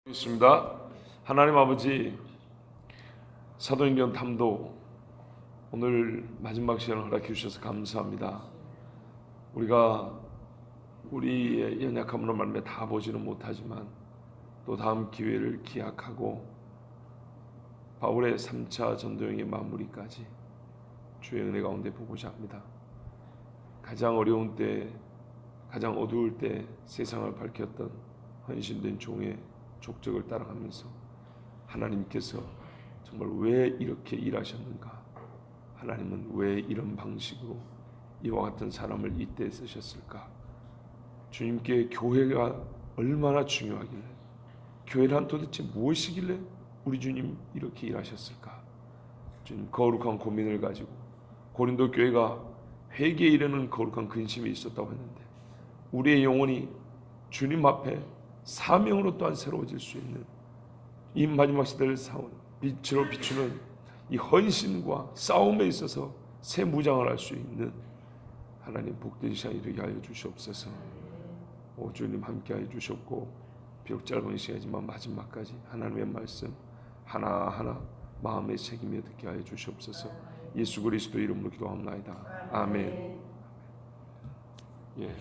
있습니다. 하나님 아버지, 사도행전 탐독 오늘 마지막 시간을 허락해 주셔서 감사합니다. 우리가 우리의 연약함으로 말미암아 다 보지는 못하지만 또 다음 기회를 기약하고 바울의 3차 전도여행의 마무리까지 주의 은혜 가운데 보고자 합니다. 가장 어려운 때, 가장 어두울 때 세상을 밝혔던 헌신된 종의 족적을 따라가면서 하나님께서 정말 왜 이렇게 일하셨는가, 하나님은 왜 이런 방식으로 이와 같은 사람을 이때에 쓰셨을까, 주님께 교회가 얼마나 중요하길래, 교회란 도대체 무엇이길래 우리 주님 이렇게 일하셨을까. 주님, 거룩한 고민을 가지고 고린도 교회가 회개에 이르는 거룩한 근심이 있었다고 했는데 우리의 영혼이 주님 앞에 사명으로 또한 새로워질 수 있는 이 마지막 시대를 사온 빛으로 비추는 이 헌신과 싸움에 있어서 새 무장을 할 수 있는 하나님 복된 시간이 되게 하여 주시옵소서. 오 주님 함께 하여 주셨고, 비록 짧은 시간이지만 마지막까지 하나님의 말씀 하나하나 마음에 새기며 듣게 하여 주시옵소서. 예수 그리스도 이름으로 기도합나이다. 아멘. 예.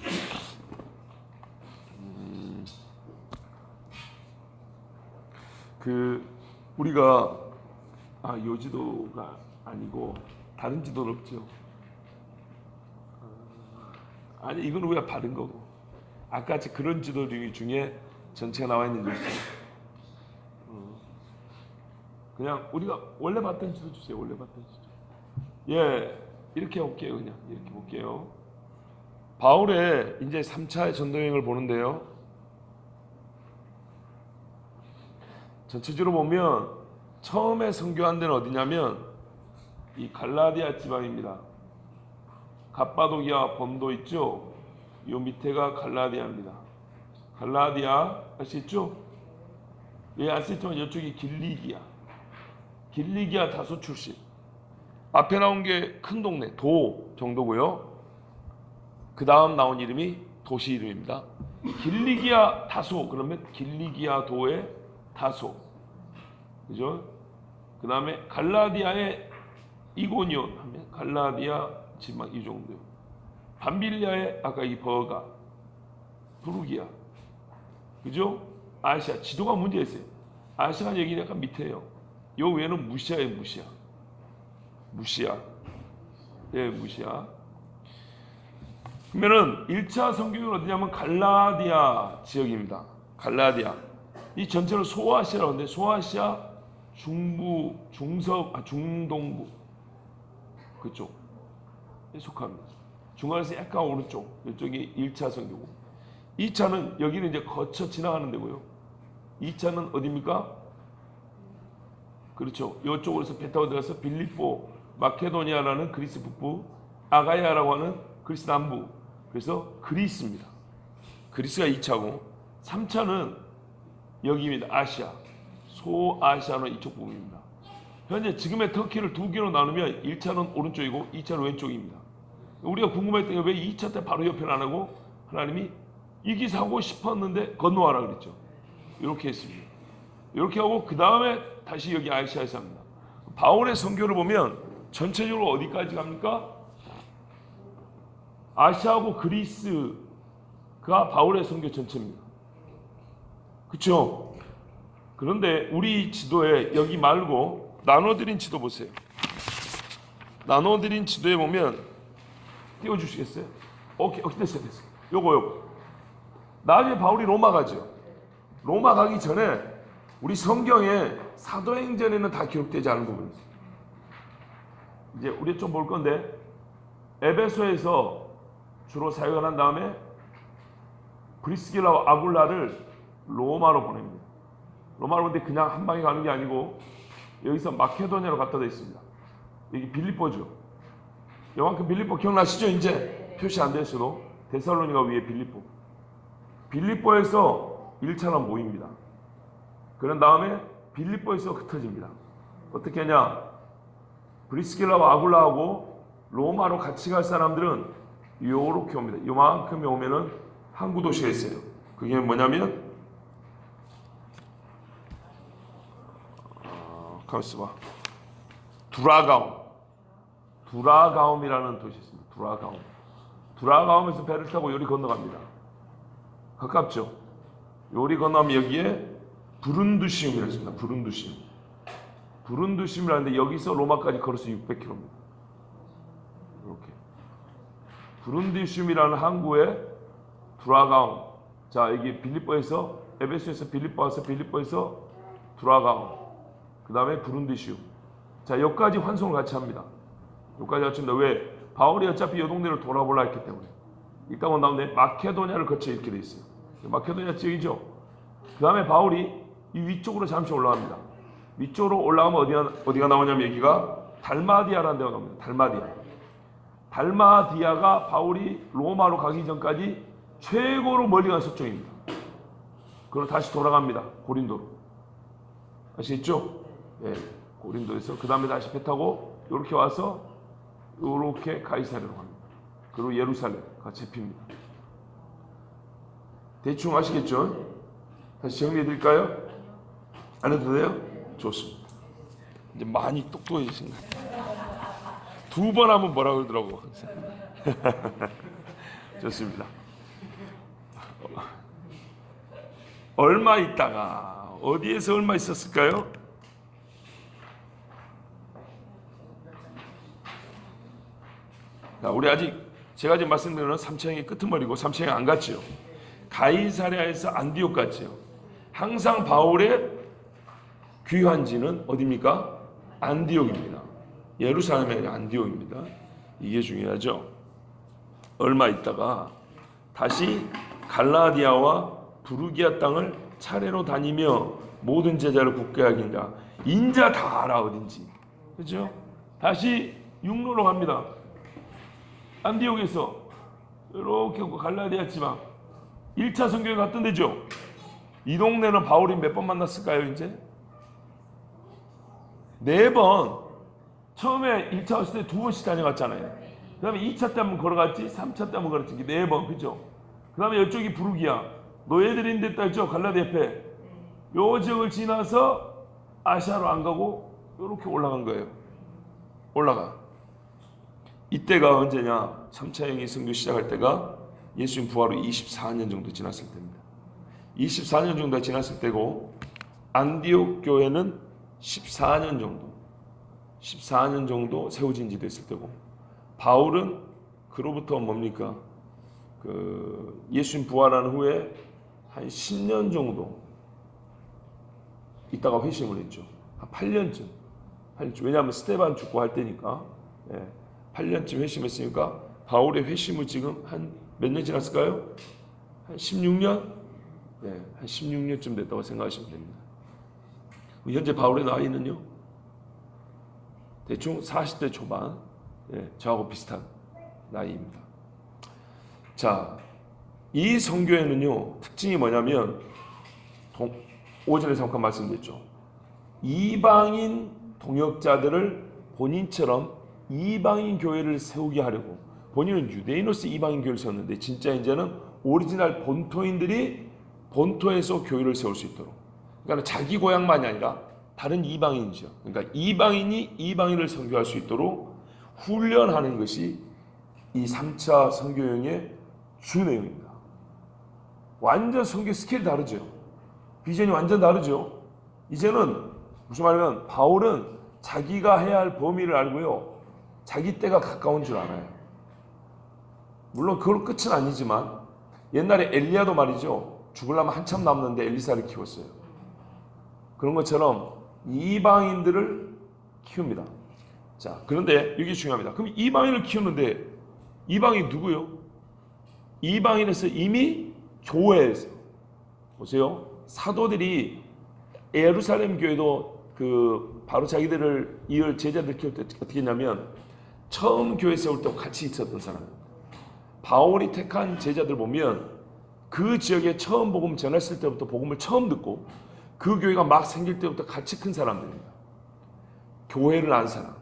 우리가 요 지도가 아니고 다른 지도는 없죠. 아니 이건 우리가 받은 거고, 아까 같이 그런 지도 중에 전체가 나와 있는 게 있어요. 그냥 우리가 원래 받던 지도 주세요. 원래 받던 지도. 예, 이렇게 볼게요. 그냥 이렇게 볼게요. 바울의 이제 3차 전도여행을 보는데요. 전체적으로 보면 처음에 선교한 데는 어디냐면 이 갈라디아 지방입니다. 갑바도기아 본도 있죠? 요 밑에가 갈라디아입니다. 갈라디아 아시죠? 예, 아시지만 이쪽이 길리기아 다소 출신. 앞에 나온 게 큰 동네 도 정도고요. 그 다음 나온 이름이 도시 이름입니다. 길리기아 다소 그러면 길리기아 도의 다소, 그죠? 그 다음에 갈라디아의 이고니온 하면 갈라디아 지방 이 정도. 밤빌리아의 아까 이 버가, 부르기아, 그죠? 아시아 지도가 문제 있어요. 아시아 얘기는 약간 밑에요. 요 외에는 무시아예요. 무시아. 예, 무시아. 그러면은 1차 선교는 어디냐면 갈라디아 지역입니다. 갈라디아. 이 전체를 소아시아라고 하는데 소아시아 중부, 중동부 그쪽 에 속합니다. 중간에서 약간 오른쪽 이쪽이 1차 선교고, 2차는 여기는 이제 거쳐 지나가는 데고요. 2차는 어디입니까? 그렇죠. 이쪽으로서 배 타고 들어가서 빌립보, 마케도니아라는 그리스 북부, 아가야라고 하는 그리스 남부, 그래서 그리스입니다. 그리스가 2차고 3차는 여기입니다. 아시아, 소아시아는 이쪽 부분입니다. 현재 지금의 터키를 두 개로 나누면 1차는 오른쪽이고 2차는 왼쪽입니다. 우리가 궁금했던 게 왜 2차 때 바로 옆에는 안 하고 하나님이 이기 사고 싶었는데 건너와라 그랬죠. 이렇게 했습니다. 이렇게 하고 그 다음에 다시 여기 아시아에서 합니다. 바울의 선교를 보면 전체적으로 어디까지 갑니까? 아시아하고 그리스가 바울의 선교 전체입니다. 그렇죠? 그런데 우리 지도에 여기 말고 나눠드린 지도 보세요. 나눠드린 지도에 보면 띄워주시겠어요? 오케이, 됐어요. 요거. 나중에 바울이 로마 가죠. 로마 가기 전에 우리 성경에 사도행전에는 다 기록되지 않은 부분이 있어요. 이제 우리 좀 볼 건데 에베소에서 주로 사역을 한 다음에 브리스길라와 아굴라를 로마로 보냅니다. 로마로 보는데 그냥 한 방에 가는 게 아니고 여기서 마케도니아로 갖다 대 있습니다. 여기 빌립보죠. 요만큼 빌립보 기억나시죠? 이제 표시 안 됐어도 데살로니가 위에 빌립보에서 1차는 모입니다. 그런 다음에 빌립보에서 흩어집니다. 어떻게 하냐? 브리스길라와 아굴라하고 로마로 같이 갈 사람들은 요렇게 옵니다. 요만큼이 오면은 항구 도시가 있어요. 그게 뭐냐면 가만있어 봐. 두라가움이라는 도시 있습니다. 두라가움에서 배를 타고 요리 건너갑니다. 가깝죠? 요리 건너면 여기에 부룬두시움이라고 있습니다. 부룬두시움이라는데 여기서 로마까지 걸어서 600km입니다. 이렇게 부룬두시움이라는 항구에 두라가움. 자, 여기 빌립보에서 에베소에서 빌립보 와서 빌립보에서 두라가움. 그 다음에 부룬두시움. 자, 여기까지 환송을 같이 합니다. 여기까지 같이 합니다. 왜? 바울이 어차피 이 동네를 돌아보려 했기 때문에. 이따 뭐 나오는데 마케도냐를 거쳐 이렇게 돼 있어요. 마케도냐 지역이죠. 그 다음에 바울이 이 위쪽으로 잠시 올라갑니다. 위쪽으로 올라가면 어디가 나오냐면 여기가 달마디아라는 데가 나옵니다. 달마디아가 바울이 로마로 가기 전까지 최고로 멀리 간 서쪽입니다. 그리고 다시 돌아갑니다. 고린도로. 아시겠죠? 예, 고린도에서 그 다음에 다시 배 타고 이렇게 와서 이렇게 가이사랴로 갑니다. 그리고 예루살렘가 잡힙니다. 대충 아시겠죠? 다시 정리해 드릴까요? 안 해도 돼요? 좋습니다. 이제 많이 똑똑해지신 것 같아요. 2번 하면 뭐라 그러더라고. 좋습니다. 얼마 있다가 어디에서 얼마 있었을까요? 자, 우리 아직 제가 지금 말씀드리는 삼층의 끄트머리고 삼층에 안 갔지요. 가이사랴에서 안디옥 갔지요. 항상 바울의 귀환지는 어디입니까? 안디옥입니다. 예루살렘의 안디옥입니다. 이게 중요하죠. 얼마 있다가 다시 갈라디아와 부르기아 땅을 차례로 다니며 모든 제자를 굳게 하기니라. 인자 다 알아 어딘지. 그렇죠? 다시 육로로 갑니다. 안디옥에서 이렇게 갈라디아 지방 1차 선교에 갔던 데죠. 이 동네는 바울이 몇 번 만났을까요? 이제 4번. 처음에 1차 왔을 때 2번씩 다녀갔잖아요. 그 다음에 2차 때 한번 걸어갔지, 3차 때 한번 걸었지. 4번. 그죠? 그 다음에 이쪽이 부르기아 노예들인 데 있죠. 갈라디아 옆에 요 지역을 지나서 아시아로 안 가고 이렇게 올라간 거예요. 올라가. 이때가 언제냐? 3차 행위 선교 시작할 때가 예수님 부활 후 24년 정도 지났을 때입니다. 24년 정도 지났을 때고 안디옥 교회는 14년 정도 세워진 지 됐을 때고 바울은 그로부터 뭡니까? 예수님 부활한 후에 한 10년 정도 있다가 회심을 했죠. 한 8년쯤. 왜냐하면 스테반 죽고 할 때니까. 8년쯤 회심했으니까 바울의 회심을 지금 한 몇 년 지났을까요? 한 16년? 한 16년쯤 됐다고 생각하시면 됩니다. 현재 바울의 나이는요? 대충 40대 초반. 저하고 비슷한 나이입니다. 자, 이 선교회는요 특징이 뭐냐면 오전에 잠깐 말씀드렸죠. 이방인 동역자들을 본인처럼 이방인 교회를 세우게 하려고 본인은 유대인으로서 이방인 교회를 세웠는데 진짜 이제는 오리지널 본토인들이 본토에서 교회를 세울 수 있도록 그러니까 자기 고향만이 아니라 다른 이방인이죠. 그러니까 이방인이 이방인을 선교할 수 있도록 훈련하는 것이 이 3차 선교여행의 주 내용입니다. 완전 선교 스케일이 다르죠. 비전이 완전 다르죠. 이제는 무슨 말이냐면 바울은 자기가 해야 할 범위를 알고요. 자기 때가 가까운 줄 알아요. 물론 그걸 끝은 아니지만 옛날에 엘리야도 말이죠. 죽으려면 한참 남는데 엘리사를 키웠어요. 그런 것처럼 이방인들을 키웁니다. 자, 그런데 이게 중요합니다. 그럼 이방인을 키우는데 이방인이 누구요? 이방인에서 이미 교회에서 보세요. 사도들이 예루살렘 교회도 바로 자기들을 이을 제자들 키울 때 어떻게 했냐면 처음 교회 세울 때 같이 있었던 사람. 바울이 택한 제자들 보면 그 지역에 처음 복음 전했을 때부터 복음을 처음 듣고 그 교회가 막 생길 때부터 같이 큰 사람들입니다. 교회를 안 사람.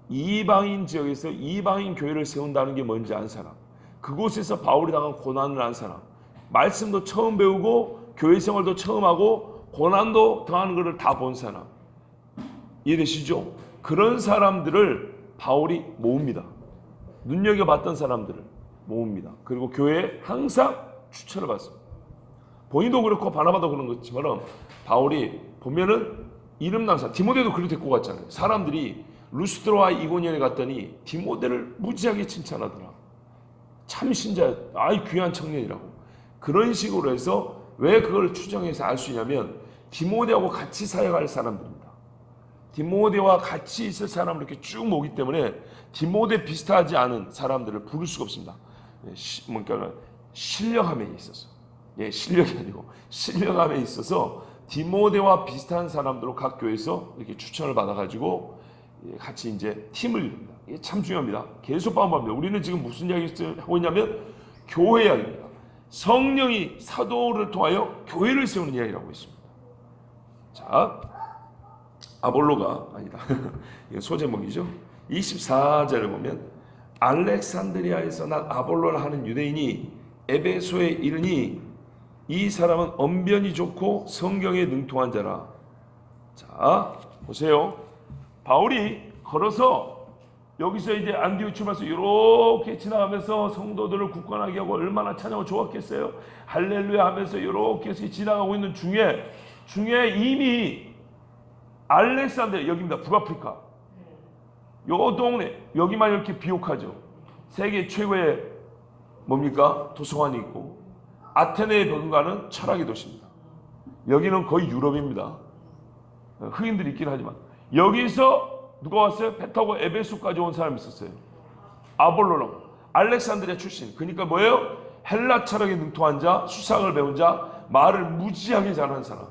이방인 지역에서 이방인 교회를 세운다는 게 뭔지 안 사람. 그곳에서 바울이 당한 고난을 안 사람. 말씀도 처음 배우고 교회 생활도 처음 하고 고난도 당하는 것을 다 본 사람. 이해되시죠? 그런 사람들을 바울이 모읍니다. 눈여겨봤던 사람들을 모읍니다. 그리고 교회에 항상 추천을 받습니다. 본인도 그렇고 바나바도 그런 것처럼 바울이 보면은 이름 남사 디모데도 그렇게 데리고 갔잖아요. 사람들이 루스드라와 이고니온에 갔더니 디모데를 무지하게 칭찬하더라. 참 신자, 아이 귀한 청년이라고. 그런 식으로 해서 왜 그걸 추정해서 알 수 있냐면 디모데하고 같이 사역할 사람들입니다. 디모데와 같이 있을 사람을 이렇게 쭉 모기 때문에 디모데 비슷하지 않은 사람들을 부를 수가 없습니다. 그러니까 신령함에 있어서, 실력이 아니고 신령함에 있어서 디모데와 비슷한 사람들로 각 교회에서 이렇게 추천을 받아가지고 같이 이제 팀을 이룹니다. 이게 참 중요합니다. 계속 반복합니다. 우리는 지금 무슨 이야기를 하고 있냐면 교회 이야기입니다. 성령이 사도를 통하여 교회를 세우는 이야기를 하고 있습니다. 자, 아볼로가 아니다. 이게 소제목이죠. 24절을 보면 알렉산드리아에서 난 아볼로를 하는 유대인이 에베소에 이르니 이 사람은 언변이 좋고 성경에 능통한 자라. 자, 보세요. 바울이 걸어서 여기서 이제 안디옥 출발해서 이렇게 지나가면서 성도들을 굳건하게 하고 얼마나 찬양을 좋았겠어요. 할렐루야 하면서 이렇게 해서 지나가고 있는 중에 이미 알렉산드리아, 여기입니다. 북아프리카. 요 동네, 여기만 이렇게 비옥하죠. 세계 최고의 뭡니까? 도서관이 있고 아테네의 버금가는 철학의 도시입니다. 여기는 거의 유럽입니다. 흑인들이 있긴 하지만 여기서 누가 왔어요? 배 타고 에베소까지 온 사람이 있었어요. 아볼로라고. 알렉산드리아 출신. 그러니까 뭐예요? 헬라 철학에 능통한 자, 수학을 배운 자, 말을 무지하게 잘하는 사람.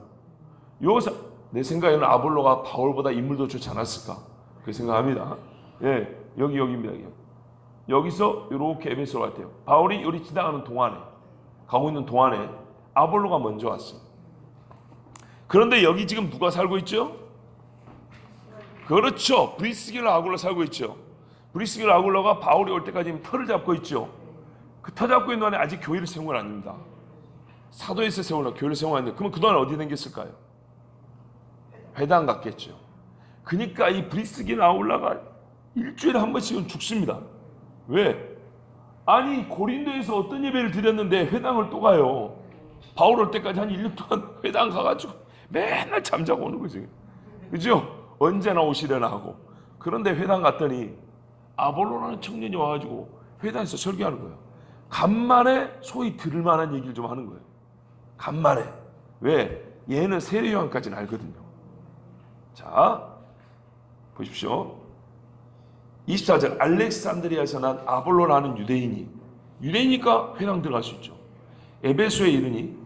내 생각에는 아볼로가 바울보다 인물도 좋지 않았을까? 그렇게 생각합니다. 예, 여기입니다. 여기서 이렇게 에베소로 갔대요. 바울이 여기 지나가는 동안에, 가고 있는 동안에 아볼로가 먼저 왔어요. 그런데 여기 지금 누가 살고 있죠? 그렇죠. 브리스길라 아굴라 살고 있죠. 브리스길라 아굴라가 바울이 올 때까지 터를 잡고 있죠. 그 터 잡고 있는 동안에 아직 교회를 세운 건 아닙니다. 사도에서 세우나 교회를 세운 건 아닌데 그러면 그동안 어디 댕겼을까요? 회당 갔겠죠. 그러니까 이 브리스길라 아굴라가 일주일에 한 번씩은 죽습니다. 왜? 아니 고린도에서 어떤 예배를 드렸는데 회당을 또 가요. 바울 올 때까지 한 1년 동안 회당 가가지고 맨날 잠자고 오는 거죠. 그죠? 언제나 오시려나 하고. 그런데 회당 갔더니 아볼로라는 청년이 와가지고 회당에서 설교하는 거예요. 간만에 소위 들을 만한 얘기를 좀 하는 거예요. 간만에. 왜? 얘는 세례요한까지는 알거든요. 자, 보십시오. 24절 알렉산드리아에서 난 아볼로라는 유대인이니까 회당 들어갈 수 있죠. 에베소에 이르니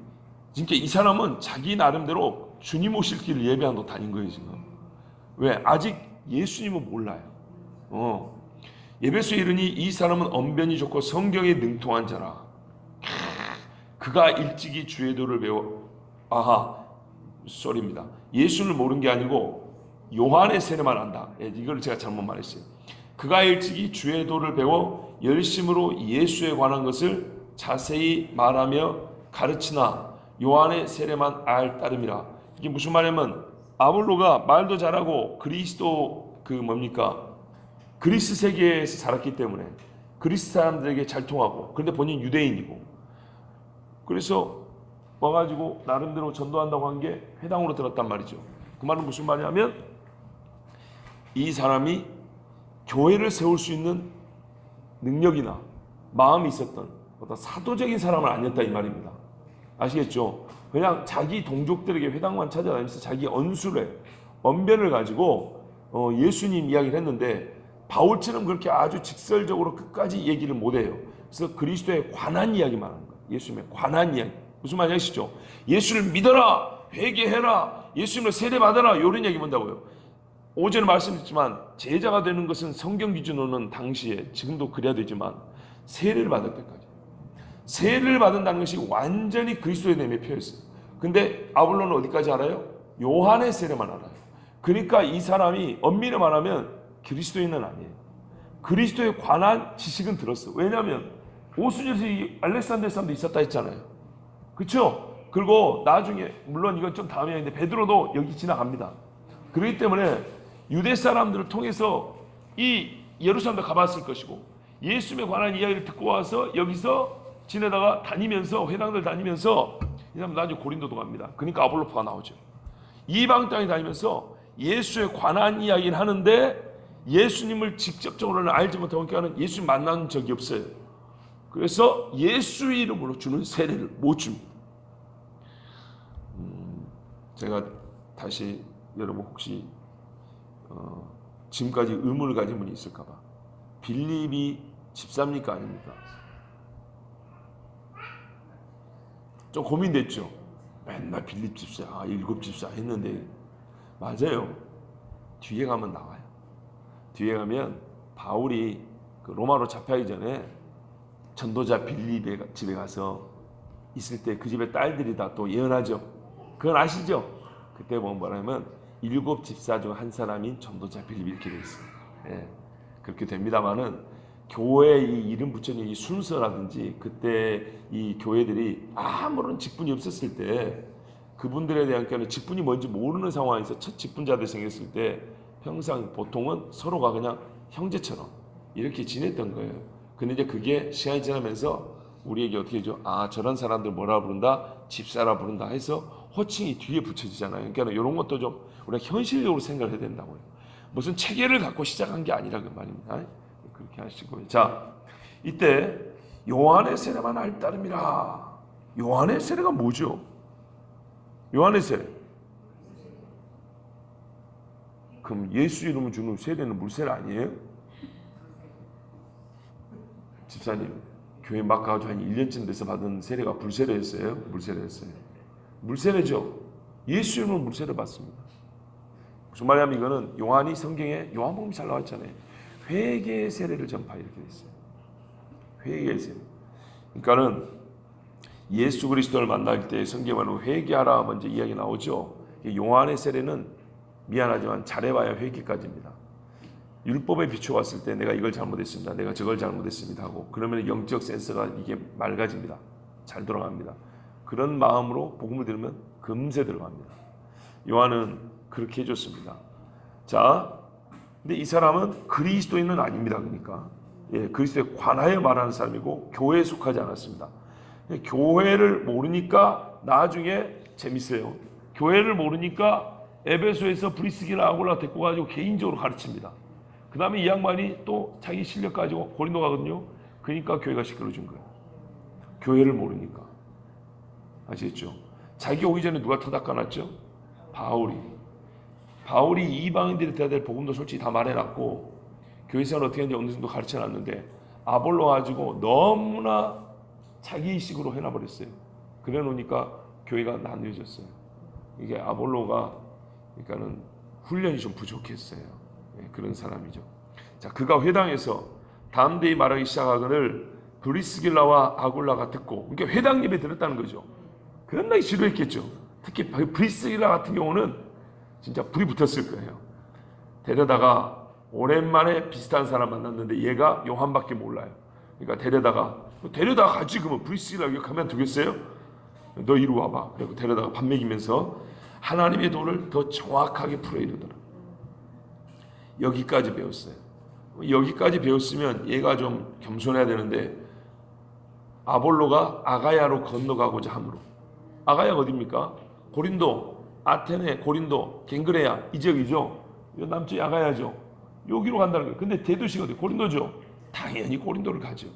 진짜 이 사람은 자기 나름대로 주님 오실 길을 예배하고 다닌 거예요 지금. 왜? 아직 예수님은 몰라요. 에베소에 이르니 이 사람은 언변이 좋고 성경에 능통한 자라. 그가 일찍이 주의 도를 배워 쏘리입니다. 예수를 모르는 게 아니고 요한의 세례만 안다. 이걸 제가 잘못 말했어요. 그가 일찍이 주의 도를 배워 열심으로 예수에 관한 것을 자세히 말하며 가르치나 요한의 세례만 알 따름이라. 이게 무슨 말이냐면 아볼로가 말도 잘하고 그리스도 그리스 세계에서 자랐기 때문에 그리스 사람들에게 잘 통하고, 그런데 본인 유대인이고, 그래서 와가지고 나름대로 전도한다고 한 게 회당으로 들었단 말이죠. 그 말은 무슨 말이냐면 이 사람이 교회를 세울 수 있는 능력이나 마음이 있었던 어떤 사도적인 사람은 아니었다 이 말입니다. 아시겠죠? 그냥 자기 동족들에게 회당만 찾아다니면서 자기 언변을 가지고 예수님 이야기를 했는데 바울처럼 그렇게 아주 직설적으로 끝까지 얘기를 못해요. 그래서 그리스도에 관한 이야기만 하는 거예요. 예수님에 관한 이야기. 무슨 말인지 아시죠? 예수를 믿어라, 회개해라, 예수님을 세례받아라, 이런 얘기 본다고요. 오전에 말씀드렸지만 제자가 되는 것은 성경 기준으로는 당시에, 지금도 그래야 되지만 세례를 받을 때까지. 세례를 받는다는 것이 완전히 그리스도의 내면에 표했어요. 근데 아볼로는 어디까지 알아요? 요한의 세례만 알아요. 그러니까 이 사람이 엄밀히 말하면 그리스도인은 아니에요. 그리스도에 관한 지식은 들었어. 왜냐하면 오순절에서 이 알렉산드리아 사람도 있었다 했잖아요. 그렇죠? 그리고 나중에 물론 이건 좀 다음 이야기인데 베드로도 여기 지나갑니다. 그렇기 때문에 유대 사람들을 통해서 이 예루살렘에 가봤을 것이고 예수님에 관한 이야기를 듣고 와서 여기서 지내다가 다니면서 회당들 다니면서 이 사람 나중에 고린도도 갑니다. 그러니까 아볼로파가 나오죠. 이방 땅에 다니면서 예수에 관한 이야기를 하는데 예수님을 직접적으로는 알지 못하고 그러니까 예수님 만난 적이 없어요. 그래서 예수 이름으로 주는 세례를 못 줍니다. 제가 다시 여러분 혹시 지금까지 의문을 가진 분이 있을까 봐. 빌립이 집사입니까 아닙니까? 좀 고민됐죠. 맨날 빌립 집사, 일곱 집사 했는데 맞아요. 뒤에 가면 나와요. 뒤에 가면 바울이 그 로마로 잡혀가기 전에 전도자 빌립의 집에 가서 있을 때 그 집의 딸들이 다 또 예언하죠. 그건 아시죠? 그때 보면 뭐냐면 일곱 집사 중 한 사람인 전도자 빌립 이렇게 돼 있어요. 예, 그렇게 됩니다만은 교회 이 이름 붙여진 이 순서라든지 그때 이 교회들이 아무런 직분이 없었을 때 그분들에 대한 직분이 뭔지 모르는 상황에서 첫 직분자들 생겼을 때 평상 보통은 서로가 그냥 형제처럼 이렇게 지냈던 거예요. 근데 이제 그게 시간이 지나면서 우리에게 어떻게 해줘? 저런 사람들 뭐라 부른다? 집사라 부른다 해서 호칭이 뒤에 붙여지잖아요. 그러니까 이런 것도 좀 우리가 현실적으로 생각을 해야 된다고요. 무슨 체계를 갖고 시작한 게 아니라 그 말입니다. 그렇게 하시고요. 자, 이때 요한의 세례만 알 따름이라. 요한의 세례가 뭐죠? 요한의 세례. 그럼 예수 이름을 주는 세례는 물세례 아니에요? 집사님, 교회 막 가가지고 한 1년쯤 돼서 받은 세례가 불세례였어요? 물세례였어요? 물세례죠. 예수 이름으로 물세례 받습니다. 무슨 말이냐면 이거는 요한이 성경에 요한복음이 잘 나왔잖아요. 회개의 세례를 전파 이렇게 돼 있어요. 회개의 세례. 그러니까는 예수 그리스도를 만날 때 성경에는 회개하라 먼저 이야기 나오죠. 요한의 세례는 미안하지만 잘해봐야 회개까지입니다. 율법에 비춰봤을 때 내가 이걸 잘못했습니다. 내가 저걸 잘못했습니다 하고 그러면 영적 센서가 이게 맑아집니다. 잘 돌아갑니다. 그런 마음으로 복음을 들으면 금세 들어갑니다. 요한은 그렇게 해줬습니다. 자, 근데 이 사람은 그리스도인은 아닙니다. 그러니까 그리스도에 관하여 말하는 사람이고 교회에 속하지 않았습니다. 교회를 모르니까 나중에 재밌어요. 교회를 모르니까 에베소에서 브리스기라 아굴라 데리고 가지고 개인적으로 가르칩니다. 그 다음에 이 양반이 또 자기 실력 가지고 고린도 가거든요. 그러니까 교회가 시끄러진 거예요. 교회를 모르니까. 아시겠죠? 자기 오기 전에 누가 터닥가놨죠? 바울이 이방인들이 돼야 될 복음도 솔직히 다 말해놨고 교회생활 어떻게 하는지 어느 정도 가르쳐놨는데 아볼로 가지고 너무나 자기식으로 해놔버렸어요. 그래 놓으니까 교회가 나뉘어졌어요. 이게 아볼로가 그러니까는 훈련이 좀 부족했어요. 그런 사람이죠. 자, 그가 회당에서 다음 대이 말하기 시작하거늘 브리스길라와 아굴라가 듣고, 그러니까 회당 예배 들었다는 거죠. 겁나게 지루했겠죠. 특히 브리스길라 같은 경우는 진짜 불이 붙었을 거예요. 데려다가 오랜만에 비슷한 사람 만났는데 얘가 요한밖에 몰라요. 그러니까 데려다가 같이 그러면 브리스길라 여기 가면 되겠어요? 너 이리 와봐. 그리고 데려다가 밥 먹이면서 하나님의 도를 더 정확하게 풀어 이르더라. 여기까지 배웠어요. 여기까지 배웠으면 얘가 좀 겸손해야 되는데 아볼로가 아가야로 건너가고자 함으로. 아가야가 어디입니까? 고린도, 아테네, 고린도, 갱그레야 이 지역이죠. 남쪽이 아가야죠. 여기로 간다는 거예요. 근데 대도시가 어디? 고린도죠. 당연히 고린도를 가죠.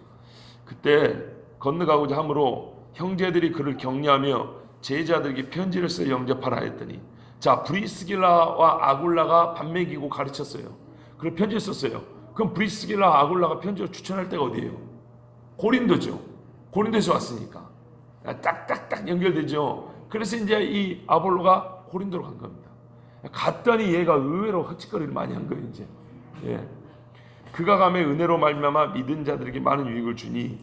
그때 건너가고자 함으로 형제들이 그를 격려하며 제자들에게 편지를 써 영접하라 했더니 자, 브리스길라와 아굴라가 밥 먹이고 가르쳤어요. 그리고 편지를 썼어요. 그럼 브리스길라 아굴라가 편지를 추천할 때가 어디예요? 고린도죠. 고린도에서 왔으니까 딱딱딱 연결되죠. 그래서 이제 이 아볼로가 고린도로 간 겁니다. 갔더니 얘가 의외로 헛짓거리를 많이 한 거예요. 이제 그가 감에 은혜로 말미암아 믿은 자들에게 많은 유익을 주니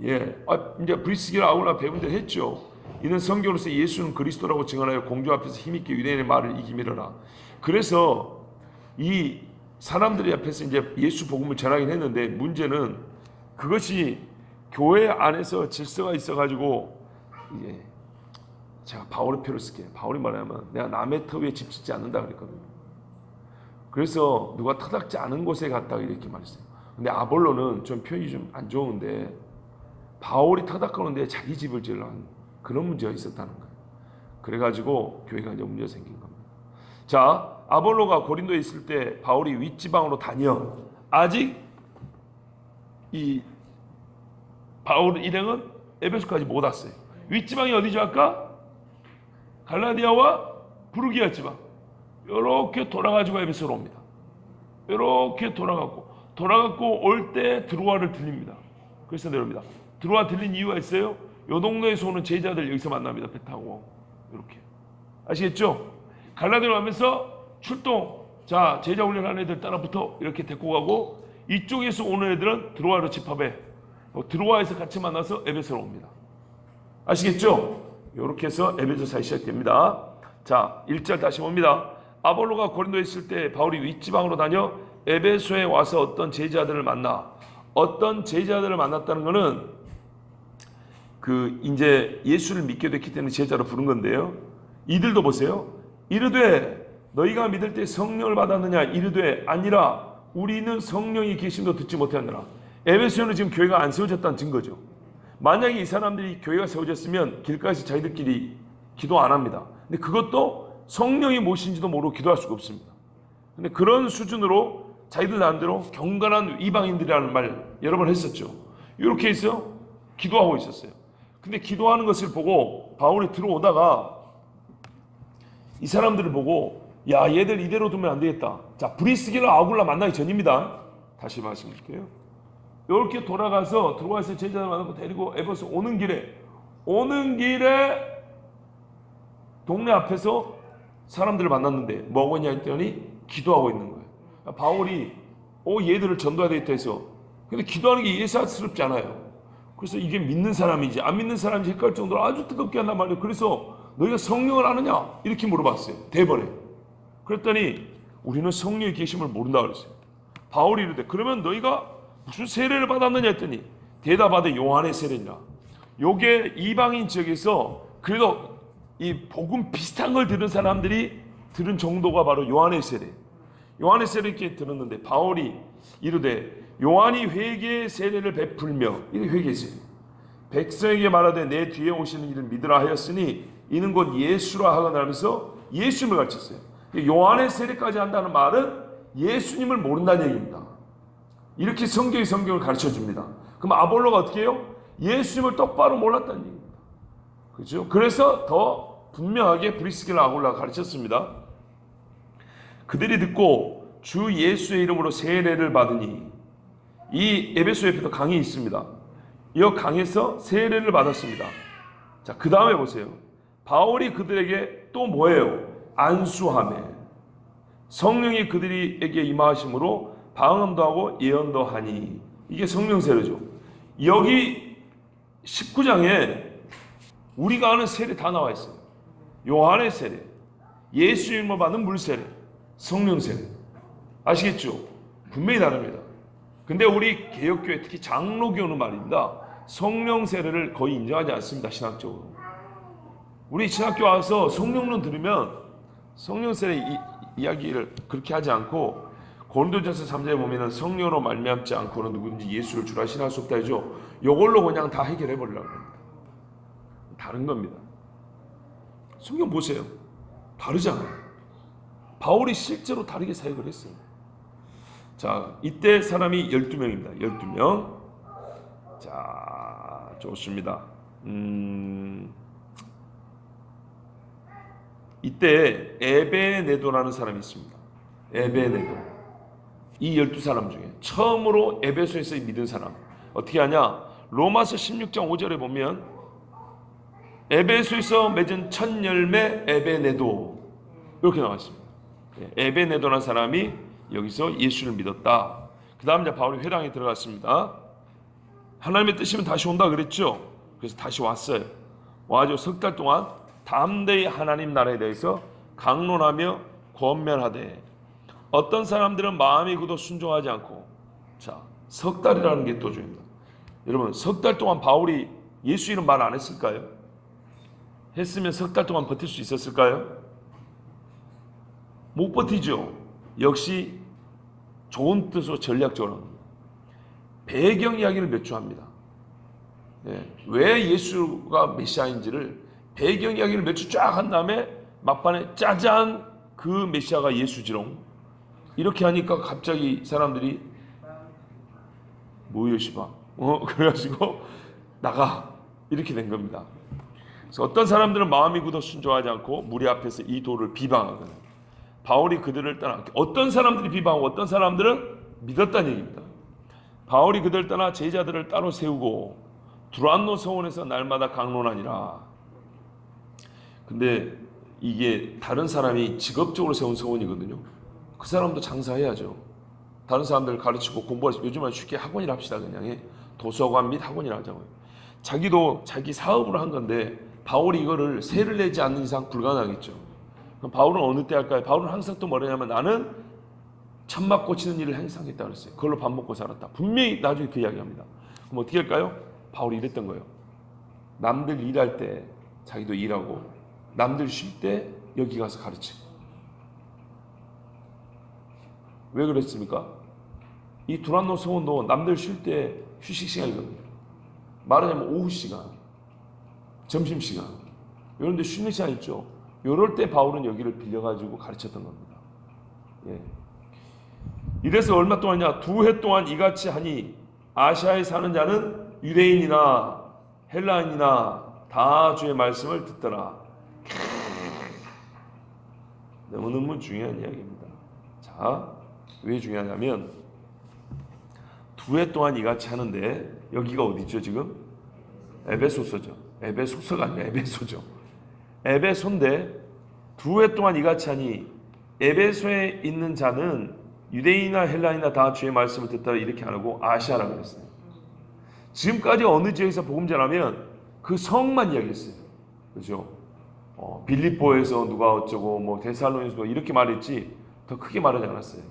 이제 브리스길라 아굴라 배운 대로 했죠. 이는 성경으로서 예수는 그리스도라고 증언하여 공주 앞에서 힘있게 유대인의 말을 이기미르라. 그래서 이 사람들이 앞에서 이제 예수 복음을 전하긴 했는데 문제는 그것이 교회 안에서 질서가 있어가지고 이제 제가 바울의 표를 쓸게요. 바울이 말하면 내가 남의 터 위에 집 짓지 않는다 그랬거든요. 그래서 누가 터닥지 않은 곳에 갔다가 이렇게 말했어요. 근데 아볼로는 좀 표현이 좀 안 좋은데 바울이 터닥하는데 자기 집을 지으려는 그런 문제가 있었다는 거예요. 그래가지고 교회가 이제 문제가 생긴 겁니다. 자, 아볼로가 고린도에 있을 때 바울이 윗지방으로 다녀. 아직 이 바울 일행은 에베소까지 못 왔어요. 윗지방이 어디죠 아까? 갈라디아와 부르기아 지방. 이렇게 돌아가지고 에베소로 옵니다. 이렇게 돌아가고 올 때 드로아를 들립니다. 그래서 내려옵니다. 드로아 들린 이유가 있어요. 요 동네에서 오는 제자들 여기서 만납니다. 배 타고 이렇게. 아시겠죠? 갈라디아로 가면서 출동. 자, 제자 훈련하는 애들 따라붙어 이렇게 데리고 가고, 이쪽에서 오는 애들은 드로아로 집합해. 드로아에서 같이 만나서 에베소로 옵니다. 아시겠죠? 이렇게 해서 에베소사에 시작됩니다. 자, 1절 다시 봅니다. 아볼로가 고린도에 있을 때 바울이 윗지방으로 다녀 에베소에 와서 어떤 제자들을 만나. 어떤 제자들을 만났다는 것은 이제 예수를 믿게 됐기 때문에 제자로 부른 건데요. 이들도 보세요. 이르되 너희가 믿을 때 성령을 받았느냐? 이르되 아니라 우리는 성령이 계심도 듣지 못하느라. 에베소에는 지금 교회가 안 세워졌다는 증거죠. 만약에 이 사람들이 교회가 세워졌으면 길가에서 자기들끼리 기도 안 합니다. 근데 그것도 성령이 무엇인지도 모르고 기도할 수가 없습니다. 근데 그런 수준으로 자기들 나름대로 경건한 이방인들이라는 말 여러 번 했었죠. 이렇게 해서 기도하고 있었어요. 근데 기도하는 것을 보고 바울이 들어오다가 이 사람들을 보고, 야, 얘들 이대로 두면 안 되겠다. 자, 브리스길라 아굴라 만나기 전입니다. 다시 말씀드릴게요. 이렇게 돌아가서 들어와서 제자들 만나고 데리고 에베소 오는 길에 동네 앞에서 사람들을 만났는데 뭐하고 있냐 했더니 기도하고 있는 거예요. 바울이 얘들을 전도해야 되겠다 해서, 근데 기도하는 게 예사스럽지 않아요. 그래서 이게 믿는 사람인지 안 믿는 사람인지 헷갈릴 정도로 아주 뜨겁게 한단 말이에요. 그래서 너희가 성령을 아느냐? 이렇게 물어봤어요. 대번에. 그랬더니 우리는 성령의 계심을 모른다 그랬어요. 바울이 이르되 그러면 너희가 무슨 세례를 받았느냐 했더니 대답하되 요한의 세례니라. 요게 이방인 지역에서 그래도 이 복음 비슷한 걸 들은 사람들이 들은 정도가 바로 요한의 세례. 요한의 세례 이렇게 들었는데 바울이 이르되 요한이 회개의 세례를 베풀며, 이게 회개의 세례, 백성에게 말하되 내 뒤에 오시는 이를 믿으라 하였으니 이는 곧 예수라 하거나 하면서 예수님을 가르쳤어요. 요한의 세례까지 한다는 말은 예수님을 모른다는 얘기입니다. 이렇게 성경을 가르쳐 줍니다. 그럼 아볼로가 어떻게 해요? 예수님을 똑바로 몰랐다는 얘기입니다. 그렇죠? 그래서 더 분명하게 브리스길라 아굴라가 가르쳤습니다. 그들이 듣고 주 예수의 이름으로 세례를 받으니, 이 에베소 옆에도 강이 있습니다. 이 강에서 세례를 받았습니다. 자, 그 다음에 보세요. 바울이 그들에게 또 뭐예요? 안수하매 성령이 그들에게 임하심으로 방언도 하고 예언도 하니. 이게 성령 세례죠. 여기 19장에 우리가 아는 세례 다 나와 있어요. 요한의 세례, 예수 이름으로 받는 물 세례, 성령 세례. 아시겠죠? 분명히 다릅니다. 근데 우리 개혁교회, 특히 장로교는 말입니다, 성령 세례를 거의 인정하지 않습니다. 신학적으로. 우리 신학교 와서 성령론 들으면 성령 세례 이야기를 그렇게 하지 않고, 고린도전서 3장에 보면은 성령으로 말미암지 않고는 누구든지 예수를 주라 신할 수 없다 하죠. 이걸로 그냥 다 해결해 버리려고 합니다. 다른 겁니다. 성경 보세요. 다르잖아요. 바울이 실제로 다르게 사역을 했어요. 자, 이때 사람이 12명입니다. 12명. 자, 좋습니다. 이때 에베네도라는 사람이 있습니다. 에베네도. 이 12사람 중에 처음으로 에베소에서 믿은 사람. 어떻게 하냐? 로마서 16장 5절에 보면 에베소에서 맺은 첫 열매 에베네도, 이렇게 나와 있습니다. 에베네도라는 사람이 여기서 예수를 믿었다. 그 다음 이제 바울이 회당에 들어갔습니다. 하나님의 뜻이면 다시 온다 그랬죠. 그래서 다시 왔어요. 와가지고 석 달 동안 담대히 하나님 나라에 대해서 강론하며 권면하되, 어떤 사람들은 마음이 굳어 순종하지 않고. 자, 석 달이라는 게 또 중요합니다. 여러분, 석 달 동안 바울이 예수 이름 말 안 했을까요? 했으면 석 달 동안 버틸 수 있었을까요? 못 버티죠. 역시 좋은 뜻으로 전략적으로 합니다. 배경 이야기를 몇 주 합니다. 예, 왜 예수가 메시아인지를 배경 이야기를 몇 주 쫙 한 다음에 막판에 짜잔 그 메시아가 예수지롱 이렇게 하니까 갑자기 사람들이 뭐예요 시바 그래가지고 나가 이렇게 된 겁니다. 그래서 어떤 사람들은 마음이 굳어 순종하지 않고 무리 앞에서 이 도를 비방하거든요. 바울이 그들을 떠나 어떤 사람들이 비방하고 어떤 사람들은 믿었다는 얘기입니다. 바울이 그들을 떠나 제자들을 따로 세우고 두란노 서원에서 날마다 강론하니라. 근데 이게 다른 사람이 직업적으로 세운 서원이거든요. 그 사람도 장사해야죠. 다른 사람들을 가르치고 공부하시고 요즘은 쉽게 학원이라 합시다. 그냥 도서관 및 학원이라 하자고요. 자기도 자기 사업으로 한 건데 바울이 이거를 세를 내지 않는 이상 불가능하겠죠. 그럼 바울은 어느 때 할까요? 바울은 항상 또 뭐냐면 나는 천막 고치는 일을 항상 했다 그랬어요. 그걸로 밥 먹고 살았다. 분명히 나중에 그 이야기합니다. 그럼 어떻게 할까요? 바울이 이랬던 거예요. 남들 일할 때 자기도 일하고 남들 쉴 때 여기 가서 가르치고. 왜 그랬습니까? 이 두란노 서원도 남들 쉴 때 휴식 시간이거든요. 말하자면 오후 시간, 점심 시간 이런 데 쉬는 시간 있죠. 이럴 때 바울은 여기를 빌려가지고 가르쳤던 겁니다. 예. 이래서 얼마 동안이냐? 2해 동안 이같이 하니 아시아에 사는 자는 유대인이나 헬라인이나 다 주의 말씀을 듣더라. 너무너무 중요한 이야기입니다. 자, 왜 중요하냐면 2해 동안 이같이 하는데 여기가 어디죠 지금? 에베소서죠. 에베소서가 아니라 에베소죠. 에베소인데 2해 동안 이같이 하니 에베소에 있는 자는 유대인이나 헬라인이나 다 주의 말씀을 듣다 이렇게 안 하고 아시아라고 그랬어요. 지금까지 어느 지역에서 복음 전하면 그 성만 이야기했어요. 그렇죠? 빌립보에서 누가 어쩌고 뭐 데살로니가에서 이렇게 말했지 더 크게 말하지 않았어요.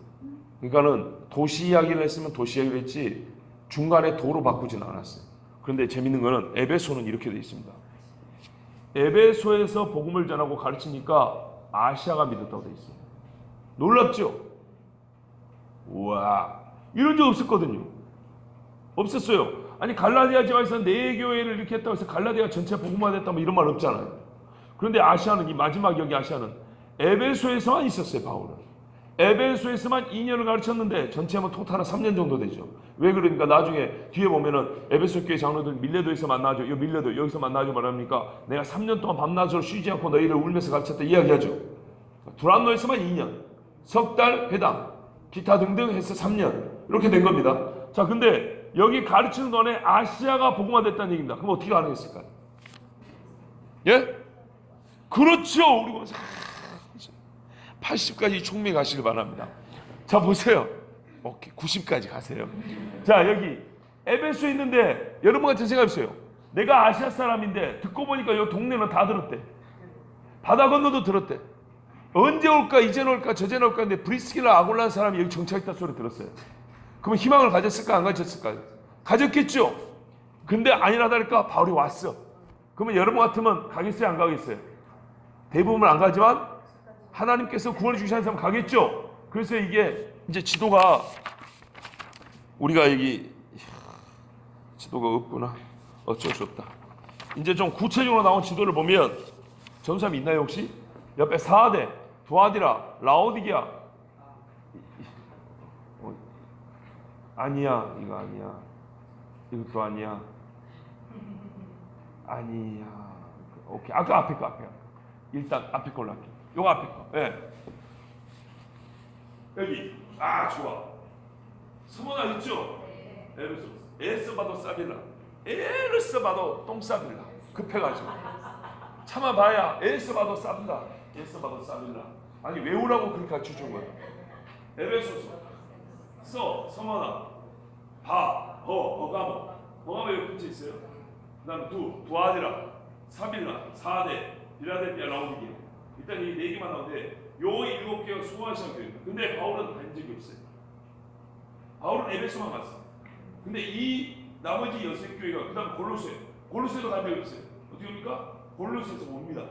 그러니까는 도시 이야기를 했으면 도시 이야기를 했지 중간에 도로 바꾸지는 않았어요. 그런데 재밌는 거는 에베소는 이렇게 되어 있습니다. 에베소에서 복음을 전하고 가르치니까 아시아가 믿었다고 되어 있어요. 놀랍죠? 우와, 이런 적 없었거든요. 없었어요. 아니 갈라디아 지방에서 4교회를 이렇게 했다고 해서 갈라디아 전체 복음화됐다 뭐 이런 말 없잖아요. 그런데 아시아는 이 마지막 여기 아시아는 에베소에서만 있었어요. 바울은 에베소에서만 2년을 가르쳤는데 전체하면 토탈은 3년 정도 되죠. 왜 그러니까 나중에 뒤에 보면은 에베소 교회 장로들 밀레도에서 만나죠. 이 밀레도 여기서 만나죠 말합니까? 내가 3년 동안 밤낮으로 쉬지 않고 너희를 울면서 가르쳤다 이야기하죠. 두란노에서만 2년, 석 달 회당, 기타 등등 해서 3년 이렇게 된 겁니다. 자, 근데 여기 가르치는 동안에 아시아가 복음화됐다는 얘기입니다. 그럼 어떻게 가능했을까요? 예? 그렇죠. 우리 80까지 총매 가시길 바랍니다. 자, 보세요. 오케이, 90까지 가세요. 자, 여기 에베소에 있는데 여러분 같은 생각해보세요. 내가 아시아 사람인데 듣고 보니까 이 동네는 다 들었대. 바다 건너도 들었대. 언제 올까 이제는 올까 저제는 올까 근데 브리스길라 아골라는 사람이 여기 정착했다 소리 들었어요. 그러면 희망을 가졌을까 안 가졌을까요? 가졌겠죠. 근데 아니라 다를까 바울이 왔어. 그러면 여러분 같으면 가겠어요 안 가겠어요? 대부분은 안 가지만 하나님께서 구원해 주시는 사람 가겠죠. 그래서 이게 이제 지도가 우리가 여기 지도가 없구나. 어쩔 수 없다. 이제 좀 구체적으로 나온 지도를 보면 전사람 있나요 혹시? 옆에 사대, 두아디라, 라오디게아. 아니야, 이거 아니야. 이것도 아니야. 아니야. 오케이. 아까 앞에 거 앞에. 일단 앞에 걸로 할게. 요거 앞에 거. 예. 네. 여기. 아, 좋아. 스모나 있죠? 에르소. 에스바도 사빌라. 에르스바도 똥사빌라. 급해가지고. 참아봐야 에스바도 사빌라. 에스바도 사빌라. 아니 외우라고 그렇게 가르쳐준 거야. 에베소서. 서머나. 바. 어가모. 어가모 여기 근처 있어요. 그 다음 두아디라. 사빌라. 사대. 빌라델피아 라오디게아. 일단 이 4개만 나오는데 요 7개가 소아시아 교회입니다. 근데 바울은 간 적이 없어요. 바울은 에베소만 갔어. 근데 이 나머지 6교회가 그 다음 골로새도 간 적이 없어요. 어떻게 합니까? 골로새에서 옵니다.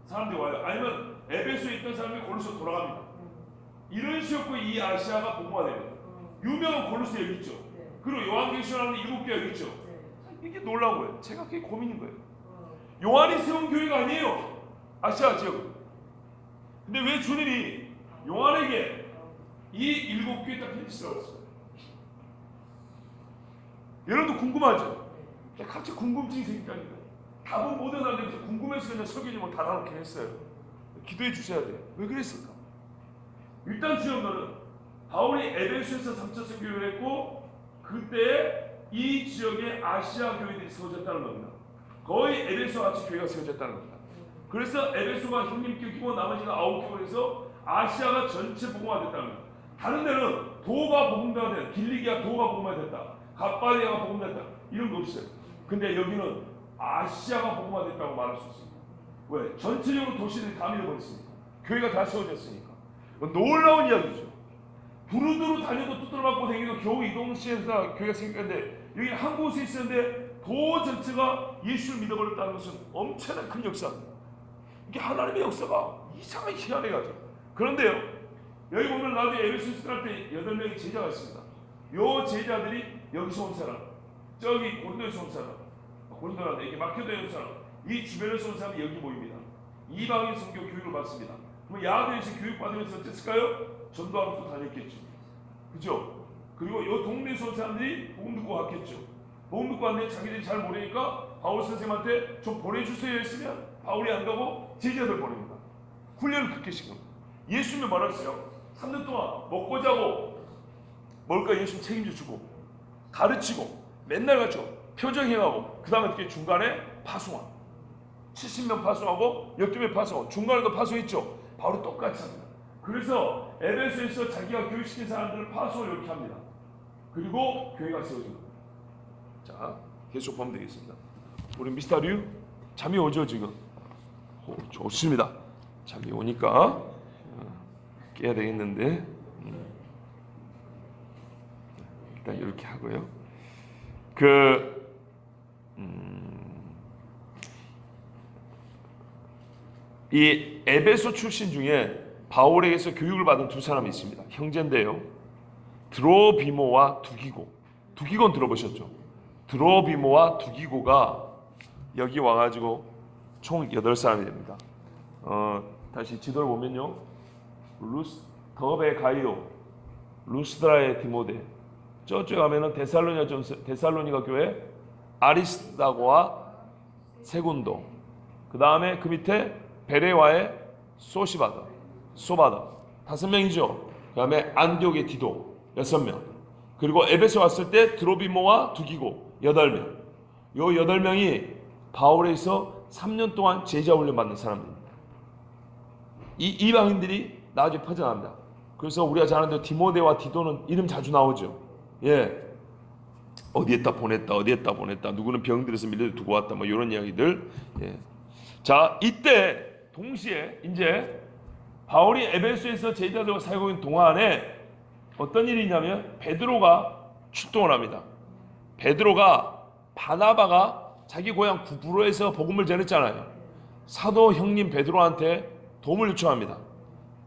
사람들이 와요. 아니면 에베소에 있던 사람이 골로새로 돌아갑니다. 이런 식으로 이 아시아가 복음화 됩니다. 유명한 골로새 여기 있죠. 그리고 요한계시록하는 7교회 여기 있죠. 이게 놀라운 거예요. 제가 그게 고민인 거예요. 요한이 세운 교회가 아니에요. 아시아 지역. 근데 왜 주님이 요한에게 이 7교회 딱 편지 써왔어요? 여러분도 궁금하죠? 갑자기 궁금증이 생긴다니까. 답은 모든 사람들이 궁금해서 그냥 설교님을 달아놓긴 했어요. 기도해 주셔야 돼요. 왜 그랬을까? 일단 중요한 거는 바울이 에베소에서 3차 선교를 했고 그때 이 지역에 아시아 교회들이 세워졌다는 겁니다. 거의 에베소 같이 교회가 세워졌다는 겁니다. 그래서 에베소가 형님교 기고 나머지가 9교회로 해서 아시아가 전체 복음화됐다는 겁니다. 다른 데는 도가 복음화가 됐다. 길리기아 도가 복음화됐다. 갑바디아가 복음화됐다. 이런 거 없어요. 근데 여기는 아시아가 복음화됐다고 말할 수 있습니다. 왜? 전체적으로 도시들이 다 밀어버렸으니까. 교회가 다 세워졌으니까. 놀라운 이야기죠. 두루두루 다녀도 두드러맞고 다니도 겨우 이동시에서 교회가 생겼는데 여기 한 곳에 있었는데 도 전체가 예수를 믿어버렸다는 것은 엄청난 큰 역사입니다. 이게 하나님의 역사가 이상하게 희한해가지고. 그런데요, 여기 보면 나중에 에베소서 갈 때 8명의 제자가 있습니다. 요 제자들이 여기서 온 사람, 저기 고린도에서 온 사람, 고린도라는데 이게 마케도니아에 온 사람, 이 주변에서 온 사람이 여기 모입니다. 이방인 선교 교육을 받습니다. 그럼 야고에서 교육받으면서 어땠을까요? 전도하러 또 다녔겠죠. 그죠? 그리고 요 동네에서 온 사람들이 복음 듣고 왔겠죠. 복음 듣고 왔는데 자기들이 잘 모르니까 바울 선생님한테 좀 보내주세요 했으면 바울이 안 가고 제자들 보냅니다. 훈련을 그렇게 시킵니다. 예수님이 말했어요. 3년 동안 먹고 자고 뭘까 예수님 책임져 주고 가르치고 맨날 가르쳐 표정행하고 그 다음에 어떻게 중간에 파송한 70명 파송하고 12명 파송하고 중간에도 파송했죠. 바로 똑같이 합니다. 그래서 에베소에서 자기가 교육시킨 사람들을 파송을 이렇게 합니다. 그리고 교회가 세워집니다. 자, 계속 보면 되겠습니다. 우리 미스터 류 잠이 오죠 지금? 좋습니다. 잠이 오니까 깨야 되겠는데 일단 이렇게 하고요. 이 에베소 출신 중에 바울에게서 교육을 받은 두 사람이 있습니다. 형제인데요. 드로비모와 두기고. 두기고는 들어보셨죠? 드로비모와 두기고가 여기 와가지고 총 8사람이 됩니다. 다시 지도를 보면요. 더베 가이오, 루스드라의 디모데. 저쪽에 가면은 데살로니가 교회 아리스다고와 세군도. 그 다음에 그 밑에 베레와의 소바다 5명이죠. 그 다음에 안디옥의 디도 6명. 그리고 에베소 왔을 때 드로비모와 두기고 8명. 요 8명이 바울에서 3년 동안 제자 훈련 받는 사람입니다. 이 이방인들이 나중에 퍼져나갑니다. 그래서 우리가 잘 아는 대로 디모데와 디도는 이름 자주 나오죠. 예. 어디에다 보냈다. 누구는 병들어서 밀려 두고 왔다. 뭐 이런 이야기들. 예. 자, 이때 동시에 이제 바울이 에베소에서 제자들과 살고 있는 동안에 어떤 일이 있냐면 베드로가 출동을 합니다. 베드로가 바나바가 자기 고향 구브로에서 복음을 전했잖아요. 사도 형님 베드로한테 도움을 요청합니다.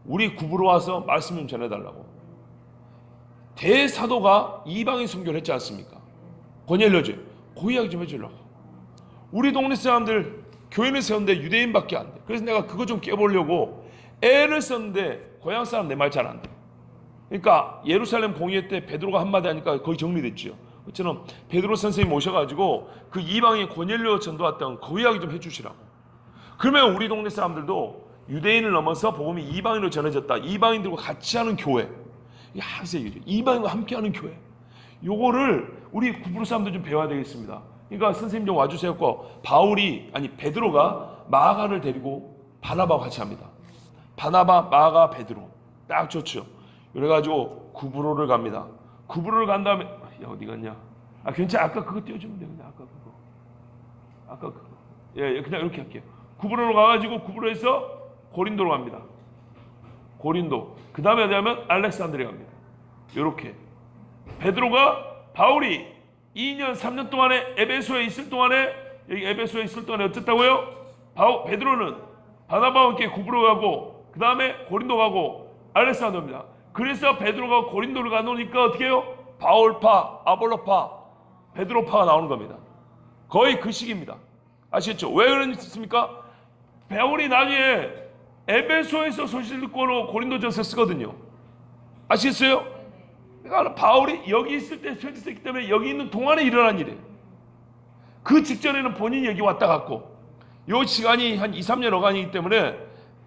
우리 구브로 와서 말씀 좀 전해달라고. 대사도가 이방인 선교를 했지 않습니까? 고넬료지. 그 이야기 좀 해주려고. 우리 동네 사람들 교회를 세웠는데 유대인밖에 안 돼. 그래서 내가 그거 좀 깨보려고 애를 썼는데 고향 사람 내 말 잘 안 돼. 그러니까 예루살렘 공회 때 베드로가 한마디 하니까 거의 정리됐죠. 그처럼 베드로 선생님 모셔가지고 그 이방인 고넬료 전도 왔던 그 이야기 좀 해주시라고. 그러면 우리 동네 사람들도 유대인을 넘어서 복음이 이방인으로 전해졌다. 이방인들과 같이 하는 교회. 이게 항상 얘기죠. 이방인과 함께하는 교회. 요거를 우리 구브로 사람들 좀 배워야 되겠습니다. 그러니까 선생님 좀 와주세요. 베드로가 마가를 데리고 바나바와 같이 합니다. 바나바, 마가, 베드로. 딱 좋죠. 그래가지고 구브로를 갑니다. 구브로를 간 다음에 야, 어디 갔냐? 괜찮아. 아까 그거 띄워주면 돼. 그냥 아까 그거. 예, 그냥 이렇게 할게요. 구브로로 가가지고 구브로에서 고린도로 갑니다. 고린도. 그 다음에 어디 가면 알렉산드리아 갑니다. 이렇게. 베드로가 바울이 2년 3년 동안에 에베소에 있을 동안에 여기 에베소에 있을 동안에 어쨌다고요? 베드로는 바나바와 함께 구브로 가고 그 다음에 고린도 가고 알렉산드리아입니다. 그래서 베드로가 고린도를 가놓으니까 어떻게 해요? 바울파, 아볼로파, 베드로파가 나오는 겁니다. 거의 그 시기입니다. 아시겠죠? 왜 그랬습니까? 바울이 나중에 에베소에서 소식을 듣고 고린도전서 쓰거든요. 아시겠어요? 그러니까 바울이 여기 있을 때 편집했기 때문에 여기 있는 동안에 일어난 일이에요. 그 직전에는 본인이 여기 왔다 갔고 이 시간이 한 2, 3년 어간이기 때문에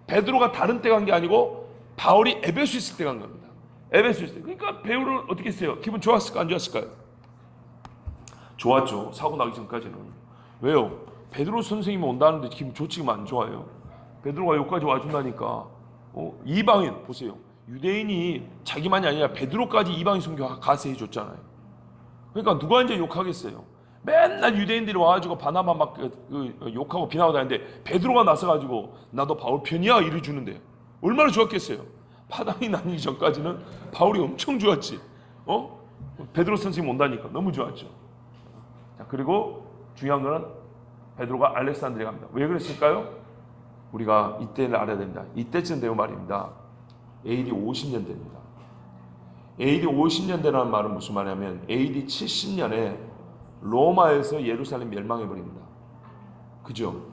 베드로가 다른 때 간 게 아니고 바울이 에베소 있을 때 간 겁니다. 에베소 있을 때. 그러니까 베드로는 어떻게 했어요? 기분 좋았을까 안 좋았을까요? 좋았죠. 사고 나기 전까지는. 왜요? 베드로 선생님이 온다는데 기분 좋지가 안 좋아요. 베드로가 여기까지 와준다니까. 이방인 보세요. 유대인이 자기만이 아니라 베드로까지 이방인 선교 가세 해줬잖아요. 그러니까 누가 이제 욕하겠어요? 맨날 유대인들이 와가지고 바나바 막 욕하고 비난하고 다니는데 베드로가 나서가지고 나도 바울 편이야 이래 주는데 얼마나 좋았겠어요? 파당이 나기 전까지는 바울이 엄청 좋았지. 베드로 선생님 온다니까 너무 좋았죠. 자, 그리고 중요한 거는 베드로가 알렉산드리아 갑니다. 왜 그랬을까요? 우리가 이때를 알아야 됩니다. 이때쯤 되면 말입니다. AD 50년대입니다. AD 50년대라는 말은 무슨 말이냐면 AD 70년에 로마에서 예루살렘 멸망해버립니다. 그죠?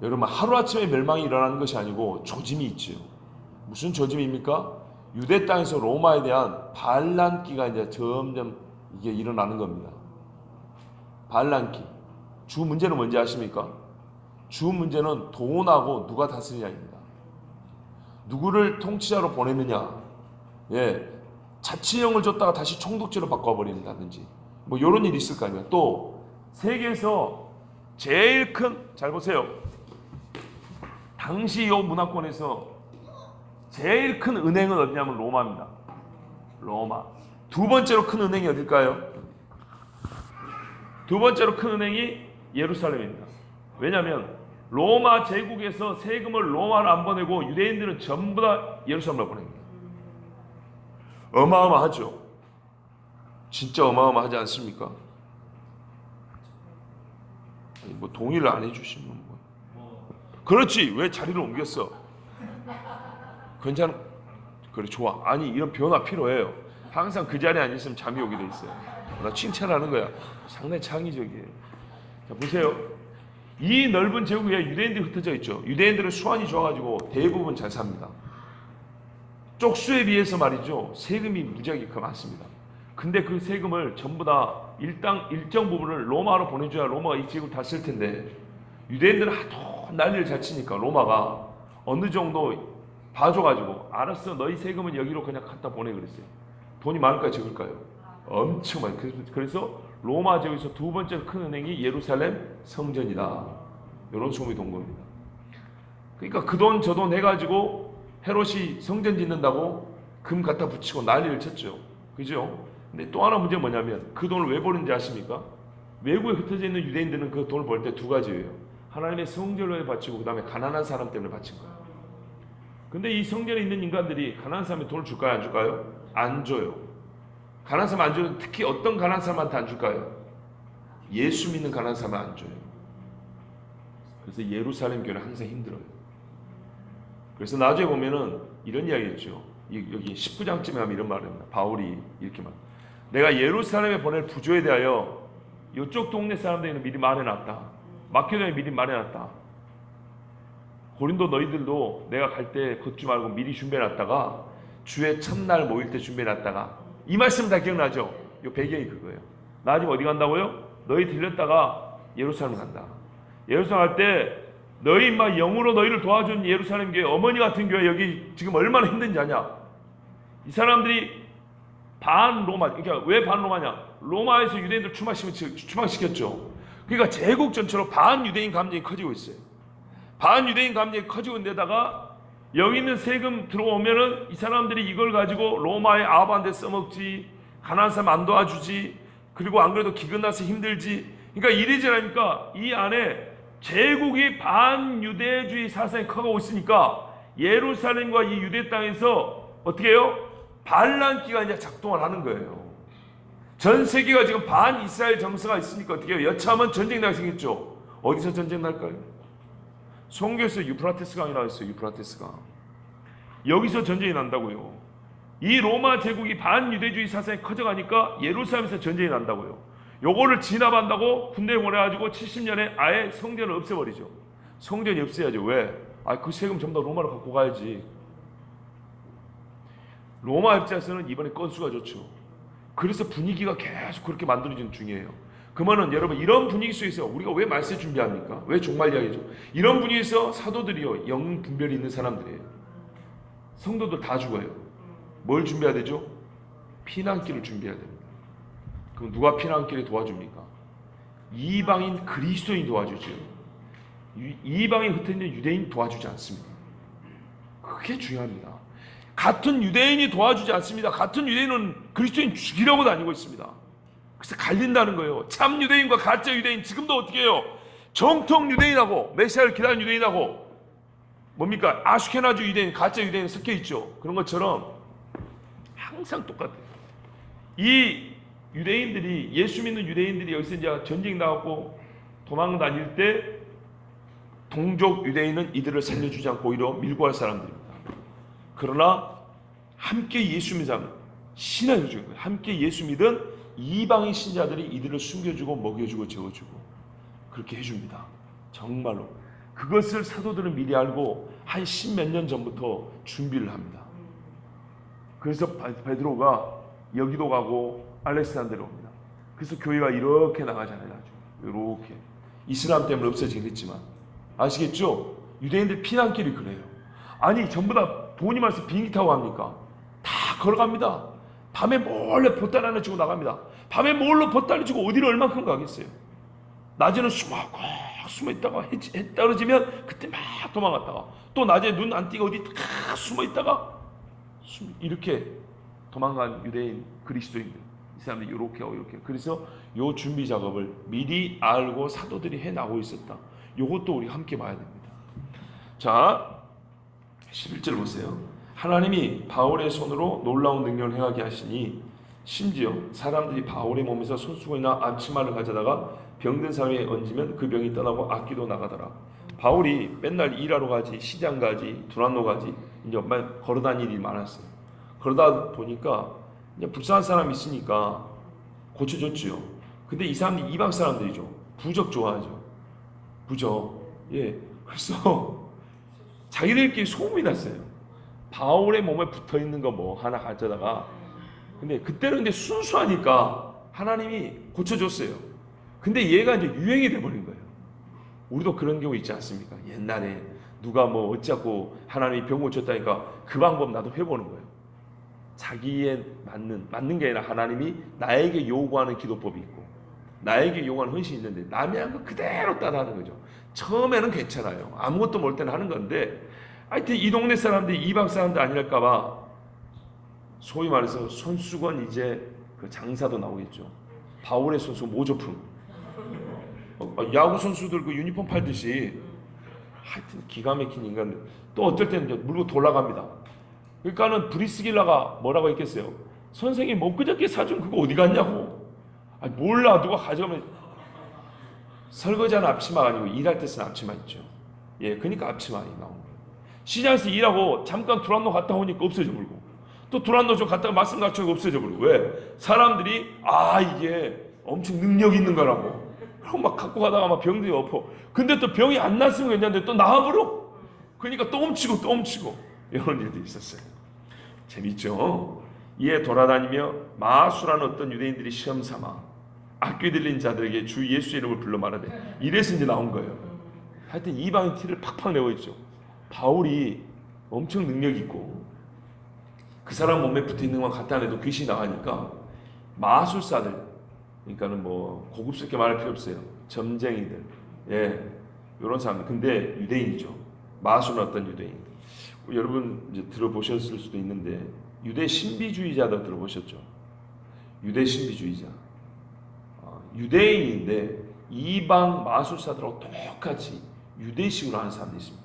여러분 하루아침에 멸망이 일어나는 것이 아니고 조짐이 있죠. 무슨 조짐입니까? 유대 땅에서 로마에 대한 반란기가 이제 점점 이게 일어나는 겁니다. 반란기. 주 문제는 뭔지 아십니까? 주 문제는 돈하고 누가 다스리냐입니다. 누구를 통치자로 보내느냐. 예, 자치령을 줬다가 다시 총독제로 바꿔버린다든지 뭐 이런 일이 있을 거 아니에요. 또 세계에서 제일 큰, 잘 보세요. 당시 이 문화권에서 제일 큰 은행은 어디냐면 로마입니다. 로마. 두 번째로 큰 은행이 어딜까요? 두 번째로 큰 은행이 예루살렘입니다. 왜냐하면 로마 제국에서 세금을 로마로 안 보내고 유대인들은 전부 다 예루살렘으로 보냅니다. 어마어마하죠. 진짜 어마어마하지 않습니까? 아니, 뭐 동의를 안 해주시면 뭐. 그렇지. 왜 자리를 옮겼어? 괜찮아. 그래 좋아. 아니 이런 변화 필요해요. 항상 그 자리에 안 있으면 잠이 오게 돼 있어요. 나 칭찬하는 거야. 상당히 창의적이에요. 자 보세요. 이 넓은 제국에 유대인들이 흩어져 있죠. 유대인들은 수완이 좋아가지고 대부분 잘 삽니다. 쪽수에 비해서 말이죠. 세금이 무지하게 많습니다. 근데 그 세금을 전부 다 일정 부분을 로마로 보내줘야 로마가 이 지역을 다 쓸 텐데 유대인들은 하도 난리를 잘 치니까 로마가 어느 정도 봐줘가지고 알았어 너희 세금은 여기로 그냥 갖다 보내 그랬어요. 돈이 많을까요 적을까요? 엄청 많아요. 그래서 로마 제국에서 두 번째 큰 은행이 예루살렘 성전이다. 이런 소문이 돈 겁니다. 그러니까 그 돈 저 돈 해가지고 헤롯이 성전 짓는다고 금 갖다 붙이고 난리를 쳤죠. 그죠? 근데 또 하나 문제는 뭐냐면 그 돈을 왜 버는지 아십니까? 외국에 흩어져 있는 유대인들은 그 돈을 벌 때 두 가지예요. 하나님의 성전을 바치고 그 다음에 가난한 사람 때문에 바친 거예요. 근데 이 성전에 있는 인간들이 가난한 사람에 돈을 줄까요? 안 줄까요? 안 줘요. 가난한 사람 안 줘요. 특히 어떤 가난한 사람한테 안 줄까요? 예수 믿는 가난한 사람은 안 줘요. 그래서 예루살렘 교회는 항상 힘들어요. 그래서 나중에 보면은 이런 이야기였죠. 여기 19장쯤에 하면 이런 말을 합니다. 바울이 이렇게 말. 내가 예루살렘에 보낼 부조에 대하여 이쪽 동네 사람들에게는 미리 말해놨다. 마케도니아에 미리 말해놨다. 고린도 너희들도 내가 갈 때 걷지 말고 미리 준비해놨다가 주의 첫날 모일 때 준비해놨다가 이 말씀 다 기억나죠? 이 배경이 그거예요. 나 지금 어디 간다고요? 너희 들렸다가 예루살렘 간다. 예루살렘 갈 때 너희 막 영으로 너희를 도와준 예루살렘 교회 어머니 같은 교회 여기 지금 얼마나 힘든지 아냐? 이 사람들이 반 로마, 그러니까 왜 반 로마냐? 로마에서 유대인들 추방시켰죠. 그러니까 제국 전체로 반 유대인 감정이 커지고 있어요. 반 유대인 감정이 커지고 있는데다가 여기 있는 세금 들어오면은 이 사람들이 이걸 가지고 로마의 아합한테 써먹지, 가난한 사람 안 도와주지, 그리고 안 그래도 기근 나서 힘들지. 그러니까 이래저래니까 이 안에 제국이 반유대주의 사상이 커가고 있으니까 예루살렘과 이 유대 땅에서 어떻게 해요? 반란기가 이제 작동을 하는 거예요. 전 세계가 지금 반 이스라엘 정서가 있으니까 어떻게 해요? 여차하면 전쟁 나게 생겼죠. 어디서 전쟁 날까요? 송교에서 유프라테스 강이 나왔어요. 유프라테스 강. 여기서 전쟁이 난다고요. 이 로마 제국이 반유대주의 사상이 커져가니까 예루살렘에서 전쟁이 난다고요. 요거를 진압한다고 군대에 보내가지고 70년에 아예 성전을 없애버리죠. 성전이 없애야죠. 왜? 그 세금 전부 다 로마로 갖고 가야지. 로마 입장에서는 이번에 건수가 좋죠. 그래서 분위기가 계속 그렇게 만들어지는 중이에요. 그러면은 여러분, 이런 분위기 속에서 우리가 왜 말세 준비합니까? 왜 종말 이야기죠? 이런 분위기에서 사도들이요, 영 분별이 있는 사람들이에요. 성도들 다 죽어요. 뭘 준비해야 되죠? 피난길을 준비해야 됩니다. 그럼 누가 피난길에 도와줍니까? 이방인 그리스도인 도와주죠. 이방인 흩어있는 유대인 도와주지 않습니다. 그게 중요합니다. 같은 유대인이 도와주지 않습니다. 같은 유대인은 그리스도인 죽이려고 다니고 있습니다. 그래서 갈린다는 거예요. 참 유대인과 가짜 유대인, 지금도 어떻게 해요? 정통 유대인하고 메시아를 기다리는 유대인하고 뭡니까? 아슈케나주 유대인, 가짜 유대인 섞여 있죠. 그런 것처럼 항상 똑같아요. 이 유대인들이, 예수 믿는 유대인들이 여기서 이제 전쟁 나갔고 도망 다닐 때 동족 유대인은 이들을 살려주지 않고 오히려 밀고 할 사람들입니다. 그러나 함께 예수 믿는 사람, 신앙이 중요한 거예요. 함께 예수 믿은 이방인 신자들이 이들을 숨겨주고 먹여주고 재워주고 그렇게 해줍니다. 정말로 그것을 사도들은 미리 알고 한 10몇 년 전부터 준비를 합니다. 그래서 베드로가 여기도 가고 알렉산드로 옵니다. 그래서 교회가 이렇게 나가잖아요. 이렇게 이슬람 때문에 없어지긴 했지만 아시겠죠? 유대인들 피난길이 그래요. 아니 전부 다 돈이 많아서 비행기 타고 갑니까? 다 걸어갑니다. 밤에 몰래 보따리 하나 쥐고 나갑니다. 밤에 몰래 보따리 쥐고 어디를 얼만큼 가겠어요? 낮에는 숨어 있다가 해 떨어지면 그때 막 도망갔다가 또 낮에 눈 안 띄고 어디 딱 숨어 있다가 이렇게 도망간 유대인 그리스도인들, 이 사람들이 이렇게 하고 이렇게. 그래서 요 준비 작업을 미리 알고 사도들이 해나가고 있었다. 요것도 우리 함께 봐야 됩니다. 자, 11절 보세요. 하나님이 바울의 손으로 놀라운 능력을 행하게 하시니 심지어 사람들이 바울의 몸에서 손수건이나 앞치마를 가져다가 병든 사람에 얹으면 그 병이 떠나고 악기도 나가더라. 바울이 맨날 일하러 가지, 시장 가지, 두란노 가지, 이제 걸어 다닐 일이 많았어요. 그러다 보니까 이제 불쌍한 사람이 있으니까 고쳐줬지요. 근데 이 사람들이 이방 사람들이죠. 부적 좋아하죠. 부적. 예. 그래서 자기들끼리 소문이 났어요. 바울의 몸에 붙어 있는 거 뭐 하나 가져다가. 근데 그때는 이제 순수하니까 하나님이 고쳐줬어요. 근데 얘가 이제 유행이 돼버린 거예요. 우리도 그런 경우 있지 않습니까? 옛날에 누가 뭐 어찌하고 하나님이 병 고쳤다니까 그 방법 나도 해보는 거예요. 자기에 맞는 게 아니라 하나님이 나에게 요구하는 기도법이 있고 나에게 요구하는 헌신이 있는데 남이 한 거 그대로 따라하는 거죠. 처음에는 괜찮아요. 아무것도 모를 때는 하는 건데 하여튼 이 동네 사람들이 이방 사람들 아닐까봐 소위 말해서 손수건 이제 그 장사도 나오겠죠. 바울의 손수 모조품. 야구 선수들 그 유니폼 팔듯이 하여튼 기가 막힌 인간들. 또 어떨 때는 이제 물고 돌아갑니다. 그러니까는 브리스길라가 뭐라고 했겠어요? 선생님 뭐 그저께 사준 그거 어디 갔냐고. 몰라 누가 가져가면. 설거지하는 앞치마가 아니고 일할 때 쓰는 앞치마 있죠. 예, 그러니까 앞치마 나온 거예요. 시장에서 일하고 잠깐 두란노 갔다 오니까 없어져 버리고 또 두란노 좀 갔다가 말씀 갖추고 없어져 버리고. 왜? 사람들이 이게 엄청 능력 있는 거라고. 그럼 막 갖고 가다가 막 병들이 엎어. 근데 또 병이 안 났으면 괜찮은데 또 나와버려. 그러니까 또 옮치고 이런 일도 있었어요. 재밌죠? 이에 돌아다니며 마수라는 어떤 유대인들이 시험 삼아 악귀 들린 자들에게 주 예수의 이름을 불러 말하되. 이래서 이제 나온 거예요. 하여튼 이방인 티를 팍팍 내고 있죠. 바울이 엄청 능력 있고 그 사람 몸에 붙어 있는 것만 갖다 내도 귀신이 나가니까 마술사들, 그러니까는 뭐 고급스럽게 말할 필요 없어요. 점쟁이들, 예, 이런 사람들. 근데 유대인이죠. 마술은 어떤 유대인? 여러분 이제 들어보셨을 수도 있는데 유대 신비주의자들 들어보셨죠? 유대 신비주의자. 유대인인데 이방 마술사들하고 똑같이 유대식으로 하는 사람들이 있습니다.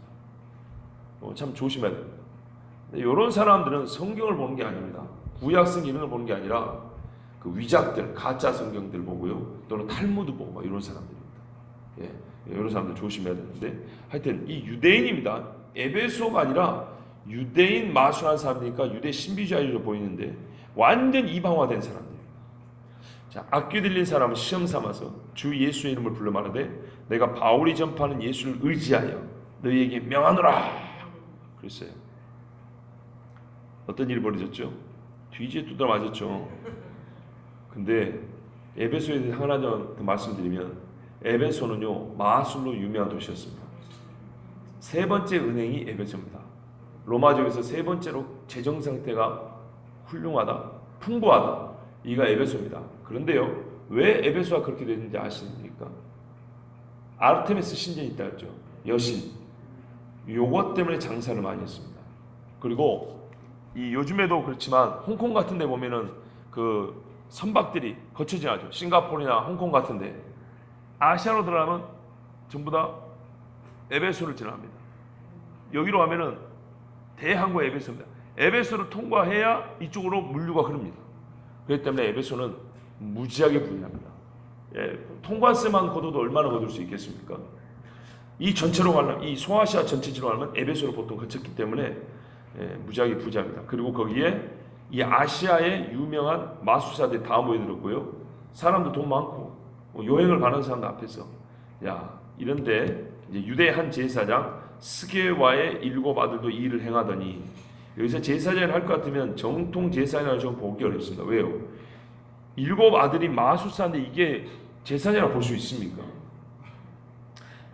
참 조심해야 됩니다. 이런 사람들은 성경을 보는 게 아닙니다. 구약 성경을 보는 게 아니라 그 위작들, 가짜 성경들 보고요, 또는 탈무드 보고 이런 사람들입니다. 예, 이런 사람들 조심해야 되는데 하여튼 이 유대인입니다. 에베소가 아니라 유대인 마술한 사람이니까 유대 신비주의로 보이는데 완전 이방화된 사람들. 자, 악귀 들린 사람은 시험 삼아서 주 예수의 이름을 불러 말하되 내가 바울이 전파하는 예수를 의지하여 너희에게 명하노라 그랬어요. 어떤 일이 벌어졌죠? 뒤지에 두드려 맞았죠. 근데 에베소에 대해서 하나 더 말씀드리면 에베소는요 마술로 유명한 도시였습니다. 세 번째 은행이 에베소입니다. 로마족에서 세 번째로 재정 상태가 훌륭하다, 풍부하다. 이가 에베소입니다. 그런데요, 왜 에베소가 그렇게 됐는지 아십니까? 아르테미스 신전이 있다 했죠. 여신. 요것 때문에 장사를 많이 했습니다. 그리고 이 요즘에도 그렇지만 홍콩 같은 데 보면은 그 선박들이 거쳐 지나죠. 싱가포르나 홍콩 같은 데. 아시아로 들어가면 전부 다 에베소를 지나갑니다. 여기로 가면은 대항구 에베소입니다. 에베소를 통과해야 이쪽으로 물류가 흐릅니다. 그렇기 때문에 에베소는 무지하게 부유합니다. 예, 통관세만 걷어도 얼마나 거둘 수 있겠습니까? 이 전체로 가려면, 이 소아시아 전체로 가려면 에베소를 보통 거쳤기 때문에 무지하게 부자입니다. 그리고 거기에 이 아시아의 유명한 마술사들이 다 모여들었고요. 사람도 돈 많고 여행을 가는 사람들 앞에서 야 이런데 이제 유대 한 제사장 스게와의 7 아들도 이 일을 행하더니 여기서 제사장을 할 것 같으면 정통 제사장을 좀 보기 어렵습니다. 왜요? 7 아들이 마술사인데 이게 제사장이라 볼 수 있습니까?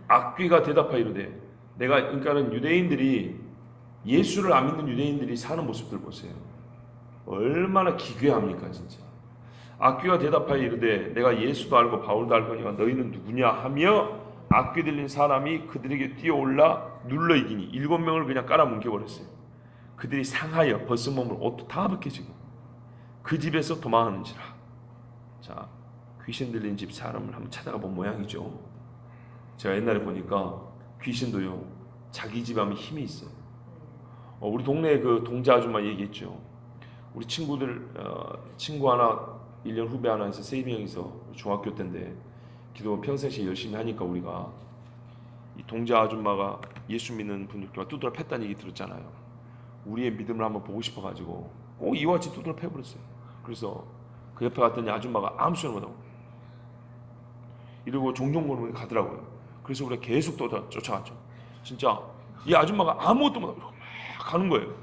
악귀가 대답하여 이르되 내가 그러니까는 유대인들이 예수를 안 믿는 유대인들이 사는 모습들 보세요. 얼마나 기괴합니까 진짜. 악귀가 대답하여 이르되 내가 예수도 알고 바울도 알거니와 너희는 누구냐 하며 악귀 들린 사람이 그들에게 뛰어올라 눌러 이기니 7명을 그냥 깔아 뭉개버렸어요. 그들이 상하여 벗은 몸을 옷도 다 벗겨지고 그 집에서 도망하는지라. 자, 귀신 들린 집 사람을 한번 찾아가 본 모양이죠. 제가 옛날에 보니까 귀신도요 자기 집 하면 힘이 있어요. 우리 동네 그 동자 아줌마 얘기했죠. 우리 친구들 친구 하나 1년 후배 하나 해서 3명이서 중학교 때인데 기도 평상시에 열심히 하니까 우리가 이 동자 아줌마가 예수 믿는 분들과 두드러 팼다는 얘기 들었잖아요. 우리의 믿음을 한번 보고 싶어가지고 꼭 이와 같이 두드러 패버렸어요. 그래서 그 옆에 갔더니 아줌마가 아무 소리 못하고 이러고 종종 모르면 가더라고요. 그래서 우리가 계속 쫓아갔죠. 진짜 이 아줌마가 아무것도 못하고 막 가는 거예요.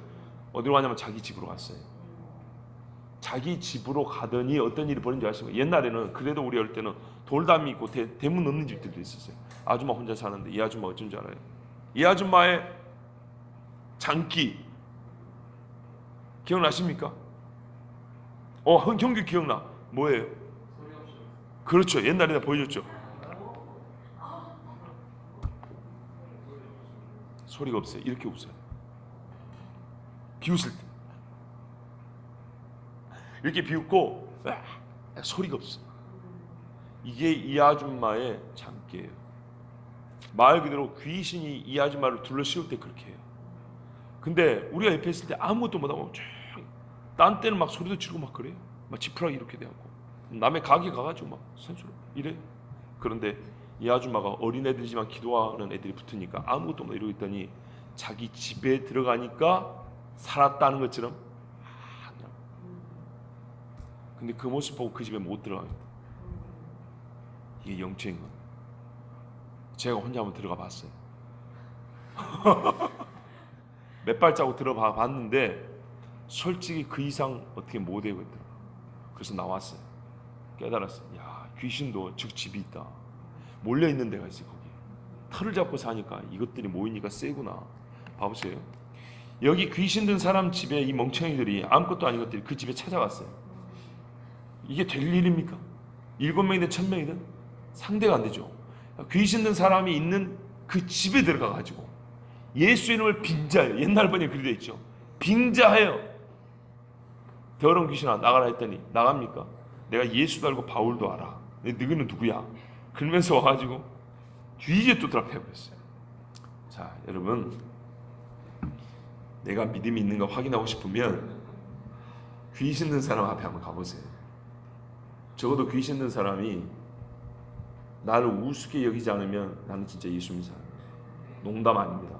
어디로 가냐면 자기 집으로 갔어요. 자기 집으로 가더니 어떤 일이 벌어진지 아시죠? 옛날에는 그래도 우리 어릴 때는 돌담이 있고 대문 없는 집들도 있었어요. 아줌마 혼자 사는데 이 아줌마가 어쩐 줄 알아요? 이 아줌마의 장기 기억나십니까? 형규 기억나. 뭐예요? 그렇죠. 옛날에 보여줬죠. 소리가 없어요. 이렇게 웃어요. 비웃을 때 이렇게 비웃고 소리가 없어. 이게 이 아줌마의 장기예요. 말 그대로 귀신이 이 아줌마를 둘러씌울 때 그렇게 해요. 근데 우리가 옆에 있을 때 아무것도 못하고 딴 때는 막 소리도 지르고 막 그래요. 막 지푸라기 이렇게 돼갖고 남의 가게 가가지고 막 선수로 이래. 그런데 이 아줌마가 어린애들이지만 기도하는 애들이 붙으니까 아무것도 못 이러고 있더니 자기 집에 들어가니까 살았다는 것처럼 근데 그 모습 보고 그 집에 못 들어가겠다. 이게 영적인 거예요. 제가 혼자 한번 들어가 봤어요. 몇 발자국 들어가 봤는데 솔직히 그 이상 어떻게 못 해보겠더라고요. 그래서 나왔어요. 깨달았어요. 야, 귀신도 즉 집이 있다. 몰려있는 데가 있어요. 거기 털을 잡고 사니까 이것들이 모이니까 세구나. 봐보세요. 여기 귀신 든 사람 집에 이 멍청이들이 아무것도 아닌 것들이 그 집에 찾아갔어요. 이게 될 일입니까? 7명이든 1000명이든 상대가 안 되죠. 귀신 든 사람이 있는 그 집에 들어가가지고 예수 이름을 빙자해요. 옛날 번역에 그렇게 되어 있죠. 빙자하여 더러운 귀신아 나가라 했더니 나갑니까? 내가 예수도 알고 바울도 알아. 너희는 누구야? 그러면서 와가지고 뒤에 또 드랍해버렸어요. 자, 여러분, 내가 믿음이 있는가 확인하고 싶으면 귀신 든 사람 앞에 한번 가보세요. 적어도 귀신 든 사람이 나를 우습게 여기지 않으면 나는 진짜 예수 믿는 사람이에요. 농담 아닙니다.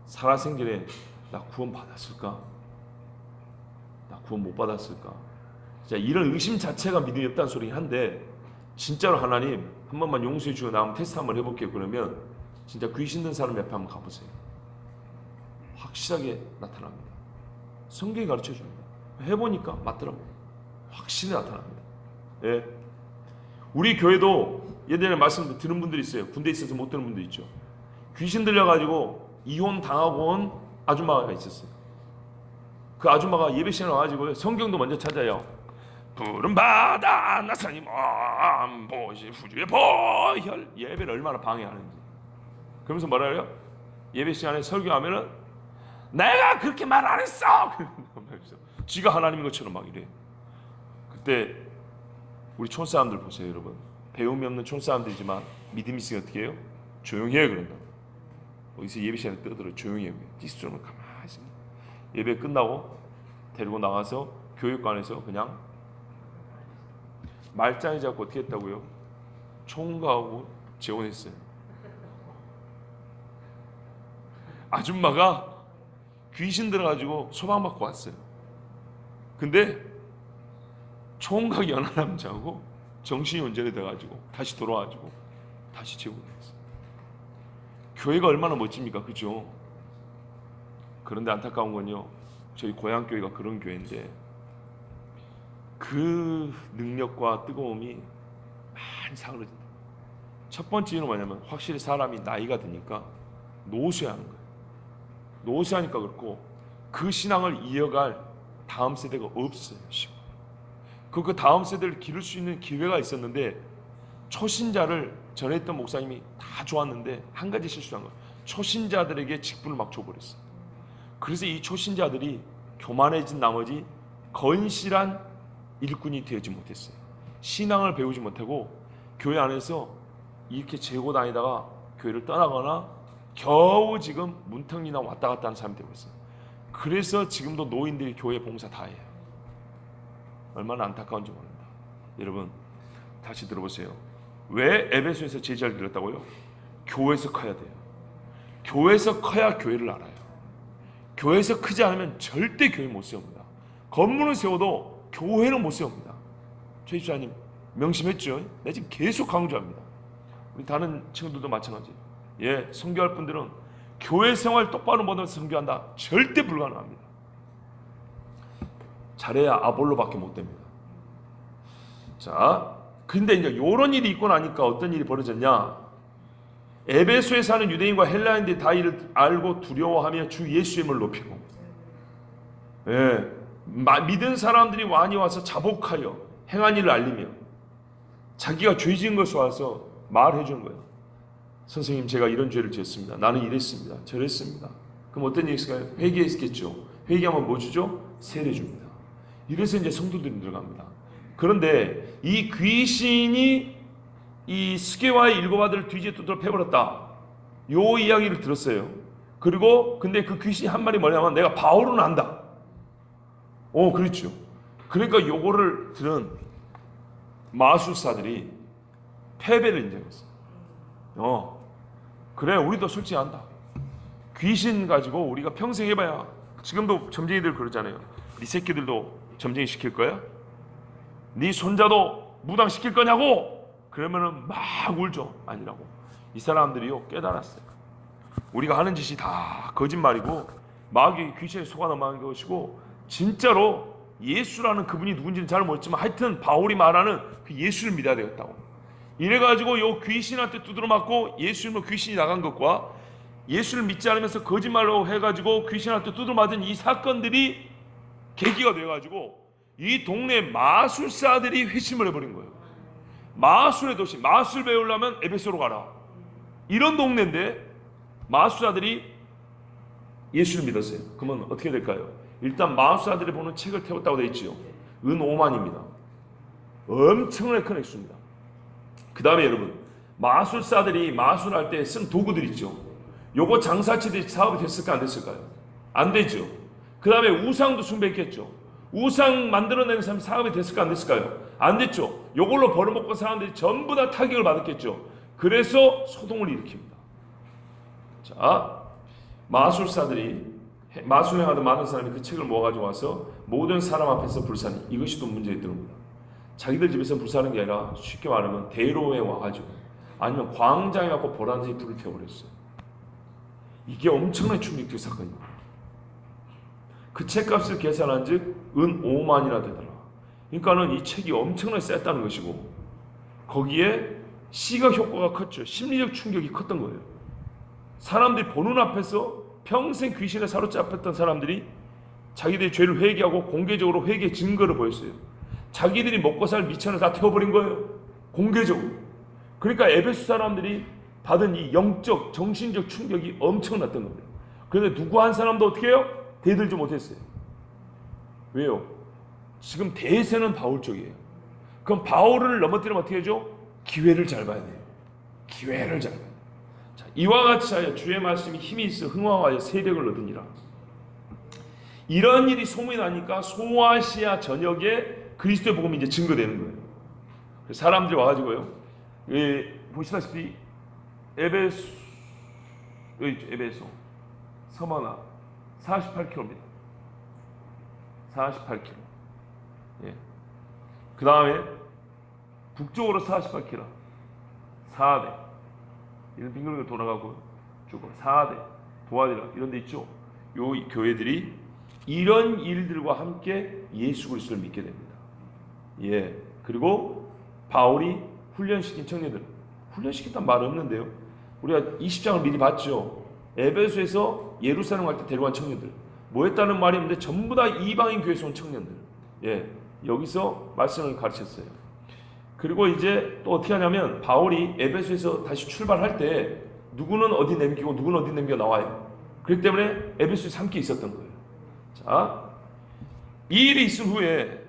살아생전에 나 구원 받았을까? 나 구원 못 받았을까? 자, 이런 의심 자체가 믿음이 없다는 소리긴 한데, 진짜로 하나님 한 번만 용서해 주고 나 한번 테스트 한번 해볼게요. 그러면 진짜 귀신 든 사람 옆에 한번 가보세요. 확실하게 나타납니다. 성경이 가르쳐 줍니다. 해보니까 맞더라고요. 확실히 나타납니다. 예. 우리 교회도 예전에 말씀 들은 분들이 있어요. 군대에 있어서 못 들은 분도 있죠. 귀신 들려가지고 이혼 당하고 온 아줌마가 있었어요. 그 아줌마가 예배 시간에 와가지고 성경도 먼저 찾아요. 푸른 바다 나사님 보시 후주의 보혈. 예배를 얼마나 방해하는지. 그러면서 뭐라 해요? 예배 시간에 설교하면은 내가 그렇게 말 안 했어. 지가 하나님인 것처럼 막 이래. 그때 우리 촌사람들 보세요, 여러분. 배움이 없는 촌사람들이지만 믿음이 있으면 어떻게 해요? 조용히 해. 그런다. 어디서 예배 시간에 떠들어. 조용히 해. 디스트로는 가만히 있습니다. 예배 끝나고 데리고 나가서 교육관에서 그냥 말짱이 잡고 어떻게 했다고요? 총각하고 재혼했어요. 아줌마가 귀신 들어가지고 소방받고 왔어요. 근데 총각 연하 남자하고 정신이 온전히 돼가지고 다시 돌아와가지고 다시 재혼했어요. 교회가 얼마나 멋집니까? 그죠? 그런데 안타까운 건요, 저희 고향 교회가 그런 교회인데 그 능력과 뜨거움이 많이 사그러진다. 첫 번째 이유는 뭐냐면 확실히 사람이 나이가 드니까 노쇠하는 거예요. 노쇠하니까 그렇고 그 신앙을 이어갈 다음 세대가 없어요. 그 다음 세대를 기를 수 있는 기회가 있었는데 초신자를 전했던 목사님이 다 좋았는데 한 가지 실수한 거예요. 초신자들에게 직분을 막 줘버렸어요. 그래서 이 초신자들이 교만해진 나머지 건실한 일꾼이 되지 못했어요. 신앙을 배우지 못하고 교회 안에서 이렇게 재고 다니다가 교회를 떠나거나 겨우 지금 문턱이나 왔다 갔다 하는 사람이 되고 있어요. 그래서 지금도 노인들이 교회 봉사 다 해요. 얼마나 안타까운지 모릅니다. 여러분 다시 들어보세요. 왜 에베소에서 제자를 들었다고요? 교회에서 커야 돼요. 교회에서 커야 교회를 알아요. 교회에서 크지 않으면 절대 교회 못 세웁니다. 건물은 세워도 교회는 못 세웁니다. 최 집사님 명심했죠? 내가 지금 계속 강조합니다. 우리 다른 친구들도 마찬가지. 예, 선교할 분들은 교회 생활 똑바로 못해서 선교한다. 절대 불가능합니다. 잘해야 아볼로밖에 못 됩니다. 자, 근데 이제 이런 일이 있고 나니까 어떤 일이 벌어졌냐? 에베소에 사는 유대인과 헬라인들이 다 이를 알고 두려워하며 주 예수의 이름을 높이고, 예, 믿은 사람들이 많이 와서 자복하여 행한 일을 알리며 자기가 죄 지은 것을 와서 말해 주는 거예요. 선생님, 제가 이런 죄를 지었습니다. 나는 이랬습니다. 저랬습니다. 그럼 어떤 일이 있을까요? 회개했겠죠. 회개하면 뭐 주죠? 세례 줍니다. 이래서 이제 성도들이 들어갑니다. 그런데 이 귀신이 이 스게와의 일곱 아들을 뒤지에 두드려 패버렸다. 요 이야기를 들었어요. 그리고 근데 그 귀신이 한 말이 뭐냐면 내가 바울은 안다. 그렇죠. 그러니까 요거를 들은 마술사들이 패배를 인정했어요. 그래, 우리도 솔직히 안다. 귀신 가지고 우리가 평생 해봐야, 지금도 점쟁이들 그러잖아요. 네 새끼들도 점쟁이 시킬 거야? 네 손자도 무당 시킬 거냐고? 그러면은 막 울죠. 아니라고. 이 사람들이요 깨달았어요. 우리가 하는 짓이 다 거짓말이고 마귀 귀신에 속아 넘어간 것이고 진짜로 예수라는 그분이 누군지는 잘 모르지만 하여튼 바울이 말하는 그 예수를 믿어야 되겠다고. 이래가지고 요 귀신한테 두드려 맞고 예수님으로 귀신이 나간 것과 예수를 믿지 않으면서 거짓말로 해가지고 귀신한테 두드려 맞은 이 사건들이 계기가 돼가지고 이 동네 마술사들이 회심을 해버린 거예요. 마술의 도시, 마술 배우려면 에베소로 가라. 이런 동네인데 마술사들이 예수를 믿었어요. 그러면 어떻게 될까요? 일단 마술사들이 보는 책을 태웠다고 되어 있지요. 은 5만입니다. 엄청나게 큰 액수입니다. 그 다음에 여러분, 마술사들이 마술할 때 쓴 도구들 있죠. 요거 장사치듯이 사업이 됐을까 안 됐을까요? 안 되죠. 그 다음에 우상도 숭배했겠죠. 우상 만들어내는 사람이 사업이 됐을까 안 됐을까요? 안 됐죠. 요걸로 벌어먹고 사람들이 전부 다 타격을 받았겠죠. 그래서 소동을 일으킵니다. 자, 마술사들이 마술행하던 많은 사람이 그 책을 모아가지고 와서 모든 사람 앞에서 불사니, 이것이 또 문제였더랍니다. 자기들 집에서 불사는 게 아니라 쉽게 말하면 대로에 와가지고 아니면 광장에 갖고 보라듯이 불을 태워버렸어요. 이게 엄청나게 충격적 사건입니다. 그 책값을 계산한 즉 은 5만이나 되더라. 그러니까는 이 책이 엄청나게 셌다는 것이고, 거기에 시각 효과가 컸죠. 심리적 충격이 컸던 거예요. 사람들이 보는 앞에서 평생 귀신에 사로잡혔던 사람들이 자기들의 죄를 회개하고 공개적으로 회개 증거를 보였어요. 자기들이 먹고 살 미천을 다 태워버린 거예요, 공개적으로. 그러니까 에베소 사람들이 받은 이 영적 정신적 충격이 엄청났던 겁니다. 그런데 누구 한 사람도 어떻게 해요? 대들지 못했어요. 왜요? 지금 대세는 바울 쪽이에요. 그럼 바울을 넘어뜨리면 어떻게 하죠? 기회를 잘 봐야 돼요. 기회를 잘 봐야 돼요. 자, 이와 같이 하여 주의 말씀이 힘이 있어 흥황하여 세력을 얻으니라. 이런 일이 소문이 나니까 소아시아 전역에 그리스도의 복음이 이제 증거되는 거예요. 사람들이 와가지고요, 보시다시피 에베소 서머나 48km입니다. 48km. 예. 그 다음에 북쪽으로 48km, 4대 이런 빙글빙글 돌아가고 쭉 4대 도와드라 이런 데 있죠. 요 교회들이 이런 일들과 함께 예수 그리스도를 믿게 됩니다. 예. 그리고 바울이 훈련시킨 청년들, 훈련시켰다는 말 없는데요. 우리가 20장을 미리 봤죠. 에베소에서 예루살렘 갈 때 데려간 청년들, 뭐 했다는 말이 없는데 전부 다 이방인 교회에서 온 청년들. 예. 여기서 말씀을 가르쳤어요. 그리고 이제 또 어떻게 하냐면, 바울이 에베소에서 다시 출발할 때 누구는 어디 남기고 누구는 어디 남겨 나와요. 그렇기 때문에 에베소에서 함께 있었던 거예요. 자, 이 일이 있은 후에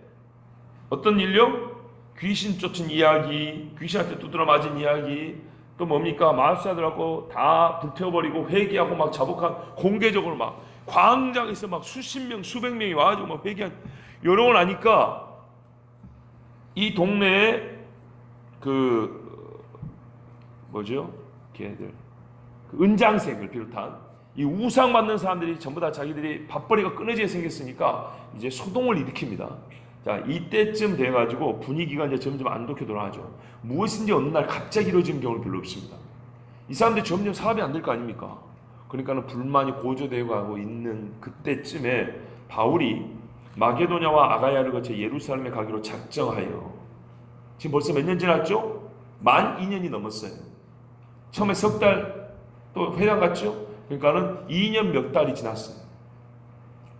어떤 일요? 귀신 쫓은 이야기, 귀신한테 두드러 맞은 이야기, 또 뭡니까? 마술사들하고 다 불태워버리고 회개하고 막 자복한, 공개적으로 막 광장에서 막 수십 명 수백 명이 와가지고 막 회개한, 이런 걸 하니까 이 동네에 걔네들 은장색을 비롯한 이 우상 받는 사람들이 전부 다 자기들이 밥벌이가 끊어지게 생겼으니까 이제 소동을 일으킵니다. 자, 이때쯤 돼가지고 분위기가 이제 점점 안 좋게 돌아가죠. 무엇인지 어느 날 갑자기 이루어지는 경우는 별로 없습니다. 이 사람들이 점점 사업이 안 될 거 아닙니까? 그러니까는 불만이 고조되고 가고 있는 그때쯤에 바울이 마게도냐와 아가야를 거쳐 예루살렘에 가기로 작정하여, 지금 벌써 몇 년 지났죠? 만 2년이 넘었어요. 처음에 석 달 또 회당 갔죠? 그러니까는 2년 몇 달이 지났어요.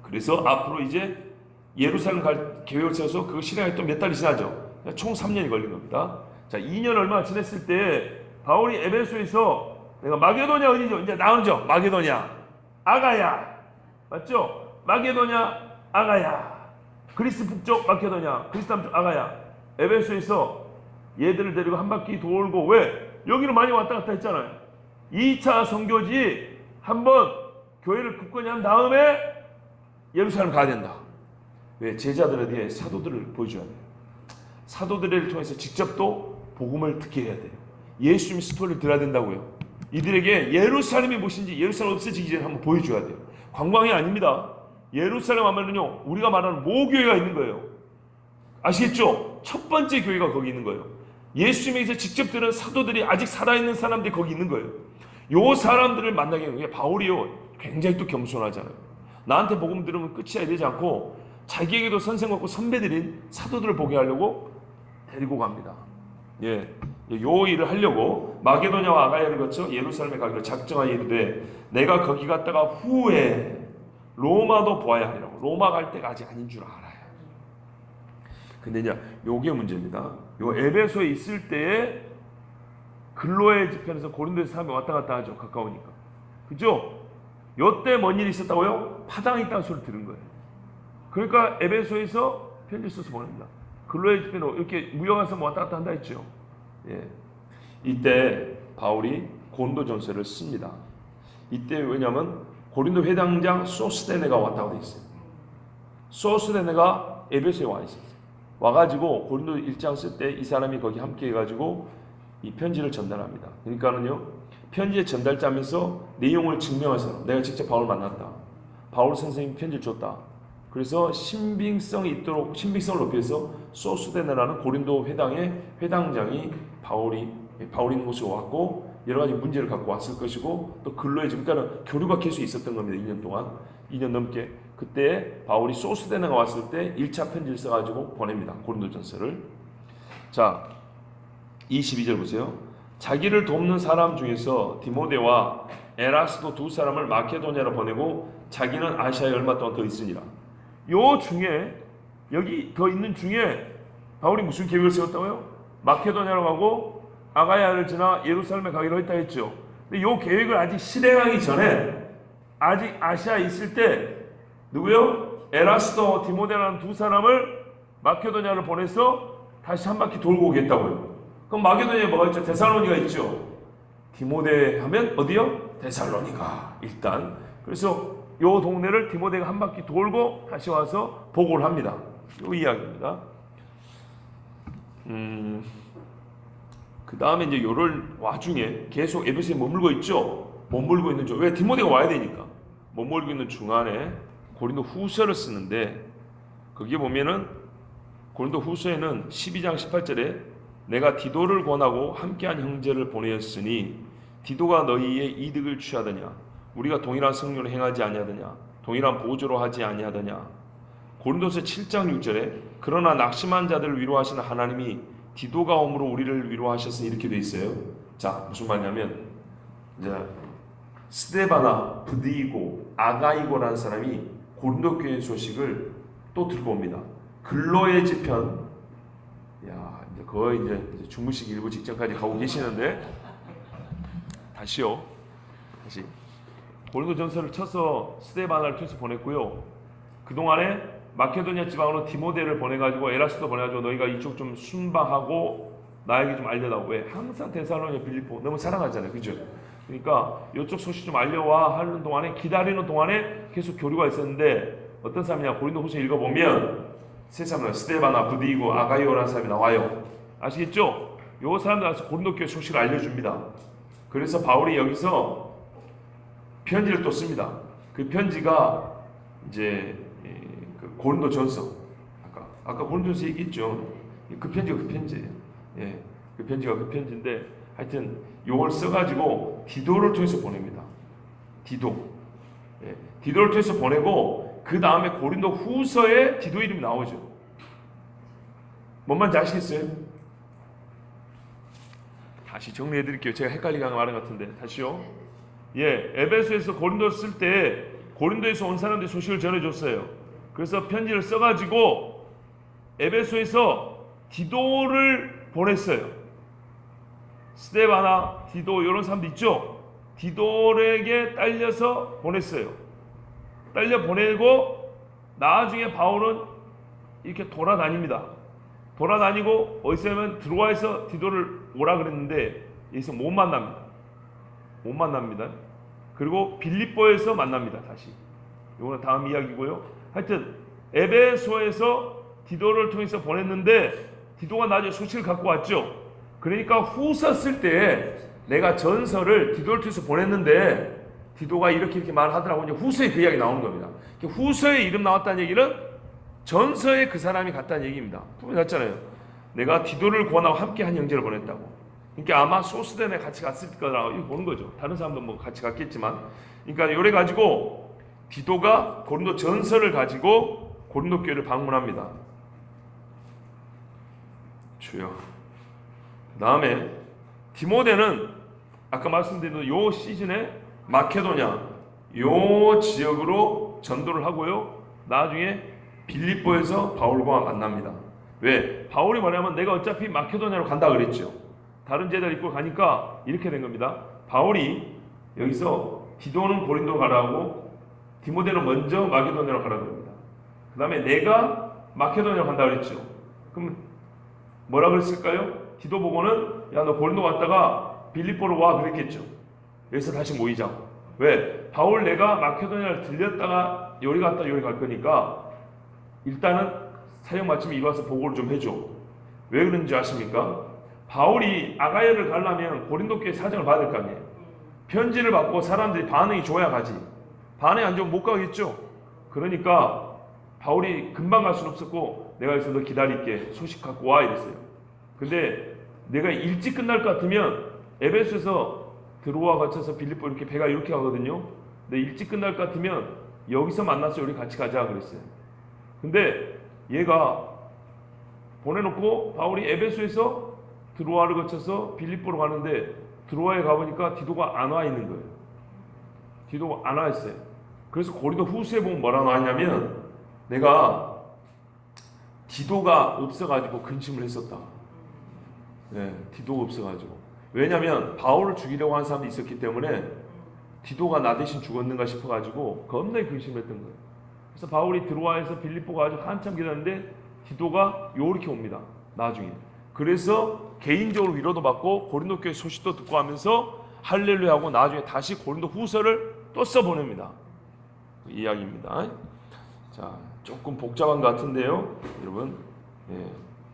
그래서 앞으로 이제 예루살렘 갈 계획을 세워서 그 시간이 또 몇 달이 지나죠. 총 3년이 걸린 겁니다. 자, 2년 얼마 지났을 때 바울이 에베소에서, 내가 마게도냐 어디죠? 이제 나오죠. 마게도냐, 아가야, 맞죠? 마게도냐, 아가야, 그리스 북쪽 마게도냐, 그리스 남쪽 아가야. 에베소에서 얘들을 데리고 한 바퀴 돌고, 왜? 여기로 많이 왔다 갔다 했잖아요. 2차 선교지 한번 교회를 굳건히 한 다음에 예루살렘 가야 된다. 왜? 제자들에 대해 사도들을 보여줘야 돼요. 사도들을 통해서 직접 또 복음을 듣게 해야 돼요. 예수님의 스토리를 들어야 된다고요. 이들에게 예루살렘이 무엇인지, 예루살렘 없어지기 전에 한번 보여줘야 돼요. 관광이 아닙니다. 예루살렘 하면은요, 우리가 말하는 모교회가 있는 거예요. 아시겠죠? 첫 번째 교회가 거기 있는 거예요. 예수님에게서 직접 들은 사도들이, 아직 살아있는 사람들이 거기 있는 거예요. 요 사람들을 만나게 하는 게, 바울이요, 굉장히 또 겸손하잖아요. 나한테 복음 들으면 끝이 되지 않고 자기에게도 선생 같고 선배들인 사도들을 보게 하려고 데리고 갑니다. 예, 요 일을 하려고 마게도냐와 아가야를 거쳐 예루살렘에 가기로 작정하여 이르되, 내가 거기 갔다가 후에 로마도 보아야 하리라고. 로마 갈 때가 아직 아닌 줄 알아요. 근데 이제 요게 문제입니다. 요 에베소에 있을 때에 근로의 지편에서 고린도에서 사람이 왔다 갔다 하죠. 가까우니까. 그죠? 요때 뭔 일이 있었다고요? 파당이 있다는 소리를 들은 거예요. 그러니까 에베소에서 편지 써서 보냅니다. 근로의 집회로 이렇게 무역한 사람 왔다 갔다 한다 했죠. 예. 이때 바울이 고린도전서를 씁니다. 이때 왜냐하면 고린도 회당장 소스데네가 왔다고 돼 있어요. 소스데네가 에베소에 와 있었어요. 와가지고 고린도 1장 쓸 때 이 사람이 거기 함께 해가지고 이 편지를 전달합니다. 그러니까는요, 편지의 전달자면서 내용을 증명한 사람, 내가 직접 바울을 만났다. 바울 선생님이 편지를 줬다. 그래서 신빙성을 높이기 위해서 소스데네라는 고린도 회당의 회당장이 바울이 있는 곳에 왔고 여러 가지 문제를 갖고 왔을 것이고 또 근로에 그러니까 교류가 계속 있었던 겁니다. 2년 동안 2년 넘게. 그때 바울이 소스데네가 왔을 때 1차 편지를 써가지고 보냅니다. 고린도전서를. 자 22절 보세요. 자기를 돕는 사람 중에서 디모데와 에라스도 두 사람을 마케도냐로 보내고 자기는 아시아에 얼마 동안 더 있으니라. 요 중에 여기 더 있는 중에 바울이 무슨 계획을 세웠다고요? 마케도냐로 가고 아가야를 지나 예루살렘에 가기로 했다 했죠. 근데 요 계획을 아직 실행하기 전에 아직 아시아에 있을 때 누구요? 에라스도 디모데라는 두 사람을 마케도냐로 보내서 다시 한 바퀴 돌고 오겠다고요. 그럼 마케도냐에 뭐가 있죠? 데살로니가 있죠. 디모데 하면 어디요? 데살로니가 일단. 그래서 요 동네를 디모데가 한 바퀴 돌고 다시 와서 보고를 합니다. 요 이야기입니다. 그 다음에 이제 요럴 와중에 계속 에베소에 머물고 있죠. 머물고 있는 중. 왜? 디모데가 와야 되니까. 머물고 있는 중간에 고린도 후서를 쓰는데 거기에 보면은 고린도 후서에는 12장 18절에 내가 디도를 권하고 함께한 형제를 보내었으니 디도가 너희의 이득을 취하더냐 우리가 동일한 성령을 행하지 아니하더냐 동일한 보조로 하지 아니하더냐. 고린도서 7장 6절에 그러나 낙심한 자들을 위로하시는 하나님이 디도가 옴으로 우리를 위로하셨으니 이렇게 돼 있어요. 자 무슨 말이냐면 이제 스데바나 브디고 아가이고라는 사람이 고린도 교회 소식을 또 들고 옵니다. 근로의 지편, 야 이제 거의 이제 주무시기 일부 직전까지 가고 계시는데 다시 고린도 전서를 쳐서 스데바나를 통해서 보냈고요. 그 동안에 마케도니아 지방으로 디모데를 보내가지고 에라스도 보내가지고 너희가 이쪽 좀 순방하고 나에게 좀 알려다오. 왜? 항상 데살로니가 빌립보 너무 사랑하잖아요, 그죠? 그러니까 이쪽 소식 좀 알려와 하는 동안에 기다리는 동안에 계속 교류가 있었는데 어떤 사람이냐 고린도 후서 읽어보면 세 사람은 스데바나 브디고 아가이오라는 사람이 나와요. 아시겠죠? 요 사람들 와서 고린도 교회 소식을 알려줍니다. 그래서 바울이 여기서 편지를 또 씁니다. 그 편지가 이제 그 고린도 전서 아까 고린도 전서 얘기했죠. 그 편지가 그 편지예요. 예, 그 편지가 그 편지인데 하여튼 요걸 써가지고 디도를 통해서 보냅니다. 디도를 통해서 보내고 그 다음에 고린도 후서에 디도 이름이 나오죠. 뭔 말인지 아시겠어요? 다시 정리해드릴게요. 제가 헷갈리게 한 말인 것 같은데 다시요. 에베소에서 고린도 쓸 때 고린도에서 온 사람들이 소식을 전해줬어요. 그래서 편지를 써가지고 에베소에서 디도를 보냈어요. 스데바나, 디도 이런 사람들 있죠? 디도에게 딸려서 보냈어요. 딸려 보내고 나중에 바울은 이렇게 돌아다닙니다. 돌아다니고 어디서면 드로아에서 디도를 오라 그랬는데 여기서 못 만납니다. 그리고 빌립보에서 만납니다. 다시. 이거는 다음 이야기고요. 하여튼 에베소에서 디도를 통해서 보냈는데 디도가 나중에 소식을 갖고 왔죠. 그러니까 후서 쓸 때 내가 전서를 디도를 통해서 보냈는데 디도가 이렇게 말하더라고. 이제 후서에 그 이야기 나오는 겁니다. 후서에 이름 나왔다는 얘기는 전서에 그 사람이 갔다는 얘기입니다. 분명히 났잖아요. 내가 디도를 구원하고 함께 한 형제를 보냈다고. 그러니까 아마 소스덴에 같이 갔을 거라고 이거 보는 거죠. 다른 사람도 뭐 같이 갔겠지만. 그러니까 요래 가지고 디도가 고린도 전서를 가지고 고린도 교회를 방문합니다. 주여. 그 다음에 디모데는 아까 말씀드린 요 시즌에 마케도냐 요 지역으로 전도를 하고요. 나중에 빌립보에서 바울과 만납니다. 왜? 바울이 뭐냐면 내가 어차피 마케도냐로 간다 그랬죠. 다른 제자를 입고 가니까 이렇게 된 겁니다. 바울이 여기서 디도는 고린도 가라고 디모데는 먼저 마케도냐로 가라고 합니다. 그 다음에 내가 마케도냐로 간다 그랬죠. 그럼 뭐라 그랬을까요? 디도 보고는 야 너 고린도 갔다가 빌립보로 와 그랬겠죠. 여기서 다시 모이자. 왜? 바울 내가 마케도냐를 들렸다가 요리 갔다 요리 갈 거니까 일단은 사역 마침에 이리 와서 보고를 좀 해줘. 왜 그런지 아십니까? 바울이 아가야를 가려면 고린도 교회 사정을 받을 거 아니에요. 편지를 받고 사람들이 반응이 좋아야 가지. 반에 안 좋으면 못 가겠죠. 그러니까 바울이 금방 갈 수는 없었고 내가 여기서 너 기다릴게. 소식 갖고 와 이랬어요. 근데 내가 일찍 끝날 것 같으면 에베소에서 드로아 거쳐서 빌립보 이렇게 배가 이렇게 가거든요. 근데 일찍 끝날 것 같으면 여기서 만나서 우리 같이 가자 그랬어요. 근데 얘가 보내놓고 바울이 에베소에서 드로아를 거쳐서 빌립보로 가는데 드로아에 가보니까 디도가 안 와 있는 거예요. 디도가 안 와 있어요. 그래서 고린도 후서에 보면 뭐라 나왔냐면 내가 디도가 없어가지고 근심을 했었다. 네, 디도가 없어가지고. 왜냐하면 바울을 죽이려고 하는 사람이 있었기 때문에 디도가 나 대신 죽었는가 싶어가지고 겁나게 근심했던 거예요. 그래서 바울이 드로아에서 빌립보 가지고 한참 기다렸는데 디도가 요렇게 옵니다. 나중에. 그래서 개인적으로 위로도 받고 고린도 교회 소식도 듣고 하면서 할렐루야 하고 나중에 다시 고린도 후서를 또 써보냅니다. 그 이야기입니다. 자, 조금 복잡한 것 같은데요, 여러분. 예,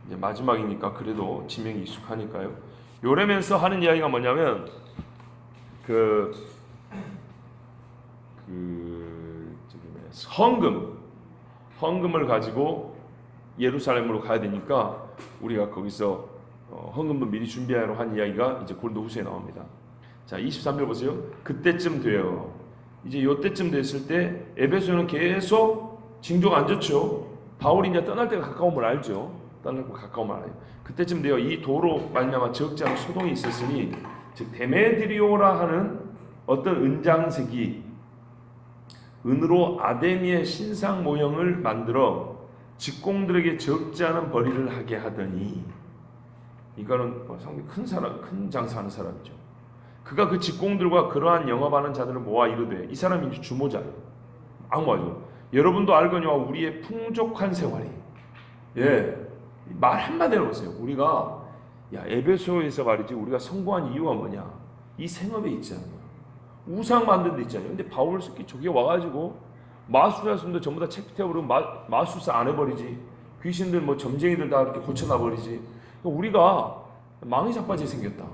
이제 마지막이니까 그래도 지명이 익숙하니까요. 요래면서 하는 이야기가 뭐냐면 헌금을 가지고 예루살렘으로 가야 되니까 우리가 거기서 헌금을 미리 준비하러 한 이야기가 이제 고린도후서에 나옵니다. 자, 23절 보세요. 그때쯤 돼요. 이제 요때쯤 됐을 때 에베소는 계속 징조가 안 좋죠. 바울이 이제 떠날 때가 가까움을 알죠. 떠날 때 가까움을 알아요. 그때쯤 돼요. 이 도로 말미암아 적지 않은 소동이 있었으니, 즉 데메드리오라 하는 어떤 은장색이 은으로 아데미의 신상 모형을 만들어 직공들에게 적지 않은 벌이를 하게 하더니, 이거는 상당히 큰 사람, 큰 장사하는 사람이죠. 그가 그 직공들과 그러한 영업하는 자들을 모아 이르되, 이 사람이 이제 주모자예요. 악마죠. 여러분도 알거니와 우리의 풍족한 생활이, 말 한마디로 보세요. 우리가 에베소에서 말이지 우리가 성공한 이유가 뭐냐? 이 생업에 있잖아요. 우상 만드는 데 있잖아요. 근데 바울 새끼 저기 와가지고 마술사들도 전부 다 책태워버리고 마술사 안 해버리지. 귀신들 뭐 점쟁이들 다 이렇게 고쳐놔버리지. 우리가 망이 자빠지게 생겼다.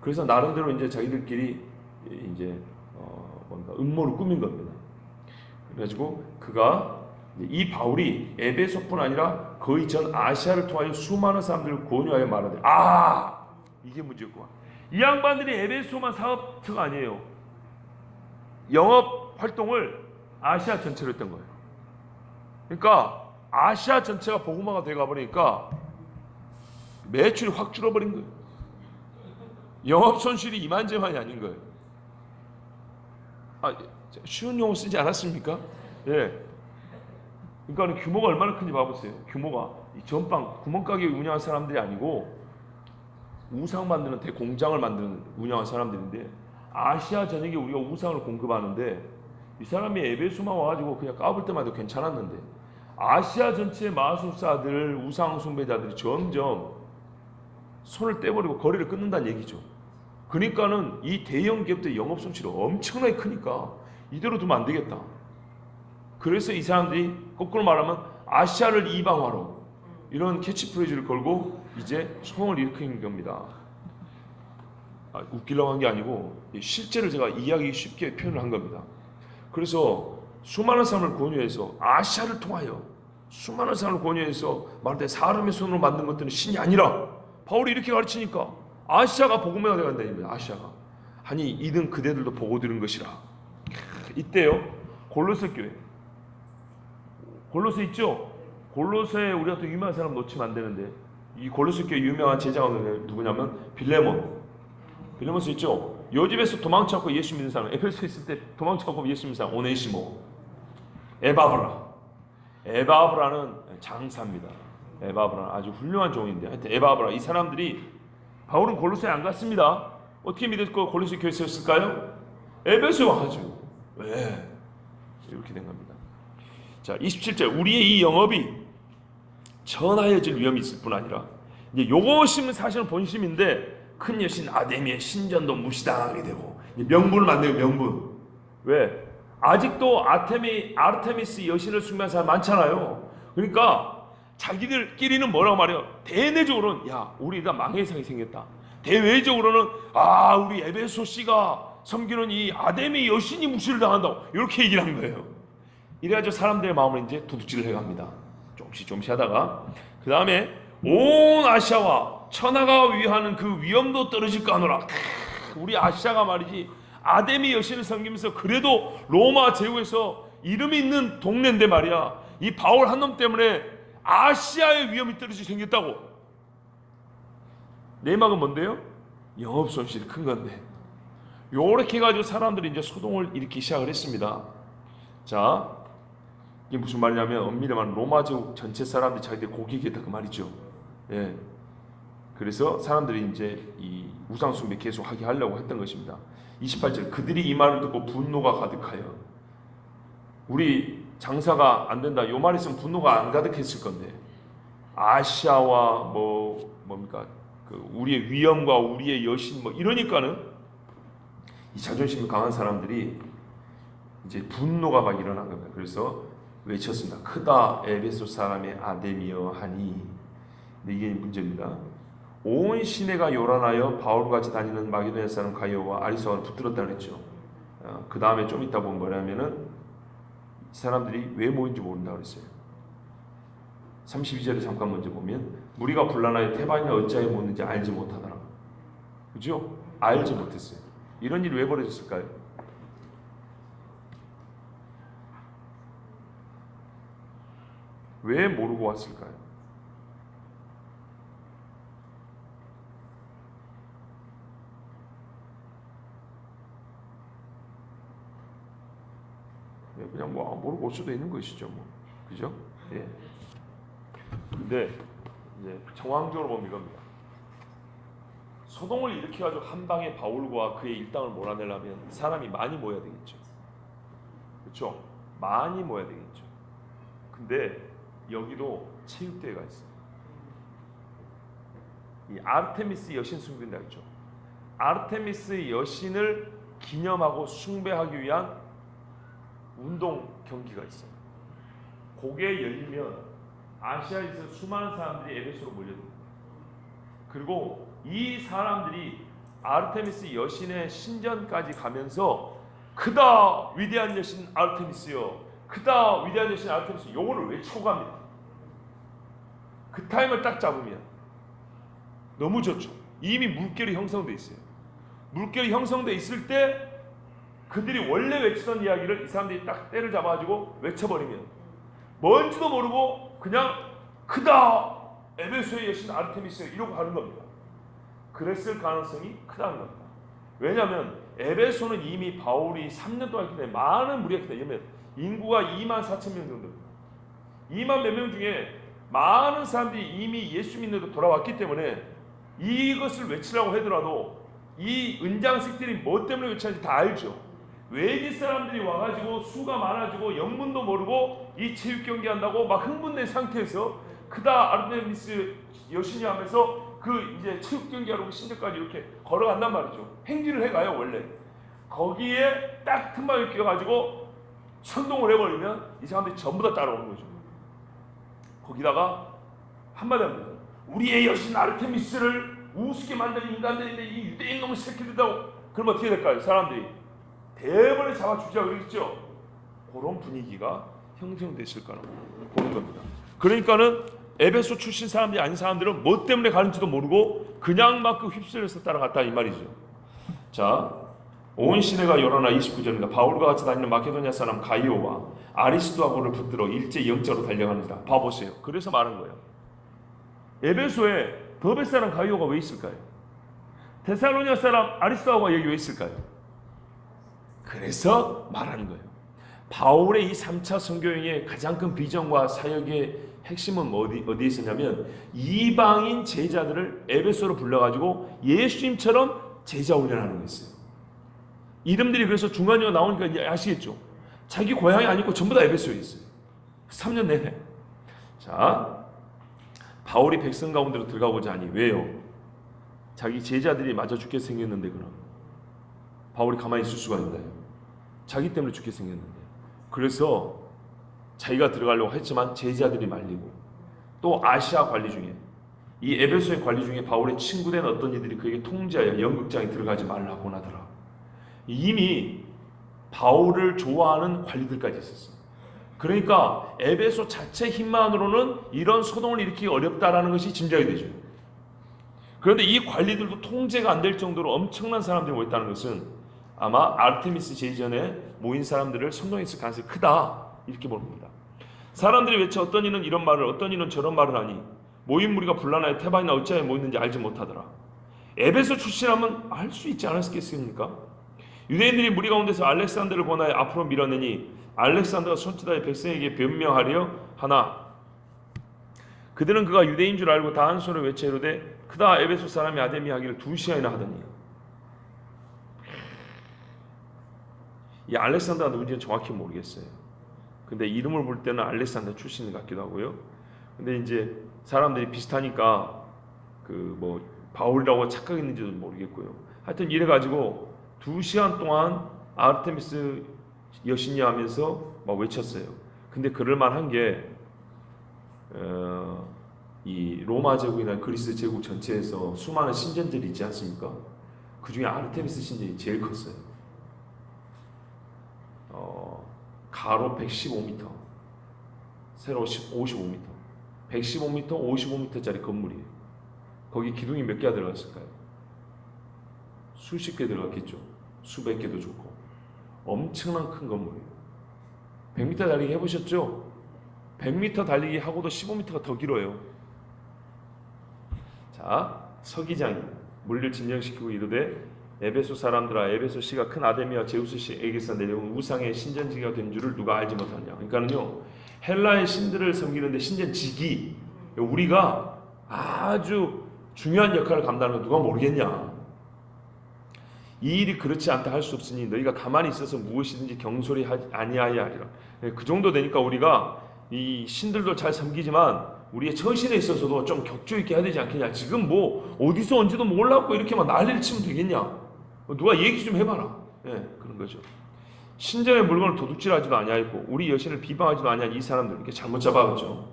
그래서 나름대로 이제 자기들끼리 이제 뭔가 음모를 꾸민 겁니다. 그래가지고 그가 이 바울이 에베소뿐 아니라 거의 전 아시아를 통하여 수많은 사람들을 권유하여 말하되, 이게 문제였구나. 이 양반들이 에베소만 사업처가 아니에요. 영업 활동을 아시아 전체로 했던 거예요. 그러니까 아시아 전체가 복음화가 돼가 버리니까 매출이 확 줄어버린 거예요. 영업 손실이 이만저만이 아닌 거예요. 쉬운 용어 쓰지 않았습니까? 예. 그러니까 규모가 얼마나 큰지 봐보세요. 규모가 이 전빵 구멍가게 운영한 사람들이 아니고 우상 만드는 대공장을 운영한 사람들인데, 아시아 전역에 우리가 우상을 공급하는데 이 사람이 에베소만 와가지고 그냥 까불 때마다 괜찮았는데 아시아 전체의 마술사들, 우상 숭배자들이 점점 손을 떼버리고 거리를 끊는다는 얘기죠. 그러니까는 이 대형 기업들의 영업 손실이 엄청나게 크니까 이대로 두면 안 되겠다. 그래서 이 사람들이 거꾸로 말하면 아시아를 이방화로 이런 캐치프레이즈를 걸고 이제 소동을 일으킨 겁니다. 웃기려고 한 게 아니고 실제로 제가 이야기 쉽게 표현을 한 겁니다. 그래서 수많은 사람을 권유해서 아시아를 통하여 수많은 사람을 권유해서 말할 때 사람의 손으로 만든 것들은 신이 아니라, 바울이 이렇게 가르치니까 아시아가 복음화가 되간다는 겁니다. 아시아가. 아니 이든 그대들도 보고 들은 것이라. 이때요 골로새 교회, 골로새 있죠? 골로새에 우리가 또 유명한 사람 놓치면 안 되는데, 이 골로새 교회 유명한 제자가 누구냐면 빌레몬. 빌레몬스 있죠? 요집에서 도망쳐갖고 예수 믿는 사람, 에베소에 있을 때 도망쳐갖고 예수 믿는 사람 오네시모, 에바브라는 장사입니다. 에바브라는 아주 훌륭한 종인데, 하여튼 에바브라, 이 사람들이 바울은 골로새에 안 갔습니다. 어떻게 믿었고 골로새 교회에 있었을까요? 에베소에 와가지고. 왜? 이렇게 된 겁니다. 자, 27절, 우리의 이 영업이 전하여질 위험이 있을 뿐 아니라, 이제 요것이 사실은 본심인데 큰 여신 아데미의 신전도 무시당하게 되고, 명분을 만들고, 명분. 왜? 아직도 아르테미스 여신을 숭배하는 사람 많잖아요. 그러니까 자기들끼리는 뭐라고 말해요? 대내적으로는 우리가 망해상이 생겼다. 대외적으로는 우리 에베소 씨가 섬기는 이 아데미 여신이 무시를 당한다고 이렇게 얘기를 한 거예요. 이래가지고 사람들의 마음을 이제 도둑질을 해갑니다. 조금씩 하다가 그 다음에 온 아시아와 천하가 위하는 그 위엄도 떨어질까 하노라. 우리 아시아가 말이지 아데미 여신을 섬기면서 그래도 로마 제국에서 이름이 있는 동네인데 말이야, 이 바울 한 놈 때문에 아시아의 위엄이 떨어지게 생겼다고. 내막은 뭔데요? 영업 손실이 큰 건데. 요렇게 해가지고 사람들이 이제 소동을 일으키기 시작을 했습니다. 자, 이게 무슨 말이냐면 엄밀히 말하면 로마 제국 전체 사람들이 자기들 고객이었다 그 말이죠. 예. 그래서 사람들이 이제 이 우상 숭배 계속 하게 하려고 했던 것입니다. 28절, 그들이 이 말을 듣고 분노가 가득하여, 우리 장사가 안 된다 요 말 있으면 분노가 안 가득했을 건데, 아시아와 뭡니까 그 우리의 위엄과 우리의 여신 이러니까는 이 자존심이 강한 사람들이 이제 분노가 막 일어난 겁니다. 그래서 외쳤습니다. 크다 에베소 사람의 아데미여 하니. 근데 이게 문제입니다. 온 시내가 요란하여 바울과 같이 다니는 마게도냐 사람 가이오와 아리스도아를 붙들었다 그랬죠. 그 다음에 좀 이따 보면 뭐냐면은 이 사람들이 왜 모인지 모른다 그랬어요. 32절에 잠깐 먼저 보면 무리가 분란하여 태반이 어찌하여 모였는지 알지 못하더라. 그죠? 알지 못했어요. 이런 일이 왜 벌어졌을까요? 왜 모르고 왔을까요? 그냥 모르고 올 수도 있는 것이죠, 그죠? 예. 근데 이제 정황적으로 보면 이겁니다. 소동을 일으켜가지고 한 방에 바울과 그의 일당을 몰아내려면 사람이 많이 모여야 되겠죠. 그렇죠? 많이 모여야 되겠죠. 근데 여기도 체육대회가 있어요. 이 아르테미스 여신 숭배인다 했죠. 아르테미스 여신을 기념하고 숭배하기 위한 운동 경기가 있어요. 그게 열리면 아시아에서 수많은 사람들이 에베소로 몰려듭니다. 그리고 이 사람들이 아르테미스 여신의 신전까지 가면서 크다 위대한 여신 아르테미스요, 크다 위대한 여신 아르테미스, 요거를 외치고 갑니다. 그 타임을 딱 잡으면 너무 좋죠. 이미 물결이 형성돼 있어요. 물결이 형성돼 있을 때 그들이 원래 외치던 이야기를 이 사람들이 딱 때를 잡아가지고 외쳐버리면 뭔지도 모르고 그냥 크다 에베소의 여신 아르테미스 이러고 가는 겁니다. 그랬을 가능성이 크다는 겁니다. 왜냐하면 에베소는 이미 바울이 3년 동안 있기 때문에 많은 무리가 있기 때문에 인구가 2만 4천 명 정도입니다. 2만 몇 명 중에 많은 사람들이 이미 예수 믿는 데 돌아왔기 때문에 이것을 외치라고 하더라도 이 은장식들이 뭐 때문에 외치는지 다 알죠. 외지 사람들이 와가지고 수가 많아지고 영문도 모르고 이 체육 경기 한다고 막 흥분된 상태에서 크다 아르테미스 여신이 하면서 그 이제 체육 경기하러 신전까지 이렇게 걸어간단 말이죠. 행진을 해가요 원래. 거기에 딱 틈막이 끼어가지고 선동을 해버리면 이 사람들이 전부 다 따라오는 거죠. 거기다가 한마디 합니다. 우리의 여신 아르테미스를 우습게 만든 인간들인데 이 유대인 놈의 새끼들이라고. 그러면 어떻게 될까요? 사람들이 대번에 잡아주자 그러겠죠. 그런 분위기가 형성됐을 거라고 보는 겁니다. 그러니까는 에베소 출신 사람들이 아닌 사람들은 뭐 때문에 가는지도 모르고 그냥 막 그 휩쓸려서 따라갔다 이 말이죠. 자, 온 시내가 요란하 29절입니다. 바울과 같이 다니는 마케도냐 사람 가이오와 아리스도아고를 붙들어 일제 영자로 달려갑니다. 봐보세요. 그래서 말한 거예요. 에베소에 더베 사람 가이오가 왜 있을까요? 데살로니가 사람 아리스도아고가 여기 왜 있을까요? 그래서 말하는 거예요. 바울의 이 3차 선교여행의 가장 큰 비전과 사역의 핵심은 어디에 있었냐면 이방인 제자들을 에베소로 불러가지고 예수님처럼 제자 훈련하는 거였어요. 이름들이 그래서 중간중간 나오니까 이제 아시겠죠? 자기 고향이 아니고 전부 다 에베소에 있어요. 3년 내내. 자, 바울이 백성 가운데로 들어가고자 하니 왜요? 자기 제자들이 맞아 죽게 생겼는데 그럼 바울이 가만히 있을 수가 있나요? 자기 때문에 죽게 생겼는데. 그래서 자기가 들어가려고 했지만 제자들이 말리고 또 아시아 관리 중에 이 에베소의 관리 중에 바울의 친구된 어떤 이들이 그에게 통제하여 연극장에 들어가지 말라고 하더라. 이미 바울을 좋아하는 관리들까지 있었어요. 그러니까 에베소 자체 힘만으로는 이런 소동을 일으키기 어렵다라는 것이 짐작이 되죠. 그런데 이 관리들도 통제가 안 될 정도로 엄청난 사람들이 모였다는 것은 아마 아르테미스 제전에 모인 사람들을 선동했을 가능성이 크다, 이렇게 봅니다. 사람들이 외쳐 어떤 이는 이런 말을, 어떤 이는 저런 말을 하니 모인 무리가 분란하여 테바이나 어찌하여 모였는지 알지 못하더라. 에베소 출신하면 알 수 있지 않았겠습니까? 유대인들이 무리 가운데서 알렉산더를 권하여 앞으로 밀어내니 알렉산더가 손짓하여 백성에게 변명하려 하나 그들은 그가 유대인 줄 알고 다 한 손으로 외쳐 이르되 그다 에베소 사람이 아데미 하기를 2시간이나 하더니. 이 알렉산더가 누군지는 정확히 모르겠어요. 근데 이름을 볼 때는 알렉산더 출신 같기도 하고요. 근데 이제 사람들이 비슷하니까 그 뭐 바울이라고 착각했는지도 모르겠고요. 하여튼 이래 가지고 2시간 동안 아르테미스 여신이 하면서 막 외쳤어요. 근데 그럴만한 게 이 로마 제국이나 그리스 제국 전체에서 수많은 신전들이 있지 않습니까? 그 중에 아르테미스 신전이 제일 컸어요. 가로 115m, 세로 55m, 115m, 55m짜리 건물이에요. 거기 기둥이 몇 개가 들어갔을까요? 수십 개 들어갔겠죠. 수백 개도 좋고 엄청난 큰 건물이에요. 100m 달리기 해보셨죠? 100m 달리기 하고도 15m가 더 길어요. 자, 서기장이 무리를 진정시키고 이르되 에베소 사람들아, 에베소 씨가 큰 아데미와 제우스 씨에게서 내려온 우상의 신전지기가 된 줄을 누가 알지 못하냐. 그러니까는요, 헬라의 신들을 섬기는데 신전지기, 우리가 아주 중요한 역할을 감당하는 거 누가 모르겠냐. 이 일이 그렇지 않다 할 수 없으니 너희가 가만히 있어서 무엇이든지 경솔히 아니하여 하리라. 그 정도 되니까 우리가 이 신들도 잘 섬기지만 우리의 처신에 있어서도 좀 격조 있게 해야 되지 않겠냐. 지금 뭐 어디서 언제도 몰랐고 이렇게만 난리를 치면 되겠냐. 누가 얘기 좀 해봐라. 그런 거죠. 신전의 물건을 도둑질하지도 아니하였고 우리 여신을 비방하지도 아니한 이 사람들, 이렇게 잘못 잡아갔죠.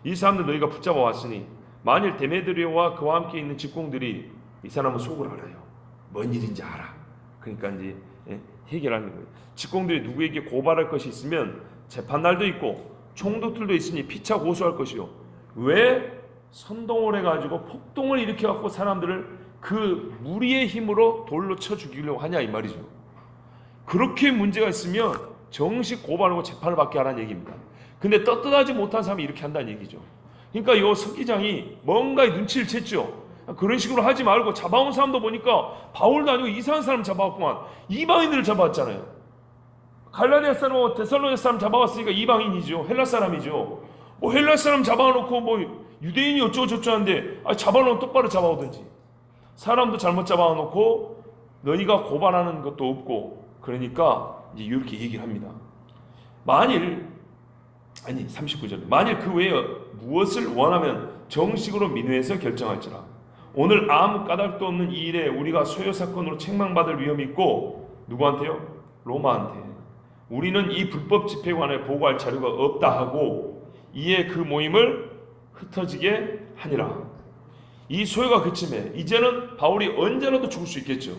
이 사람들 너희가 붙잡아 왔으니 만일 데메드리오와 그와 함께 있는 직공들이 이 사람은 속을 알아요. 뭔 일인지 알아. 그러니까 이제 해결하는 거예요. 직공들이 누구에게 고발할 것이 있으면 재판날도 있고 총독들도 있으니 피차 고소할 것이요. 왜 선동을 해가지고 폭동을 일으켜갖고 사람들을 그 무리의 힘으로 돌로 쳐 죽이려고 하냐 이 말이죠. 그렇게 문제가 있으면 정식 고발하고 재판을 받게 하라는 얘기입니다. 근데 떳떳하지 못한 사람이 이렇게 한다는 얘기죠. 그러니까 이 서기장이 뭔가 눈치를 챘죠. 그런 식으로 하지 말고 잡아온 사람도 보니까 바울도 아니고 이상한 사람 잡아왔구만. 이방인들을 잡아왔잖아요. 갈라디아 사람, 데살로니가 사람 잡아왔으니까 이방인이죠. 헬라 사람이죠. 뭐 헬라 사람 잡아놓고 뭐 유대인이 어쩌고 저쩌고 하는데 잡아놓으면 똑바로 잡아오든지. 사람도 잘못 잡아놓고 너희가 고발하는 것도 없고 그러니까 이제 이렇게 얘기를 합니다. 만일 39절 만일 그 외에 무엇을 원하면 정식으로 민회에서 결정할지라. 오늘 아무 까닭도 없는 이 일에 우리가 소요 사건으로 책망받을 위험이 있고 누구한테요? 로마한테. 우리는 이 불법 집회에 관해 보고할 자료가 없다 하고 이에 그 모임을 흩어지게 하니라. 이 소요가 그침에 이제는 바울이 언제라도 죽을 수 있겠죠.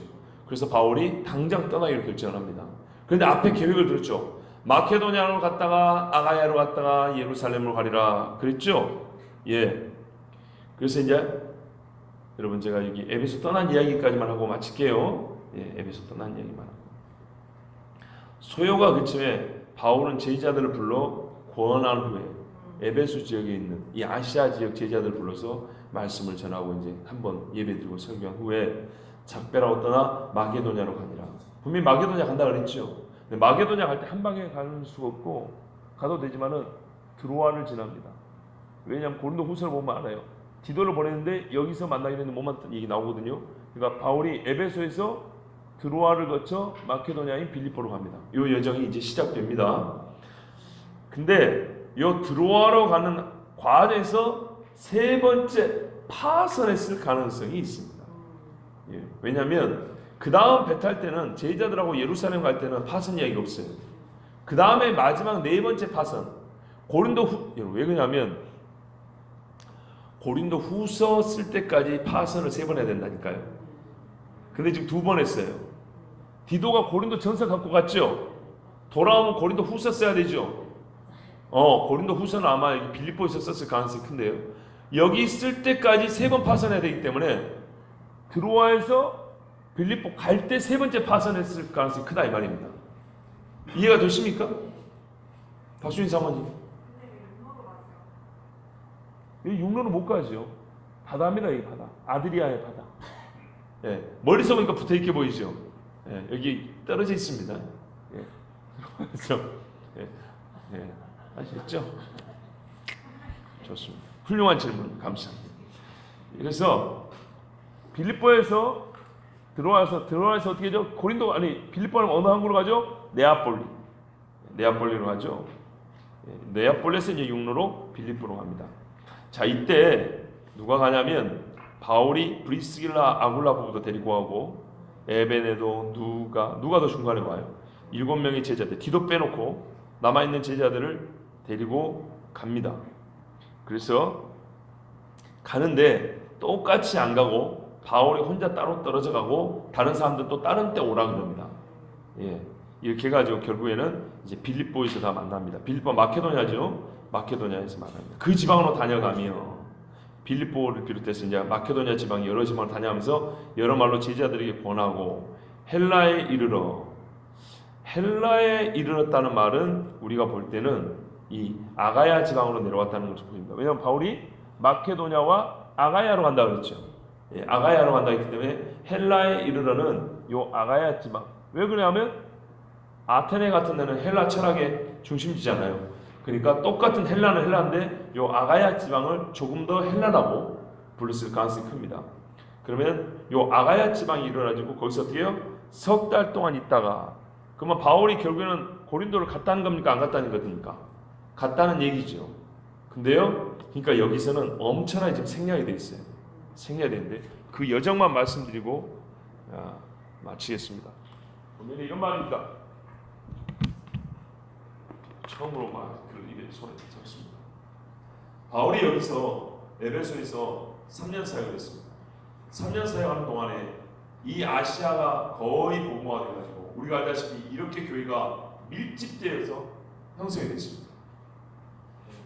그래서 바울이 당장 떠나기로 결정을 합니다. 그런데 앞에 계획을 들었죠. 마케도니아로 갔다가 아가야로 갔다가 예루살렘으로 가리라 그랬죠. 그래서 이제 여러분 제가 여기 에베소 떠난 이야기까지만 하고 마칠게요. 에베소 떠난 이야기만 하고. 소요가 그침에 바울은 제자들을 불러 권한 후에 에베소 지역에 있는 이 아시아 지역 제자들을 불러서 말씀을 전하고 이제 한번 예배드리고 설교한 후에 작배라고 떠나 마게도냐로 가니라. 분명히 마게도냐 간다 그랬죠. 근데 마게도냐 갈 때 한 방에 갈 수가 없고 가도 되지만은 드로아를 지납니다. 왜냐하면 고린도 후서를 보면 알아요. 디도를 보냈는데 여기서 만나기로 했는데 못 만났던 얘기 나오거든요. 그러니까 바울이 에베소에서 드로아를 거쳐 마케도냐인 빌립보로 갑니다. 이 여정이 이제 시작됩니다. 근데 이 드로아로 가는 과정에서 세 번째 파선했을 가능성이 있습니다. 왜냐하면 그 다음 배 탈 때는 제자들하고 예루살렘 갈 때는 파선 이야기가 없어요. 그 다음에 마지막 네 번째 파선 왜 그러냐면 고린도 후서 쓸 때까지 파선을 3번 해야 된다니까요. 근데 지금 2번 했어요. 디도가 고린도 전서 갖고 갔죠. 돌아오면 고린도 후서 써야 되죠. 고린도 후서는 아마 빌립보에서 썼을 가능성이 큰데요. 여기 쓸 때까지 3번 파선해야 되기 때문에 드로아에서 빌립보 갈 때 3번째 파선했을 가능성이 크다 이 말입니다. 이해가 되십니까? 박수인 사모님. 여기 육로는 못 가죠. 바다입니다. 여기 바다. 아드리아의 바다. 예, 멀리서 보니까 붙어있게 보이죠. 예, 여기 떨어져 있습니다. 예. 그렇죠? 예, 예. 아시겠죠? 좋습니다. 훌륭한 질문 감사합니다. 그래서 빌립보에서 들어와서 어떻게 하죠? 고린도 아니 빌립보는 어느 항구로 가죠? 네아폴리로 가죠. 네아폴리에서 이제 육로로 빌립보로 갑니다. 자, 이때 누가 가냐면 바울이 브리스길라 아굴라 부부도 데리고 가고 에베네도 누가 더 중간에 와요. 7명의 제자들 디도 빼놓고 남아있는 제자들을 데리고 갑니다. 그래서 가는데 똑같이 안 가고 바울이 혼자 따로 떨어져 가고 다른 사람들 또 다른 때 오라 그럽니다. 예, 이렇게 해가지고 결국에는 이제 빌립보에서 다 만납니다. 빌립보 마케도냐죠. 마케도냐에서 만납니다. 그 지방으로 다녀가며 빌립보를 비롯해서 이제 마케도냐 지방 여러 지방을 다녀가면서 여러 말로 제자들에게 권하고 헬라에 이르렀다는 말은 우리가 볼 때는 이 아가야 지방으로 내려왔다는 것을 보입니다. 왜냐하면 바울이 마케도냐와 아가야로 간다 그랬죠. 예, 아가야로 간다 했기 때문에 헬라에 이르러는 요 아가야 지방. 왜 그러냐면 아테네 같은 데는 헬라 철학의 중심지잖아요. 그러니까 똑같은 헬라는 헬라인데 요 아가야 지방을 조금 더 헬라라고 불렀을 가능성이 큽니다. 그러면 요 아가야 지방이 이르러가지고 거기서 어떻게 해요? 석 달 동안 있다가 그러면 바울이 결국에는 고린도를 갔다는 겁니까? 안 갔다는 겁니까? 갔다는 얘기죠. 근데요, 그러니까 여기서는 엄청나게 지금 생략이 돼 있어요. 생략이 되는데 그 여정만 말씀드리고 마치겠습니다. 보면 이런 말입니다. 처음으로 그 입에 손에 잡습니다. 바울이 여기서 에베소에서 3년 사역을 했습니다. 3년 사역하는 동안에 이 아시아가 거의 복음화가 돼가지고 우리가 알다시피 이렇게 교회가 밀집되어서 형성이 됐습니다.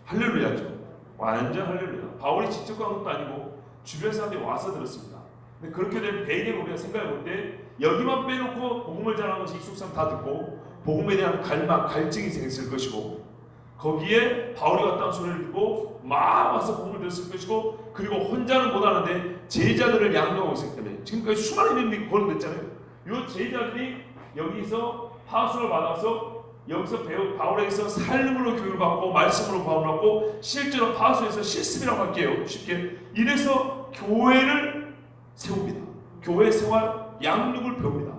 할렐루야죠. 완전 할렐루야. 바울이 직접 간 것도 아니고 주변 사람들이 와서 들었습니다. 근데 그렇게 된 배경을 우리가 생각해 볼 때 여기만 빼놓고 복음을 전하는 것이 익숙 사람 다 듣고 복음에 대한 갈증이 생겼을 것이고 거기에 바울이 왔다는 소리를 듣고 막 와서 복음을 들었을 것이고 그리고 혼자는 못하는데 제자들을 양육하고 있었기 때문에 지금까지 수많은 일들이 거론됐잖아요. 이 제자들이 여기서 파수를 받아서 여기서 바울에게서 삶으로 교육을 받고 말씀으로 구원을 받고 실제로 파수에서 실습이라고 할게요. 쉽게 이래서 교회를 세웁니다. 교회 생활 양육을 배웁니다.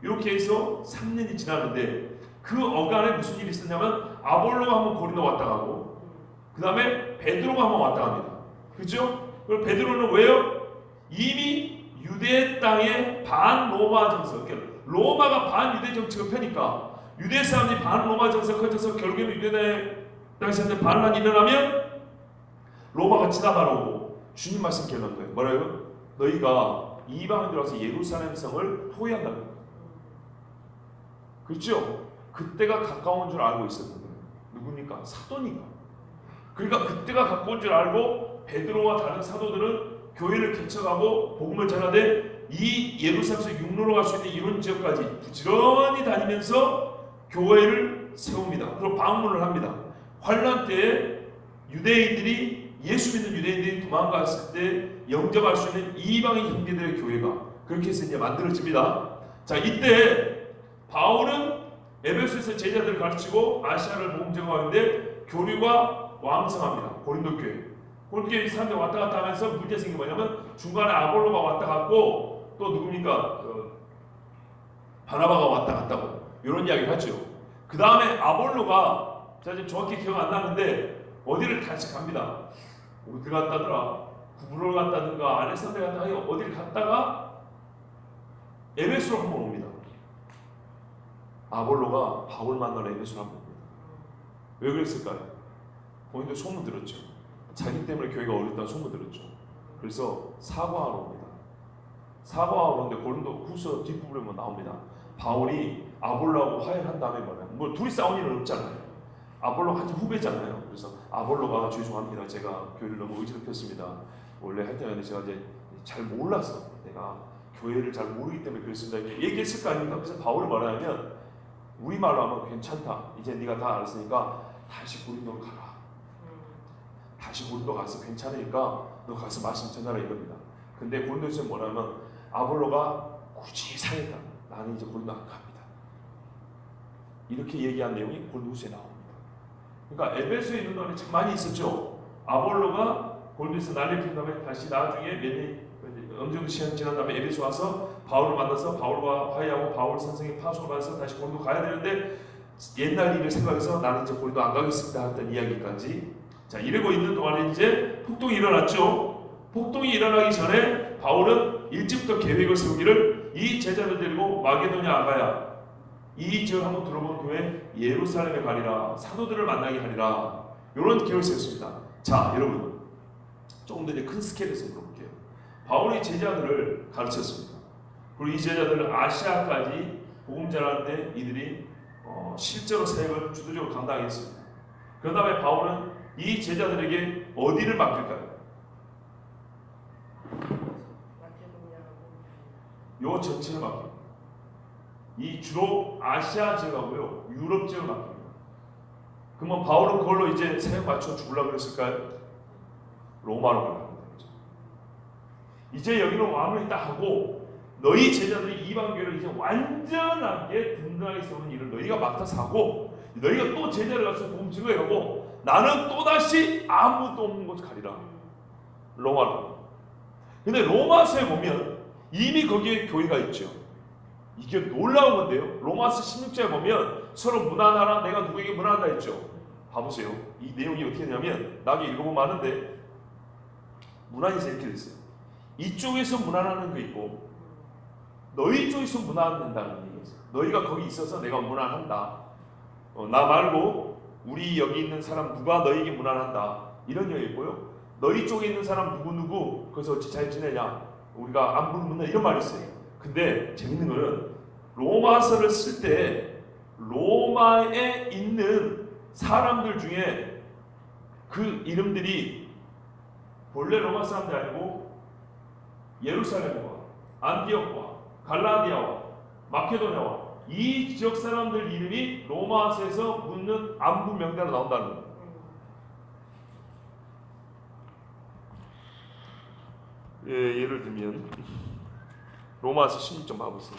이렇게 해서 3년이 지났는데 그 어간에 무슨 일이 있었냐면 아볼로가 한번 고린도 왔다 가고 그 다음에 베드로가 한번 왔다 갑니다. 그렇죠? 그리고 베드로는 왜요? 이미 유대 땅의 반로마 정석, 로마가 반유대 정책을 펴니까 유대 사람들이 반로마 정책을 펼쳐서 결국에는 유대 땅의 사람들 반란이 일어나면 로마가 지나가고 주님 말씀 기억난 거예요. 뭐라고요? 너희가 이방인들 와서 예루살렘 성을 포위한다고. 그렇죠? 그때가 가까운 줄 알고 있었던 거예요. 누굽니까? 사도니까. 그러니까 그때가 가까운 줄 알고 베드로와 다른 사도들은 교회를 개척하고 복음을 전하되 이 예루살렘에서 육로로 갈 수 있는 이런 지역까지 부지런히 다니면서 교회를 세웁니다. 그리고 방문을 합니다. 환란 때에 유대인들이 예수 믿는 유대인들이 도망갔을 때 영접할 수 있는 이방인 형제들의 교회가 그렇게 해서 이제 만들어집니다. 자, 이때 바울은 에베소에서 제자들을 가르치고 아시아를 복음 제공하는데 교류가 왕성합니다. 고린도 교회. 고린도 교회 사람들이 왔다 갔다 하면서 문제 생긴 게 뭐냐면 중간에 아볼로가 왔다 갔고 또 누굽니까? 바나바가 왔다 갔다고 이런 이야기를 하죠. 그 다음에 아볼로가 제가 지금 정확히 기억 안 나는데 어디를 다시 갑니다. 어디 갔다더라? 구브로를 갔다든가 알렉산드에 갔다가 어디를 갔다가 에베소로 한번 옵니다. 아볼로가 바울 만나러 에베소로 한번 옵니다. 왜 그랬을까요? 본인도 소문 들었죠. 자기 때문에 교회가 어렵다는 소문 들었죠. 그래서 사과하러 옵니다. 사과하러 오는데 고린도 후서 뒷부분에 나옵니다. 바울이 아볼로하고 화해한 다음에 뭐냐? 뭐 둘이 싸운 일은 없잖아요. 아볼로가 한참 후배잖아요. 그래서 아볼로가 죄송합니다. 제가 교회를 너무 의지롭혔습니다. 원래 할 때는 제가 이제 잘 몰라서 내가 교회를 잘 모르기 때문에 그랬습니다. 얘기했을 거 아닙니까? 그래서 바울이 뭐라냐면 우리말로 하면 괜찮다. 이제 네가 다 알았으니까 다시 고린도로 가라. 다시 고린도 가서 괜찮으니까 너 가서 말씀 전하라 이겁니다. 근데 고린도에서 뭐냐면 아볼로가 굳이 상했다. 나는 이제 고린도 안 갑니다. 이렇게 얘기한 내용이 고린도후서에 나옵니다. 그러니까 에베소에 있는 동안에 참 많이 있었죠. 아볼로가 고린도에서 난리 핀 다음에 다시 나중에 어느 정도 시간 지난 다음에 에베소 와서 바울을 만나서 바울과 화해하고 바울 선생의 파송을 받아서 다시 고린도 가야 되는데 옛날 일을 생각해서 나는 이제 고린도 안 가겠습니다 했던 이야기까지. 자, 이러고 있는 동안에 이제 폭동이 일어났죠. 폭동이 일어나기 전에 바울은 일찍부터 계획을 세우기를 이 제자를 데리고 마게도냐 아가야 이 지역 한번 들어본 교회 예루살렘에 가리라 사도들을 만나게 하리라 이런 계획을 세웠습니다. 자, 여러분 조금 더 이제 큰 스케일에서 물어볼게요. 바울이 제자들을 가르쳤습니다. 그리고 이 제자들을 아시아까지 복음 전하는데 이들이 실제로 사역을 주도적으로 감당했습니다. 그 다음에 바울은 이 제자들에게 어디를 맡길까요? 요 전체를 맡깁니다. 이 주로 아시아 지역하고요 유럽 지역을 맡깁니다. 그러면 바울은 그걸로 이제 사역 맞춰 죽으려고 그랬을까요? 로마로 가려고 했죠. 이제 여기로 마무리 딱 하고 너희 제자들이 이방교회를 이제 완전하게 든든하게 세우는 일을 너희가 맡아서 하고 너희가 또 제자를 가서 복음 증거하고 나는 또다시 아무도 없는 곳 가리라. 로마로. 근데 로마서에 보면 이미 거기에 교회가 있죠. 이게 놀라운 건데요. 로마서 16장에 보면 서로 문안하라 내가 누구에게 문안한다 했죠. 봐보세요. 이 내용이 어떻게 되냐면 나중에 읽어보면 아는데 문안에서 이렇게 됐어요. 이쪽에서 문안하는 거 있고 너희 쪽에서 문안한다는 얘기였어요. 너희가 거기 있어서 내가 문안한다. 나 말고 우리 여기 있는 사람 누가 너희에게 문안한다. 이런 얘기고요. 너희 쪽에 있는 사람 누구 그래서 어찌 잘 지내냐 우리가 안부 묻는다 이런 말이 있어요. 근데 재밌는 거는 로마서를 쓸 때 로마에 있는 사람들 중에 그 이름들이 본래 로마 사람들이 아니고 예루살렘과 안디옥과 갈라디아와 마케도냐와 이 지역 사람들 이름이 로마서에서 묻는 안부 명단으로 나온다는 거예요. 예를 들면 로마서 16장 봐보세요.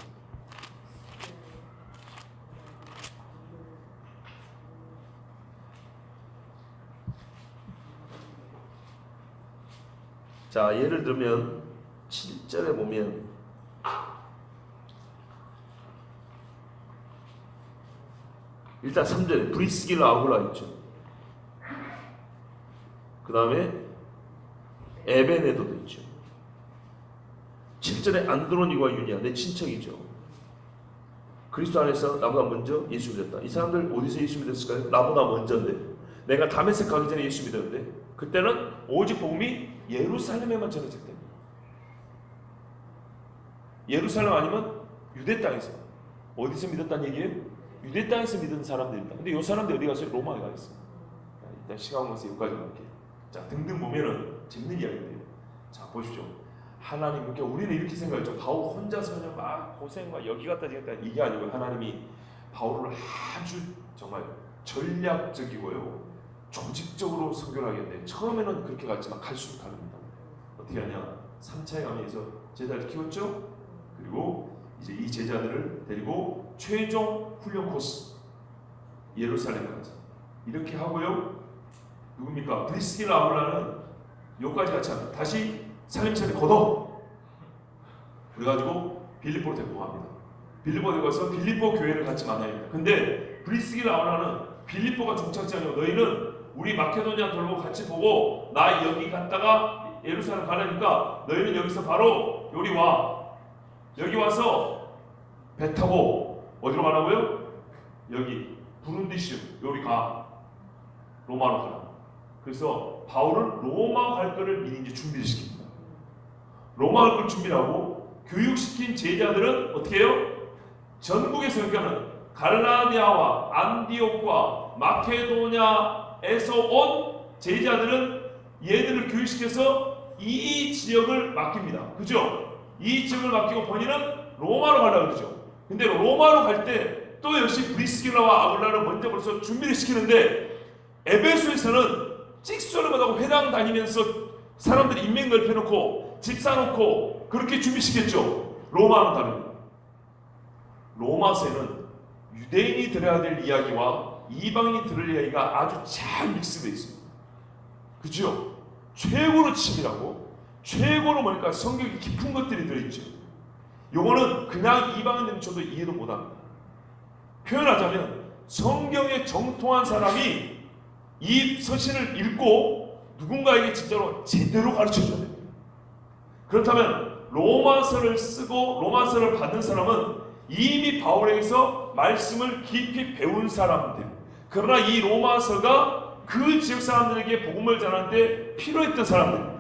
자, 예를 들면 7절에 보면 일단 3절에 브리스길라 아굴라 있죠. 그 다음에 에베네도도 있죠. 7절에 안드로니와 유니아 내 친척이죠. 그리스도 안에서 나보다 먼저 예수 믿었다. 이 사람들 어디서 예수 믿었을까요? 나보다 먼저인데 내가 다메섹 가기 전에 예수 믿었는데 그때는 오직 복음이 예루살렘에만 전해질 때입니다. 예루살렘 아니면 유대 땅에서 어디서 믿었다는 얘기예요? 유대 땅에서 믿은 사람들입니다. 근데 이 사람들 어디 갔어요? 로마에 가 있어요. 일단 시간 가서 여기까지 갈게요. 자, 등등 보면은 재밌는 이야기인데요. 자, 보십시오. 하나님, 그러니까 우리는 이렇게 생각했죠. 바울 혼자서 그냥 막 고생과 여기 갔다 저기 갔다 이게 아니고 하나님이 바울을 아주 정말 전략적이고요, 조직적으로 선교를 하겠는데 처음에는 그렇게 갔지만 갈수록 다릅니다. 어떻게 하냐? 3차에 가면서 제자를 키웠죠. 그리고 이제 이 제자들을 데리고 최종 훈련 코스 예루살렘까지 이렇게 하고요. 누굽니까? 브리스길라 아굴라는 여기까지 같이 합니다. 다시 살림살이 걷어. 그래가지고 빌립보로 데리고 갑니다. 빌립보에 가서 빌립보 교회를 같이 만나야 됩니다. 근데 브리스길라 아굴라는 빌립보가 종착지 아니고 너희는 우리 마케도니아 돌고 같이 보고 나 여기 갔다가 예루살렘 가려니까 너희는 여기서 바로 여기 와. 여기 와서 배 타고 어디로 가라고요? 여기 부룬디시움 여기 가. 로마로 가라. 그래서 바울은 로마 갈 거를 미리 이제 준비를 시킵니다. 로마 갈 걸 준비하고 교육시킨 제자들은 어떻게 해요? 전국에서 그러니까는 갈라디아와 안디옥과 마케도냐에서 온 제자들은 얘들을 교육시켜서 이 지역을 맡깁니다. 그죠? 이 지역을 맡기고 본인은 로마로 가려고 그러죠. 근데 로마로 갈 때 또 역시 브리스길라와 아굴라를 먼저 벌써 준비를 시키는데 에베소에서는 찍소를 못하고 회당 다니면서 사람들이 인맥 넓혀놓고 집 사놓고 그렇게 준비시켰죠. 로마는 다릅니다. 로마서에는 유대인이 들어야 될 이야기와 이방인이 들을 이야기가 아주 잘 믹스되어 있습니다. 그죠? 최고로 치밀하고 최고로 뭐니까 성격이 깊은 것들이 들어있죠. 요거는 그냥 이방인들은 저도 이해도 못합니다. 표현하자면 성경에 정통한 사람이 이 서신을 읽고 누군가에게 진짜로 제대로 가르쳐줘야 됩니다. 그렇다면 로마서를 쓰고 로마서를 받은 사람은 이미 바울에게서 말씀을 깊이 배운 사람들, 그러나 이 로마서가 그 지역 사람들에게 복음을 전하는데 필요했던 사람들입니다.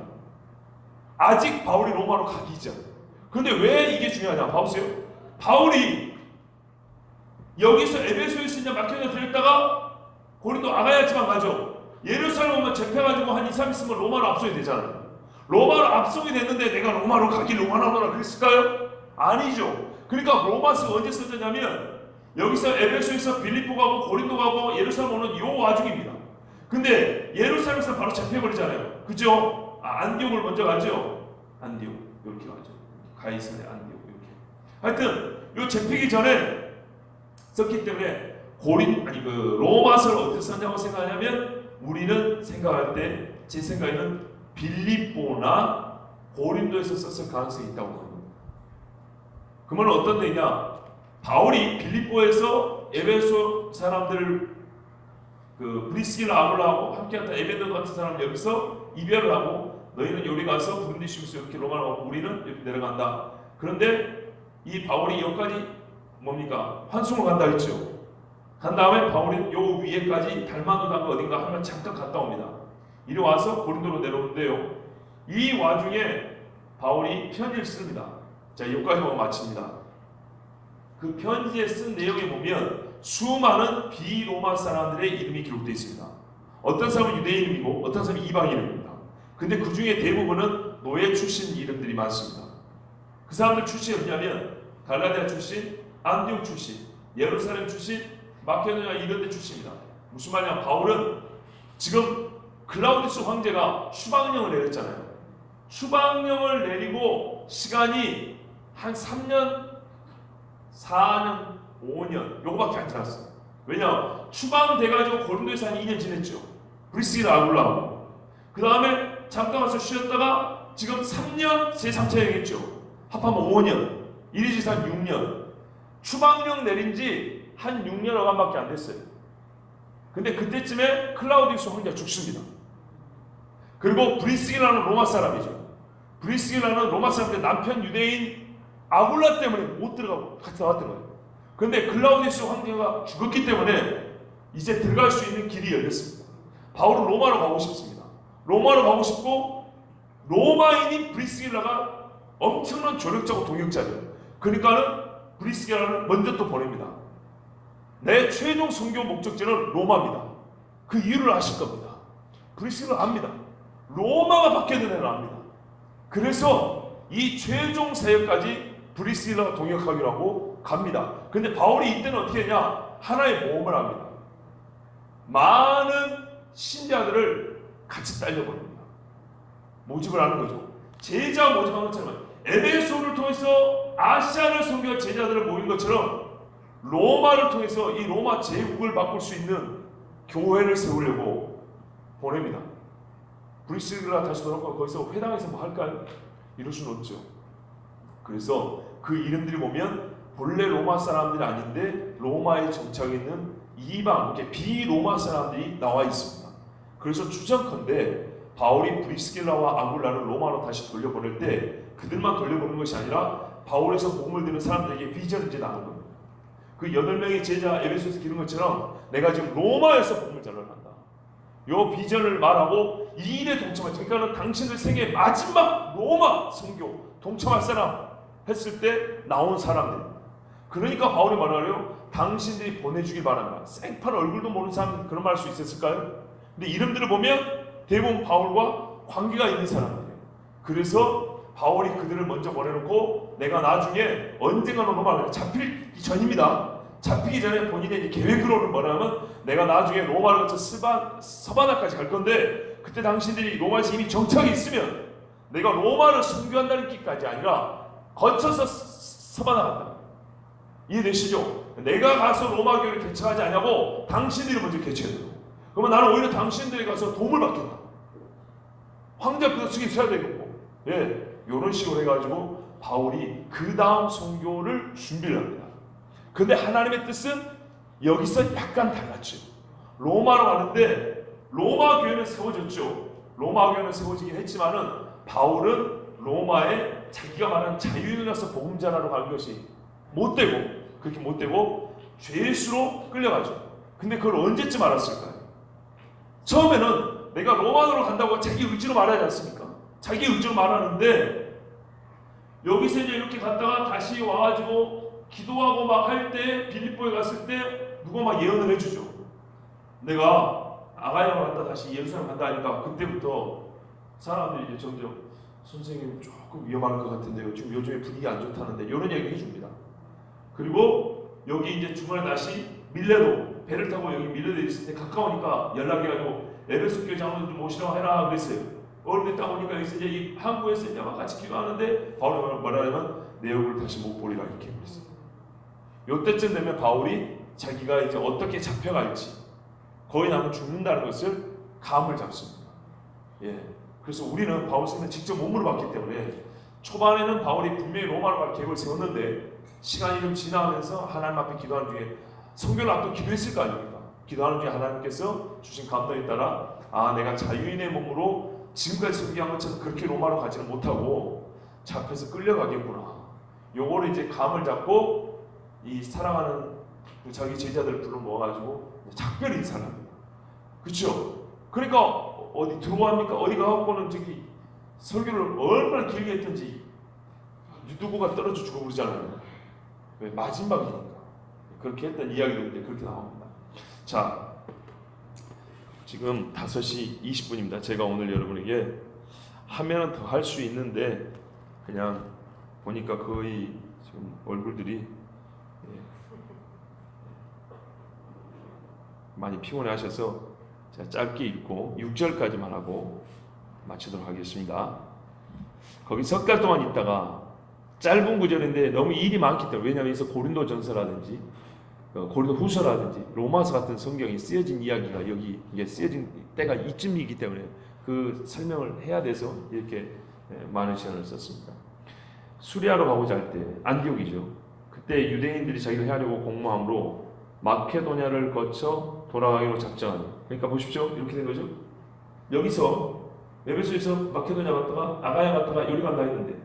아직 바울이 로마로 가기 전. 그런데 왜 이게 중요하냐? 봐보세요. 바울이 여기서 에베소에 있는 마케도냐 들렸다가 고린도 아가야 지방 가죠. 예루살렘 오면 잡혀가지고 한 2, 3일 있으면 로마로 압송이 되잖아요. 로마로 압송이 됐는데 내가 로마로 가길 로마로 그랬을까요? 아니죠. 그러니까 로마서가 언제 써졌냐면 여기서 에베소에서 빌립보 가고 고린도 가고 예루살렘 오는 요 와중입니다. 근데 예루살렘에서 바로 잡혀버리잖아요. 그죠? 안디옥을 먼저 가죠. 안디옥 이렇게 가죠. 가이사랴 안디옥 이렇게. 하여튼 요 잡히기 전에 썼기 때문에 로마서를 어디서 썼냐고 생각하냐면 우리는 생각할 때 제 생각에는 빌립보나 고린도에서 썼을 가능성이 있다고 봅니다. 그러면 어떤 데냐? 바울이 빌립보에서 에베소 사람들을 그 브리스길라 아굴라하고 함께했던 에베도 같은 사람 여기서 이별을 하고 너희는 여기 가서 브룬디시우스 이렇게 로마로 가고 우리는 이렇게 내려간다. 그런데 이 바울이 여기까지 뭡니까? 환송을 간다 했죠. 간 다음에 바울이 요 위에까지 달마누다가 어딘가 하면 잠깐 갔다 옵니다. 이리 와서 고린도로 내려오는데요. 이 와중에 바울이 편지를 씁니다. 자, 여기까지 보고 마칩니다. 그 편지에 쓴 내용에 보면 수많은 비로마 사람들의 이름이 기록되어 있습니다. 어떤 사람은 유대인 이름이고 어떤 사람은 이방 이름입니다. 근데 그 중에 대부분은 노예 출신 이름들이 많습니다. 그 사람들 출신이 어디냐면 갈라디아 출신, 안디옥 출신, 예루살렘 출신, 마케도냐 이런 데 출신입니다. 무슨 말이냐? 바울은 지금 클라우디스 황제가 추방령을 내렸잖아요. 추방령을 내리고 시간이 한 3년, 4년, 5년 요거밖에 안 지났어요. 왜냐? 추방돼가지고 고린도에서 한 2년 지냈죠. 브리스길라 아굴라하고. 그 다음에 잠깐 와서 쉬었다가 지금 3년 제3차 여행했죠. 합하면 5년. 이리지 한 6년. 추방령 내린 지 한 6년 어간밖에 안 됐어요. 근데 그때쯤에 클라우디우스 황제가 죽습니다. 그리고 브리스길라는 로마 사람이죠. 브리스길라는 로마 사람인데 남편 유대인 아굴라 때문에 못 들어가고 같이 나왔던 거예요. 그런데 클라우디우스 황제가 죽었기 때문에 이제 들어갈 수 있는 길이 열렸습니다. 바울은 로마로 가고 싶습니다. 로마로 가고 싶고 로마인인 브리스길라가 엄청난 조력자고 동역자예요. 그러니까는 브리스길라를 먼저 또 보냅니다. 내 최종 선교 목적지는 로마입니다. 그 이유를 아실 겁니다. 브리스길라 압니다. 로마가 바뀌어야 되는 걸 압니다. 그래서 이 최종 사역까지 브리스길라가 동역하기로 하고 갑니다. 근데 바울이 이때는 어떻게 했냐? 하나의 모험을 합니다. 많은 신자들을 같이 딸려버립니다. 모집을 하는 거죠. 제자 모집한 것처럼 에베소를 통해서 아시아를 선교할 제자들을 모인 것처럼 로마를 통해서 이 로마 제국을 바꿀 수 있는 교회를 세우려고 보냅니다. 브리스길라 다시 돌아가고 거기서 회당에서 뭐 할까요? 이럴 수는 없죠. 그래서 그 이름들이 보면 본래 로마 사람들이 아닌데 로마에 정착해 있는 이방, 이렇게 비로마 사람들이 나와 있습니다. 그래서 추정컨대 바울이 브리스길라와 아굴라를 로마로 다시 돌려보낼 때 그들만 돌려보는 것이 아니라 바울에서 복음을 듣는 사람들에게 비전을 이제 나눈 겁니다. 그 8명의 제자 에베소에서 기른 것처럼 내가 지금 로마에서 복음을 전하란다. 요 비전을 말하고 이 일에 동참하지. 그러니까 당신들 생애 마지막 로마 선교 동참할 사람 했을 때 나온 사람들. 그러니까 바울이 말하래요. 당신들이 보내주길 바랍니다. 생판 얼굴도 모르는 사람 그런 말 할 수 있었을까요? 근데 이름들을 보면 대부분 바울과 관계가 있는 사람들이에요. 그래서 바울이 그들을 먼저 보내놓고 내가 나중에 언젠가는 로마를 잡히기 전입니다. 잡히기 전에 본인의 계획으로는 뭐냐면 내가 나중에 로마를 거쳐 서바나까지 갈 건데 그때 당신들이 로마에서 이미 정착이 있으면 내가 로마를 순교한다는 뜻까지 아니라 거쳐서 서바나 간다. 이해되시죠? 내가 가서 로마 교회를 개척하지 않냐고 당신들이 먼저 개척해야 돼요. 그러면 나는 오히려 당신들이 가서 도움을 받겠다. 황제 그 속에 있어야 되겠고, 이런 식으로 해가지고 바울이 그 다음 선교를 준비를 합니다. 근데 하나님의 뜻은 여기서 약간 달랐죠. 로마로 가는데 로마 교회는 세워졌죠. 로마 교회는 세워지긴 했지만은 바울은 로마에 자기가 말하는 자유인으로서 복음 전하러 간 것이 그렇게 못되고 죄수로 끌려가죠. 근데 그걸 언제쯤 알았을까요? 처음에는 내가 로마로 간다고 자기 의지로 말하지 않습니까? 자기 의지로 말하는데 여기서 이제 이렇게 갔다가 다시 와가지고 기도하고 막 할 때 빌립보에 갔을 때 누가 막 예언을 해주죠. 내가 아가야로 갔다 다시 예루살렘 간다 하니까 그때부터 사람들이 이제 점점 선생님 조금 위험할 것 같은데요. 지금 요즘에 분위기 안 좋다는데 이런 얘기 해줍니다. 그리고 여기 이제 중간에 다시 밀레도 배를 타고 여기 밀레도에 있을 때 가까우니까 연락해가지고 에베소 교회 장로들 좀 오시라고 해라 그랬어요. 어른들 딱 오니까 여기서 이제 이 한국에서 이제 막 같이 기도하는데 바울이 뭐라냐면 내 얼굴 다시 못 보리라 이렇게 그랬어요. 요때쯤 되면 바울이 자기가 이제 어떻게 잡혀갈지 거의 나면 죽는다는 것을 감을 잡습니다. 그래서 우리는 바울 선생님 직접 몸으로 봤기 때문에 초반에는 바울이 분명히 로마로 갈 계획을 세웠는데 시간이 좀 지나면서 하나님 앞에 기도하는 중에 성경을 앞두고 기도했을 거 아닙니까? 기도하는 중에 하나님께서 주신 감동에 따라 내가 자유인의 몸으로 지금까지 설교한 것처럼 그렇게 로마로 가지는 못하고 잡혀서 끌려가겠구나. 요거를 이제 감을 잡고 이 사랑하는 자기 제자들을 불러 모아가지고 작별 인사를 합니다. 그렇죠? 그러니까 어디 들어갑니까? 어디 가갖고는 저기 설교를 얼마나 길게 했던지 누구가 떨어져 죽어 그러잖아요. 왜? 마지막이니까. 그렇게 했던 이야기도 이제 그렇게 나옵니다. 자, 지금 5시 20분입니다. 제가 오늘 여러분에게 하면은 더 할 수 있는데 그냥 보니까 거의 지금 얼굴들이 많이 피곤해 하셔서 제가 짧게 읽고 6절까지만 하고 마치도록 하겠습니다. 거기 석 달 동안 있다가 짧은 구절인데 너무 일이 많기 때문에, 왜냐하면 여기서 고린도 전서라든지 고린도 후서라든지 로마서 같은 성경이 쓰여진 이야기가 여기 이게 쓰여진 때가 이쯤이기 때문에 그 설명을 해야 돼서 이렇게 많은 시간을 썼습니다. 수리아로 가고자 할 때 안디옥이죠. 그때 유대인들이 자기를 해하려고 공모함으로 마케도냐를 거쳐 돌아가기로 작정하니, 그러니까 보십시오. 이렇게 된 거죠. 여기서 에베소에서 마케도냐 갔다가 아가야 갔다가 여기 간다 했는데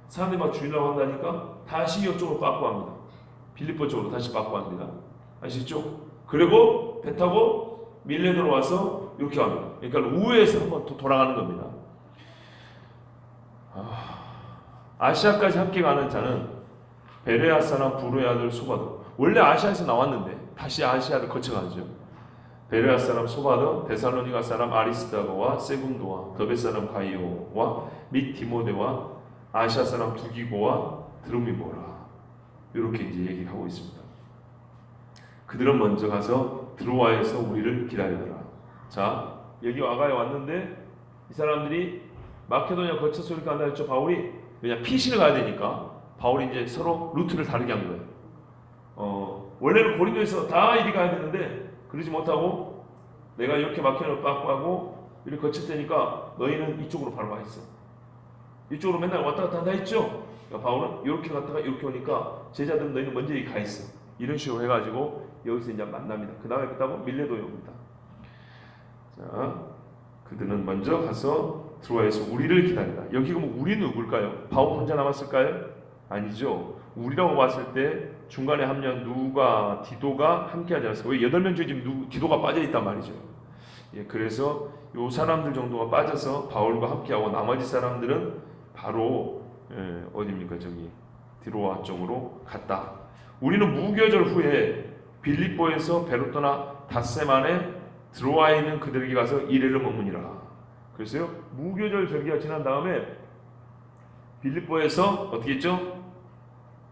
사람들이 막 주인라고 한다니까 다시 이쪽으로 빠꾸 합니다. 빌립보 쪽으로 다시 빠꾸 합니다. 아시죠? 그리고 배 타고 밀레도로 와서 이렇게 합니다. 그러니까 우회해서 한번 또 돌아가는 겁니다. 아시아까지 함께 가는 자는 베레아 사람 부르의 아들 소바도, 원래 아시아에서 나왔는데 다시 아시아를 거쳐가죠. 베레아 사람 소바도, 데살로니가 사람 아리스다고와 세군도와 더베 사람 가이오와 및 디모데와 아시아 사람 두기고와 드로미모라, 이렇게 이제 얘기하고 있습니다. 그들은 먼저 가서 드로아에서 우리를 기다리더라. 자, 여기 아가에 왔는데 이 사람들이 마케도냐 거쳐서 이렇게 간다 했죠. 바울이 왜냐 피신을 가야 되니까 바울이 이제 서로 루트를 다르게 한 거예요. 원래는 고린도에서 다 이리 가야 되는데 그러지 못하고 내가 이렇게 마케도냐 빠꾸하고 이렇게 거칠 테니까 너희는 이쪽으로 바로 와 있어. 이쪽으로 맨날 왔다 갔다 한다 했죠. 그러니까 바울은 이렇게 갔다가 이렇게 오니까 제자들은 너희는 먼저 여기 가 있어. 이런 식으로 해가지고 여기서 이제 만납니다. 그 다음에 끝나고 밀레도에 옵니다. 자, 그들은 먼저 가서 드로아에서 우리를 기다리다. 여기 그럼 우리는 누굴까요? 바울 혼자 남았을까요? 아니죠. 우리라고 봤을 때 중간에 합류한 누가 디도가 함께하지 않았어요. 왜 8명 중에 지금 디도가 빠져있단 말이죠. 그래서 요 사람들 정도가 빠져서 바울과 함께하고 나머지 사람들은 바로 어디입니까? 저기 드로아 쪽으로 갔다. 우리는 무교절 후에 빌립보에서 배로 떠나 닷새만에 들어와 있는 그들에게 가서 이레를 머무니라. 그래서요, 무교절 절기가 지난 다음에 빌립보에서 어떻게 했죠?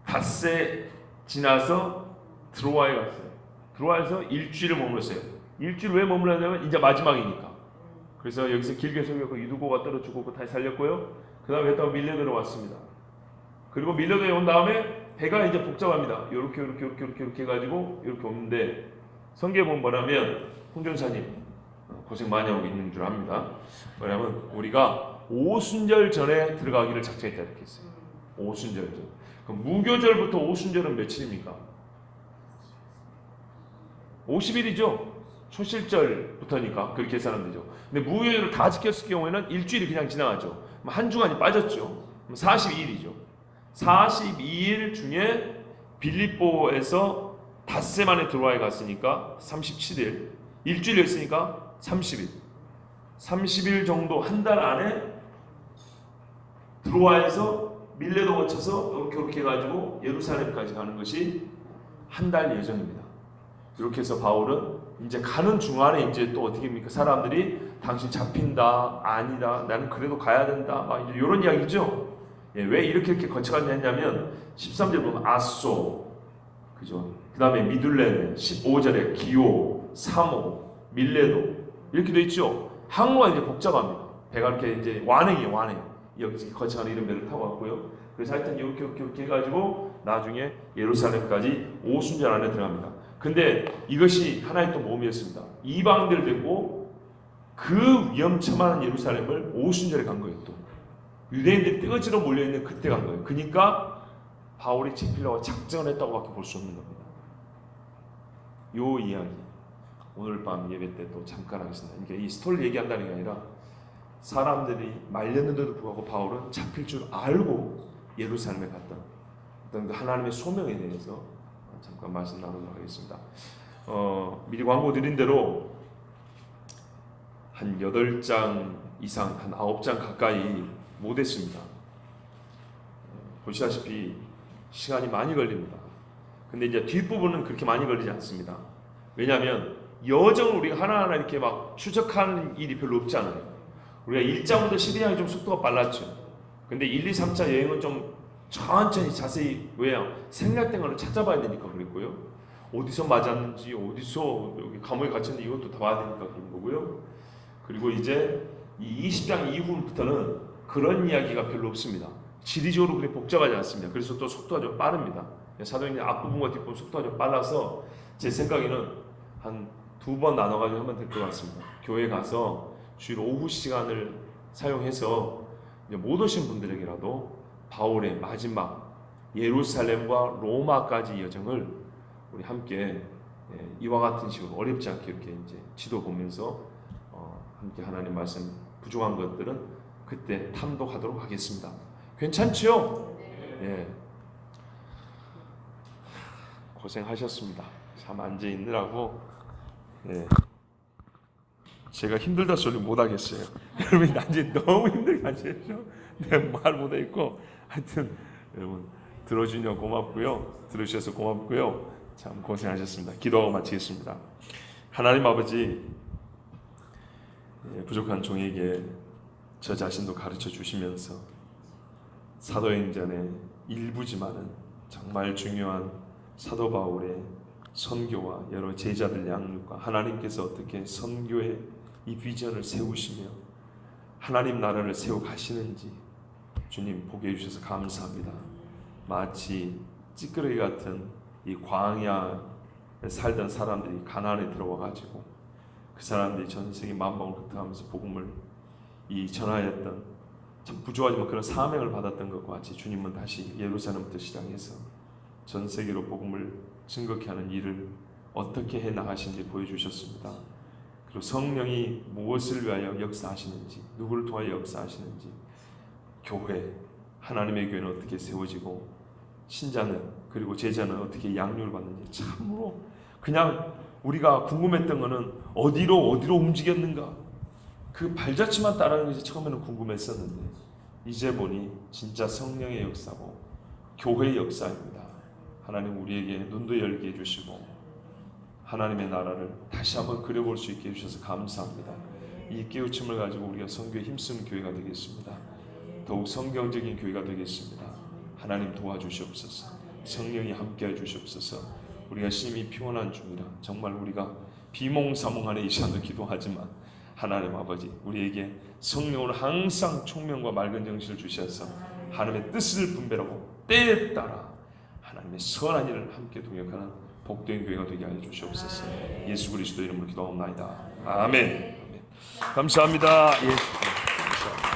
닷새 지나서 드로아에 갔어요. 드로아에서 일주일을 머물렀어요. 일주일 왜 머물렀냐면 이제 마지막이니까. 그래서 여기서 길게 설교하고 유두고가 떨어 죽고 다시 살렸고요. 그 다음에 배 타고 밀레도로 왔습니다. 그리고 밀레도에 온 다음에 배가 이제 복잡합니다. 요렇게 해가지고 이렇게 오는데 성경에 보면 뭐냐면 홍전사님 고생 많이 하고 있는 줄 압니다. 뭐냐면 우리가 오순절 전에 들어가기를 작정했다 이렇게 했어요. 오순절 전. 그럼 무교절부터 오순절은 며칠입니까? 50일이죠. 초실절부터니까 그렇게 계산하면 되죠. 근데 무교절을 다 지켰을 경우에는 일주일이 그냥 지나가죠. 한 주간이 빠졌죠. 42일이죠. 42일 중에 빌립보에서 닷새 만에 드로아에 갔으니까 37일, 일주일 했으니까 30일. 30일 정도 한 달 안에 드로아에서 밀레도 거쳐서 이렇게 해가지고 예루살렘까지 가는 것이 한 달 예정입니다. 이렇게 해서 바울은 이제 가는 중간에 이제 또 어떻게 합니까? 사람들이 당신 잡힌다, 아니다, 나는 그래도 가야 된다, 막 이제 이런 이야기죠. 예, 왜 이렇게 거쳐가냐 했냐면 13절 보면 아소, 그죠? 그 다음에 미둘레네, 15절에 기오, 사모, 밀레도 이렇게 돼 있죠. 항로가 이제 복잡합니다. 배가 이렇게 이제 완행. 여기 거쳐가는 이런 배를 타고 왔고요. 그래서 하여튼 이렇게 해가지고 나중에 예루살렘까지 오순절 안에 들어갑니다. 근데 이것이 하나의 또 모험이었습니다. 이방인들 되고 그 위험천만한 예루살렘을 오순절에 간 거예요. 또 유대인들이 뜨거지로 몰려있는 그때 간 거예요. 그러니까 바울이 잡히려고 작정을 했다고밖에 볼 수 없는 겁니다. 요 이야기 오늘 밤 예배 때 또 잠깐 하겠습니다. 이게 이 스토리를 얘기한다는 게 아니라 사람들이 말렸는데도 불구하고 바울은 잡힐 줄 알고 예루살렘에 갔던 어떤 하나님의 소명에 대해서 잠깐 말씀 나누도록 하겠습니다. 미리 광고 드린 대로 한 8장 이상, 한 9장 가까이 못했습니다. 보시다시피 시간이 많이 걸립니다. 근데 이제 뒷부분은 그렇게 많이 걸리지 않습니다. 왜냐하면 여정을 우리가 하나하나 이렇게 막 추적하는 일이 별로 없잖아요. 우리가 1장부터 12장이 좀 속도가 빨랐죠. 근데 1, 2, 3차 여행은 좀 천천히 자세히, 왜요? 생략된 거를 찾아봐야 되니까 그랬고요. 어디서 맞았는지, 어디서 여기 감옥에 갇혔는지 이것도 다 봐야 되니까 그런 거고요. 그리고 이제 이 20장 이후부터는 그런 이야기가 별로 없습니다. 지리적으로 그렇게 복잡하지 않습니다. 그래서 또 속도가 좀 빠릅니다. 사도행전 앞부분과 뒷부분 속도가 좀 빨라서 제 생각에는 한 2번 나눠가지고 하면 될 것 같습니다. 교회 가서 주일 오후 시간을 사용해서 못 오신 분들에게라도 바울의 마지막 예루살렘과 로마까지 여정을 우리 함께 이와 같은 식으로 어렵지 않게 이렇게 이제 지도 보면서 함께 하나님 말씀 부족한 것들은 그때 탐독하도록 하겠습니다. 괜찮죠? 예. 고생하셨습니다. 참 앉아 있느라고 제가 힘들다 소리 못 하겠어요. 여러분이 나중에 너무 힘들게 하시죠. 내가 말 못 하겠고 하여튼 여러분 들어주셔서 고맙고요. 들어주셔서 고맙고요. 참 고생하셨습니다. 기도하고 마치겠습니다. 하나님 아버지, 부족한 종에게 저 자신도 가르쳐 주시면서 사도행전의 일부지만은 정말 중요한 사도 바울의 선교와 여러 제자들 양육과 하나님께서 어떻게 선교의 이 비전을 세우시며 하나님 나라를 세워 가시는지 주님 보게 해주셔서 감사합니다. 마치 찌끄러기 같은 이 광야에 살던 사람들이 가나안에 들어와 가지고 그 사람들이 전 세계 만방을 흩어가면서 복음을 이 전하였던 참 부조하지만 그런 사명을 받았던 것과 같이 주님은 다시 예루살렘부터 시작해서 전 세계로 복음을 증거케 하는 일을 어떻게 해 나가시는지 보여주셨습니다. 그리고 성령이 무엇을 위하여 역사하시는지, 누구를 통하여 역사하시는지, 교회, 하나님의 교회는 어떻게 세워지고 신자는 그리고 제자는 어떻게 양육을 받는지 참으로 그냥 우리가 궁금했던 것은 어디로 움직였는가, 그 발자취만 따라하는 것이 처음에는 궁금했었는데 이제 보니 진짜 성령의 역사고 교회의 역사입니다. 하나님 우리에게 눈도 열게 해주시고 하나님의 나라를 다시 한번 그려볼 수 있게 해주셔서 감사합니다. 이 깨우침을 가지고 우리가 선교에 힘쓰는 교회가 되겠습니다. 더욱 성경적인 교회가 되겠습니다. 하나님 도와주시옵소서. 성령이 함께해 주시옵소서. 우리가 심히 피곤한 중이라 정말 우리가 비몽사몽하는 이 시간도 기도하지만 하나님 아버지 우리에게 성령으로 항상 총명과 맑은 정신을 주셔서 하나님의 뜻을 분별하고 때에 따라 하나님의 선한 일을 함께 동역하는 복된 교회가 되게 하여 주시옵소서. 예수 그리스도 이름으로 기도하옵나이다. 아멘. 감사합니다. 예. 감사합니다.